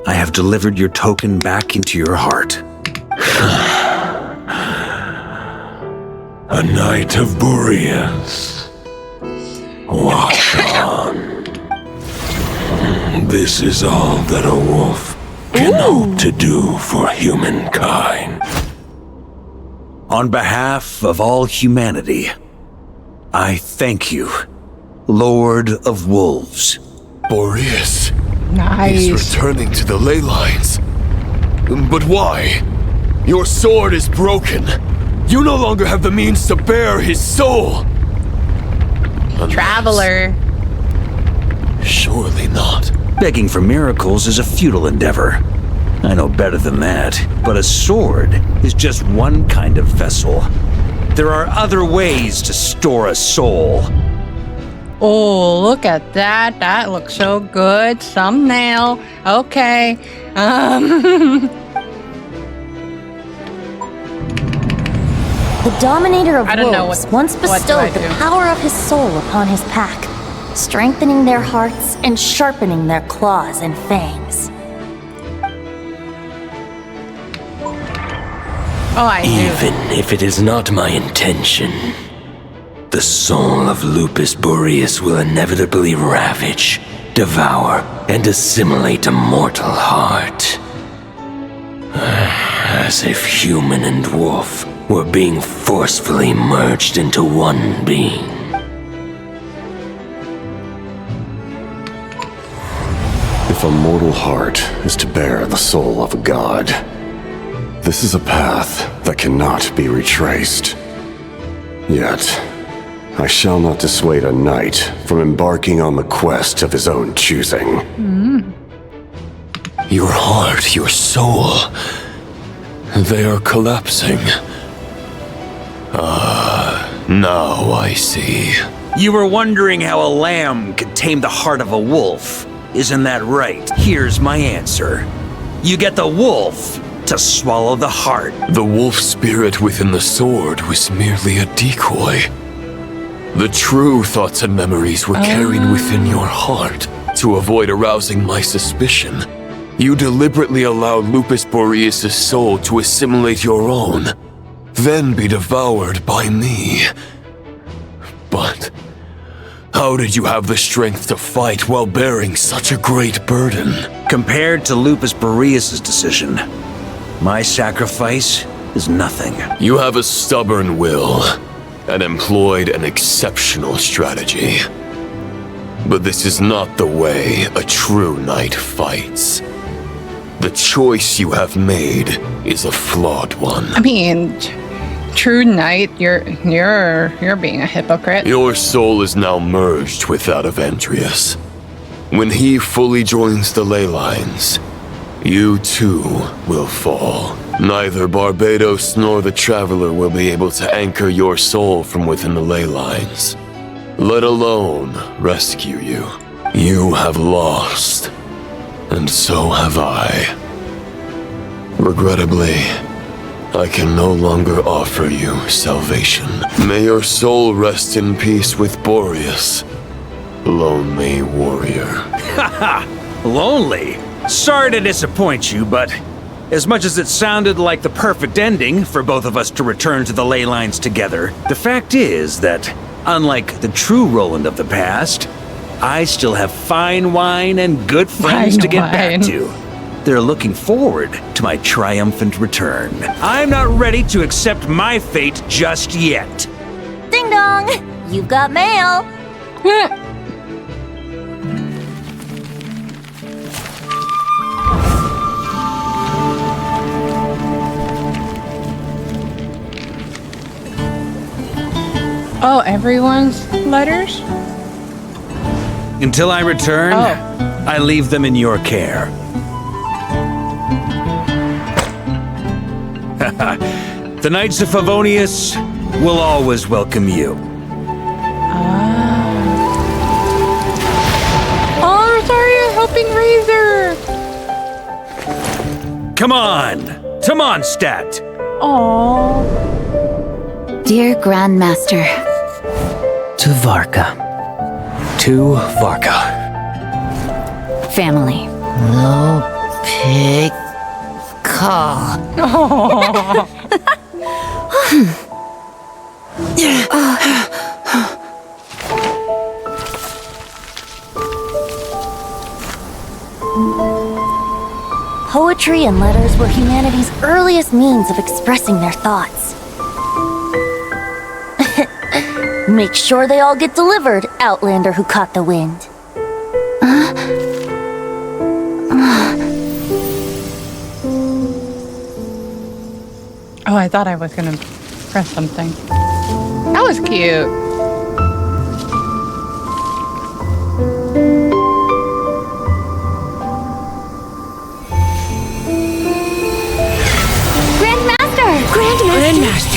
I have delivered your token back into your heart. A knight of Boreas. Watch on. This is all that a wolf can hope to do for humankind. On behalf of all humanity, I thank you, Lord of Wolves. Boreas Nice. is returning to the ley lines. But why? Your sword is broken. You no longer have the means to bear his soul. Traveler. Surely not. Begging for miracles is a futile endeavor. I know better than that, but a sword is just one kind of vessel. There are other ways to store a soul. Oh, look at that. That looks so good. Thumbnail. Okay. The Dominator of I don't know Wolves what- once what do I bestowed the do? power of his soul upon his pack, strengthening their hearts and sharpening their claws and fangs. Oh, I do. Even if it is not my intention, the soul of Lupus Boreas will inevitably ravage, devour, and assimilate a mortal heart. As if human and wolf were being forcefully merged into one being. If a mortal heart is to bear the soul of a god, this is a path that cannot be retraced. Yet, I shall not dissuade a knight from embarking on the quest of his own choosing. Your heart, your soul, they are collapsing. Now I see. You were wondering how a lamb could tame the heart of a wolf. Isn't that right? Here's my answer. You get the wolf to swallow the heart. The wolf spirit within the sword was merely a decoy. The true thoughts and memories were carried within your heart. To avoid arousing my suspicion, you deliberately allowed Lupus Boreas' soul to assimilate your own. then be devoured by me. But how did you have the strength to fight while bearing such a great burden? Compared to Lupus Boreas' decision, my sacrifice is nothing. You have a stubborn will and employed an exceptional strategy. But this is not the way a true knight fights. The choice you have made is a flawed one. I mean, true knight, you're being a hypocrite. Your soul is now merged with that of Andreas. When he fully joins the ley lines, you too will fall. Neither Barbados nor the Traveler will be able to anchor your soul from within the ley lines, let alone rescue you. You have lost, and so have I. Regrettably, I can no longer offer you salvation. May your soul rest in peace with Boreas, lonely warrior. Haha! Lonely? Sorry to disappoint you, but as much as it sounded like the perfect ending for both of us to return to the ley lines together, the fact is that, unlike the true Roland of the past, I still have fine wine and good friends to get back to. They're looking forward to my triumphant return. I'm not ready to accept my fate just yet. Ding dong! You've got mail! Oh, everyone's letters? Until I return, I leave them in your care. The Knights of Favonius will always welcome you. Oh, sorry, helping Razor. Come on, to Mondstadt. Oh. Dear Grandmaster. To Varka. To Varka. Family. No pig call. Poetry and letters were humanity's earliest means of expressing their thoughts. Make sure they all get delivered, Outlander who caught the wind. Oh, I thought I was gonna press something. That was cute.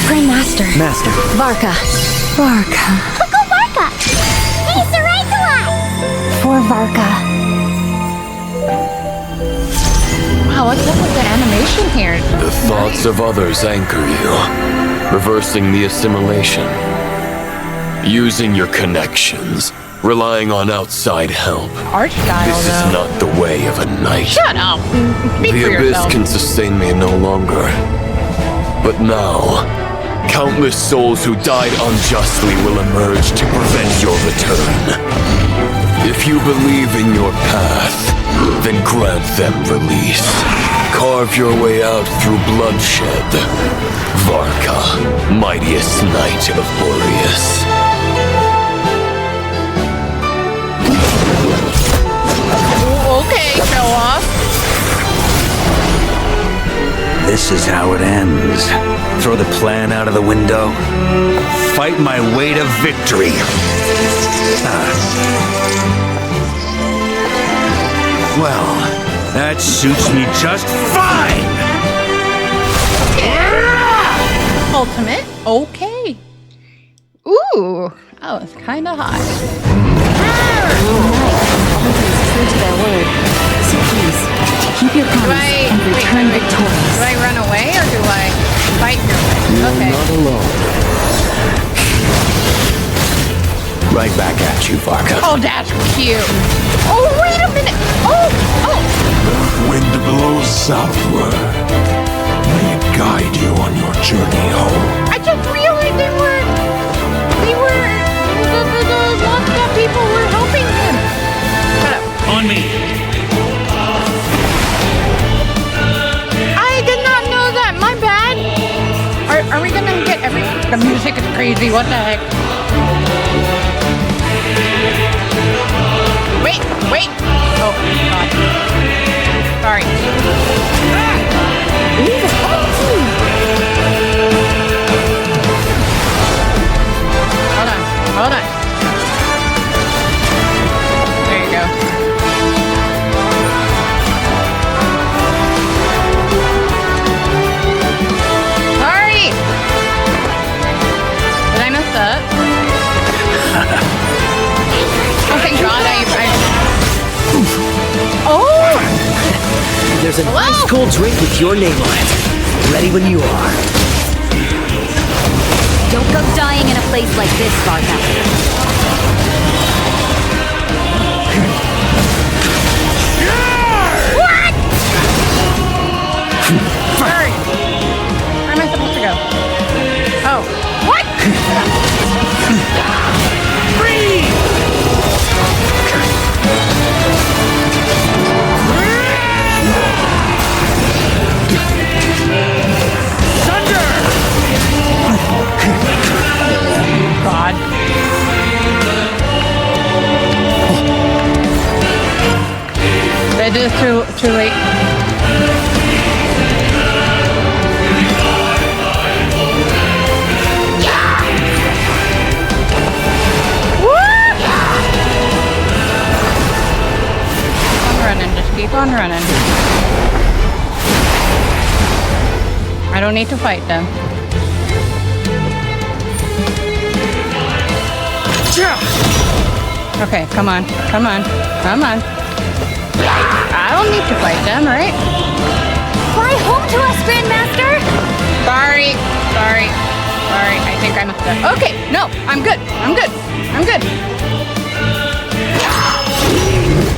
Grandmaster. Master. Varka. Go Varka! He's the right to us! For Varka. Wow, what's up with the animation here? The thoughts of others anchor you, reversing the assimilation. Using your connections, relying on outside help. Art style, This is not the way of a knight. Shut up! Speak The for abyss yourself. can sustain me no longer. But now, countless souls who died unjustly will emerge to prevent your return. If you believe in your path, then grant them release. Carve your way out through bloodshed. Varka, mightiest knight of Boreas. Okay, show off. This is how it ends. Throw the plan out of the window. Fight my way to victory. Well, that suits me just fine! Ultimate? Okay. Ooh, that was kind of hot. True to their word. So please, keep your promise and return victorious. Do I run away or do I fight your way? Okay. Not alone. Right back at you, Varka. Oh, that's cute. Oh, wait a minute. Oh. Wind blows southward. May guide you on your journey home. I just realized the monster people were helping him. Shut up. On me. I did not know that. My bad. Are we gonna get everything? The music is crazy. What the heck? Wait. Oh God. Sorry. Hold on. There you go. Sorry! Did I mess up? Oh, thank God Oh! There's an ice cold drink with your name on it. Ready when you are. Don't go dying in a place like this, Varka. What? Sorry. Where am I supposed to go? Oh. What? Freeze! God. That is too late. Keep on running. I don't need to fight them. Okay, come on. I don't need to fight them, right? Fly home to us, Grandmaster! Sorry. I think I messed up. Okay, no, I'm good.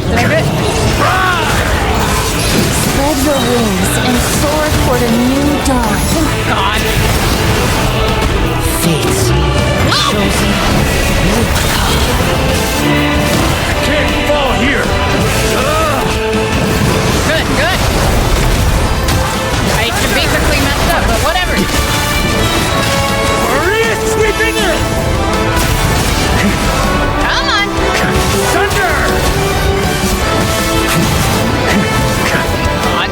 Did I do it? Spread your wings and soar toward a new dawn. God. Fates. Chosen. Can't fall here. Good. I basically messed up, but whatever. Maria, sweeping in. Come on. Thunder. God.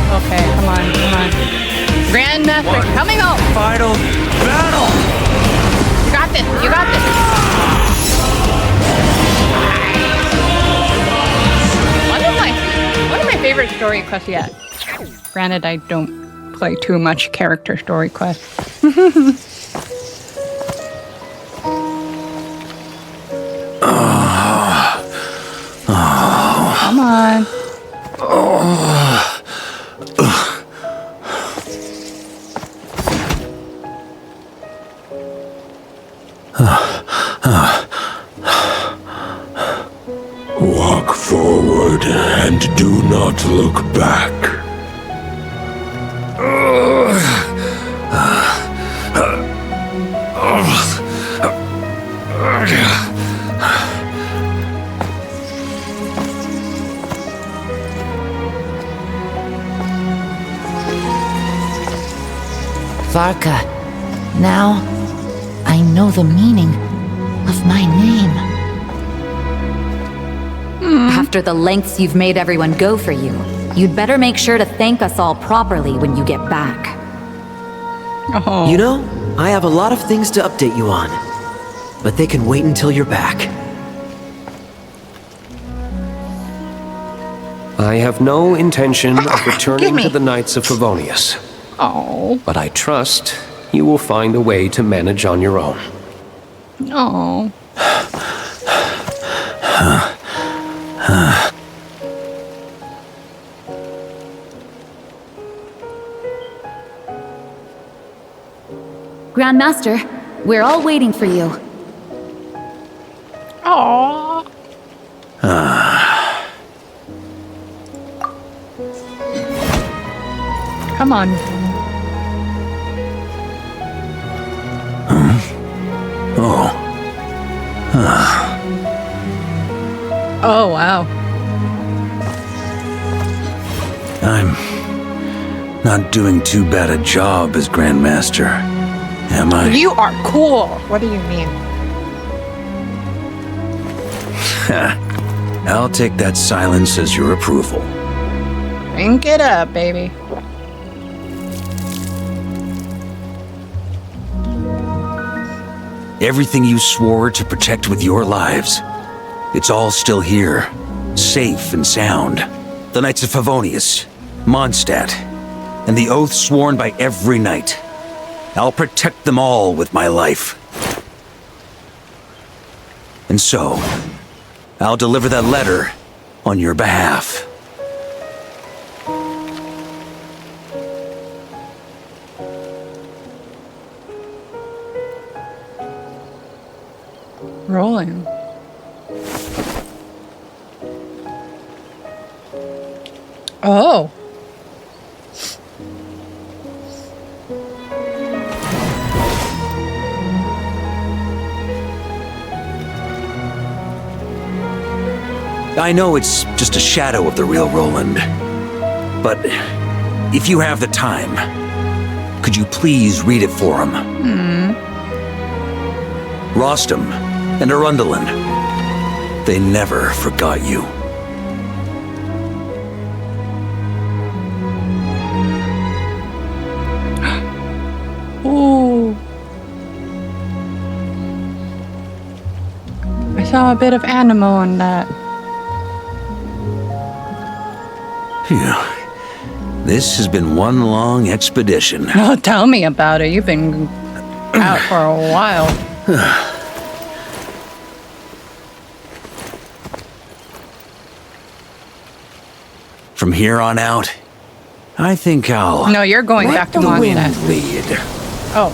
Okay, come on. Grandmaster, coming out. Final battle. You got this. One of my favorite story quests yet. Granted, I don't play too much character story quests. Come on. Walk forward and do not look back. Varka, now I know the meaning of my name. After the lengths you've made everyone go for you, you'd better make sure to thank us all properly when you get back. Oh. You know, I have a lot of things to update you on, but they can wait until you're back. I have no intention of returning to the Knights of Favonius. Oh. But I trust you will find a way to manage on your own. Oh. Grandmaster, we're all waiting for you. Come on. Oh. Oh, wow. I'm not doing too bad a job as Grandmaster, am I? You are cool. What do you mean? I'll take that silence as your approval. Drink it up, baby. Everything you swore to protect with your lives, it's all still here, safe and sound. The Knights of Favonius, Mondstadt, and the oath sworn by every knight. I'll protect them all with my life. And so, I'll deliver that letter on your behalf. Rolling. Oh. I know it's just a shadow of the real Roland, but if you have the time, could you please read it for him? Rostam and Arundelen, they never forgot you. Ooh. I saw a bit of animal on that. Phew. This has been one long expedition. Oh, tell me about it. You've been out for a while. From here on out, I think I'll... No, you're going back to the wind Mondstadt. lead. Oh.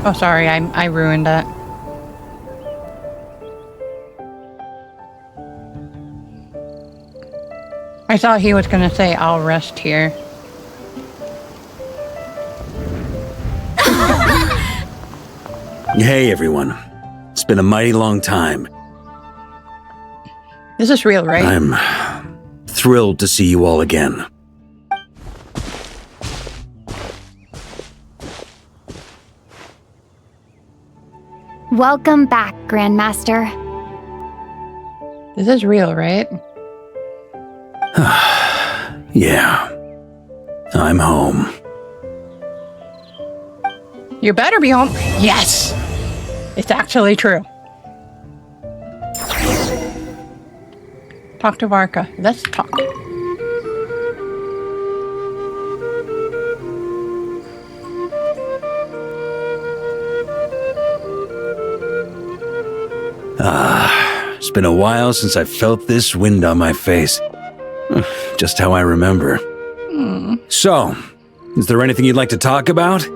Oh, sorry. I ruined that. I thought he was going to say, I'll rest here. Hey, everyone. It's been a mighty long time. This is real, right? I'm thrilled to see you all again. Welcome back, Grandmaster. This is real, right? Yeah. I'm home. You better be home. Yes! It's actually true. Talk to Varka. Let's talk. It's been a while since I felt this wind on my face. Just how I remember. So, is there anything you'd like to talk about?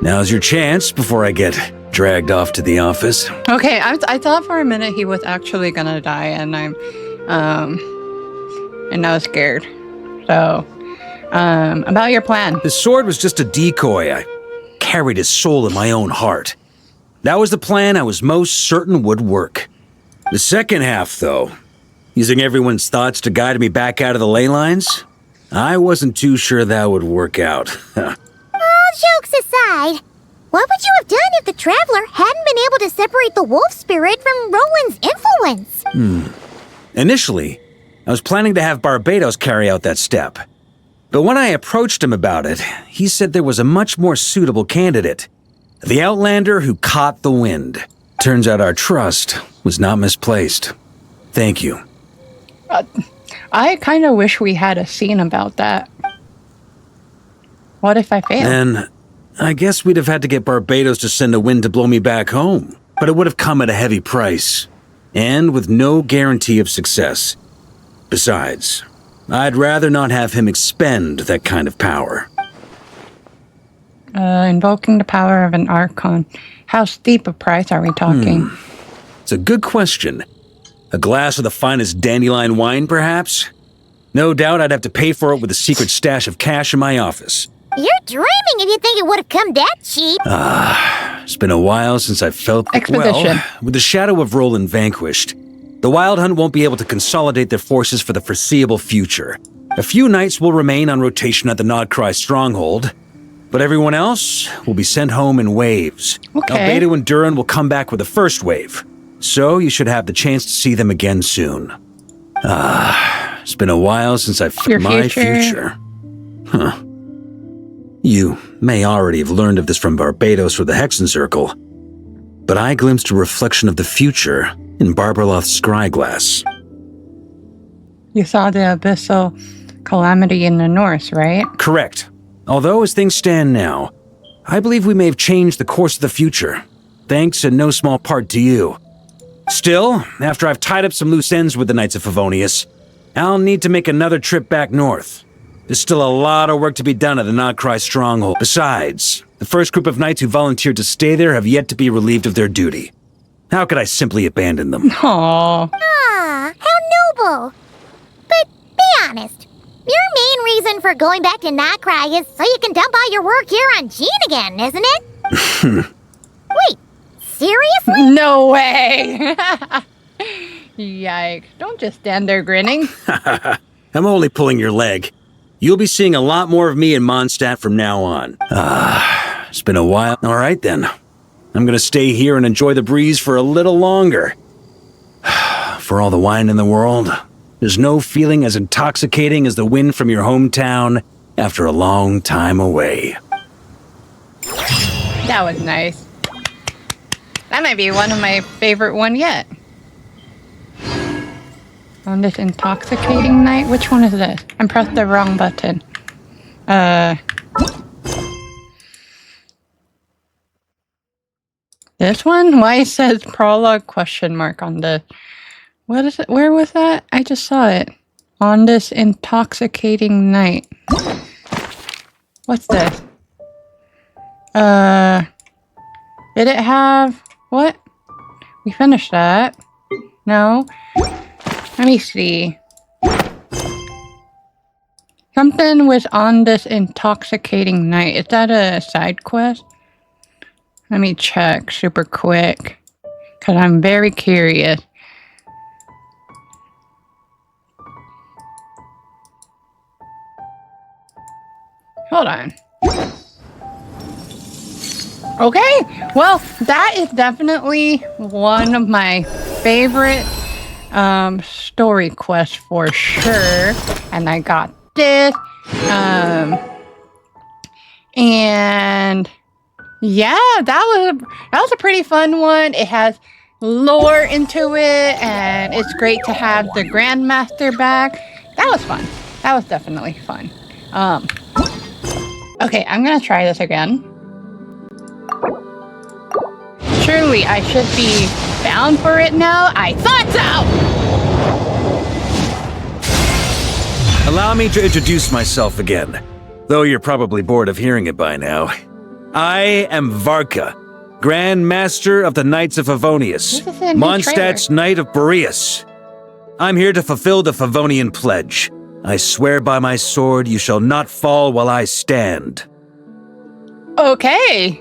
Now's your chance before I get dragged off to the office. Okay, I thought for a minute he was actually gonna die, and I was scared. So, about your plan. The sword was just a decoy. I carried his soul in my own heart. That was the plan I was most certain would work. The second half, though, using everyone's thoughts to guide me back out of the ley lines, I wasn't too sure that would work out. All jokes aside, what would you have done if the Traveler hadn't been able to separate the wolf spirit from Roland's influence? Initially, I was planning to have Barbatos carry out that step. But when I approached him about it, he said there was a much more suitable candidate. The Outlander who caught the wind. Turns out our trust was not misplaced. Thank you. I kind of wish we had a scene about that. What if I fail? Then, I guess we'd have had to get Barbatos to send a wind to blow me back home. But it would have come at a heavy price. And with no guarantee of success. Besides, I'd rather not have him expend that kind of power. Invoking the power of an Archon. How steep a price are we talking? It's a good question. A glass of the finest dandelion wine, perhaps? No doubt I'd have to pay for it with a secret stash of cash in my office. You're dreaming if you think it would have come that cheap. It's been a while since I've felt... Expedition. Well, with the shadow of Roland vanquished, the Wild Hunt won't be able to consolidate their forces for the foreseeable future. A few knights will remain on rotation at the Nod-krai stronghold, but everyone else will be sent home in waves. Okay. Albedo and Duran will come back with the first wave, so you should have the chance to see them again soon. It's been a while since I've... My future. Huh. You may already have learned of this from Barbados or the Hexen Circle, but I glimpsed a reflection of the future in Barbarloth's scryglass. You saw the abyssal calamity in the north, right? Correct. Although as things stand now, I believe we may have changed the course of the future, thanks in no small part to you. Still, after I've tied up some loose ends with the Knights of Favonius, I'll need to make another trip back north. There's still a lot of work to be done at the Nod-krai stronghold. Besides, the first group of knights who volunteered to stay there have yet to be relieved of their duty. How could I simply abandon them? Aww. Ah, how noble. But be honest, your main reason for going back to Nod-krai is so you can dump all your work here on Jean again, isn't it? Wait, seriously? No way! Yikes. Don't just stand there grinning. I'm only pulling your leg. You'll be seeing a lot more of me in Mondstadt from now on. It's been a while. All right, then. I'm gonna stay here and enjoy the breeze for a little longer. For all the wine in the world, there's no feeling as intoxicating as the wind from your hometown after a long time away. That was nice. That might be one of my favorite one yet. On this intoxicating night? Which one is this? I pressed the wrong button. This one? Why it says prologue question mark on the... What is it? Where was that? I just saw it. On this intoxicating night. What's this? Did it have... What? We finished that. No. Let me see. Something was on this intoxicating night. Is that a side quest? Let me check super quick, because I'm very curious. Hold on. Okay, well, that is definitely one of my favorite story quests for sure. And I got this. And yeah, that was a pretty fun one. It has lore into it, and it's great to have the Grandmaster back. That was fun. That was definitely fun. Okay, I'm gonna try this again. Surely I should be bound for it now. I thought so! Allow me to introduce myself again, though you're probably bored of hearing it by now. I am Varka, Grand Master of the Knights of Favonius, Mondstadt's Knight of Boreas. I'm here to fulfill the Favonian pledge. I swear by my sword you shall not fall while I stand. Okay.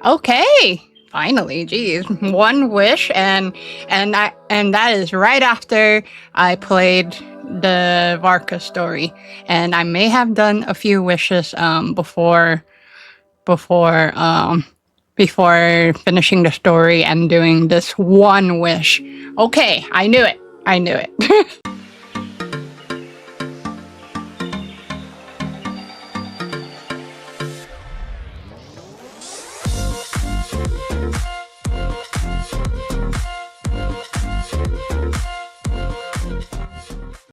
Okay. Finally, geez. One wish, and that is right after I played the Varka story. And I may have done a few wishes before finishing the story and doing this one wish. Okay, I knew it.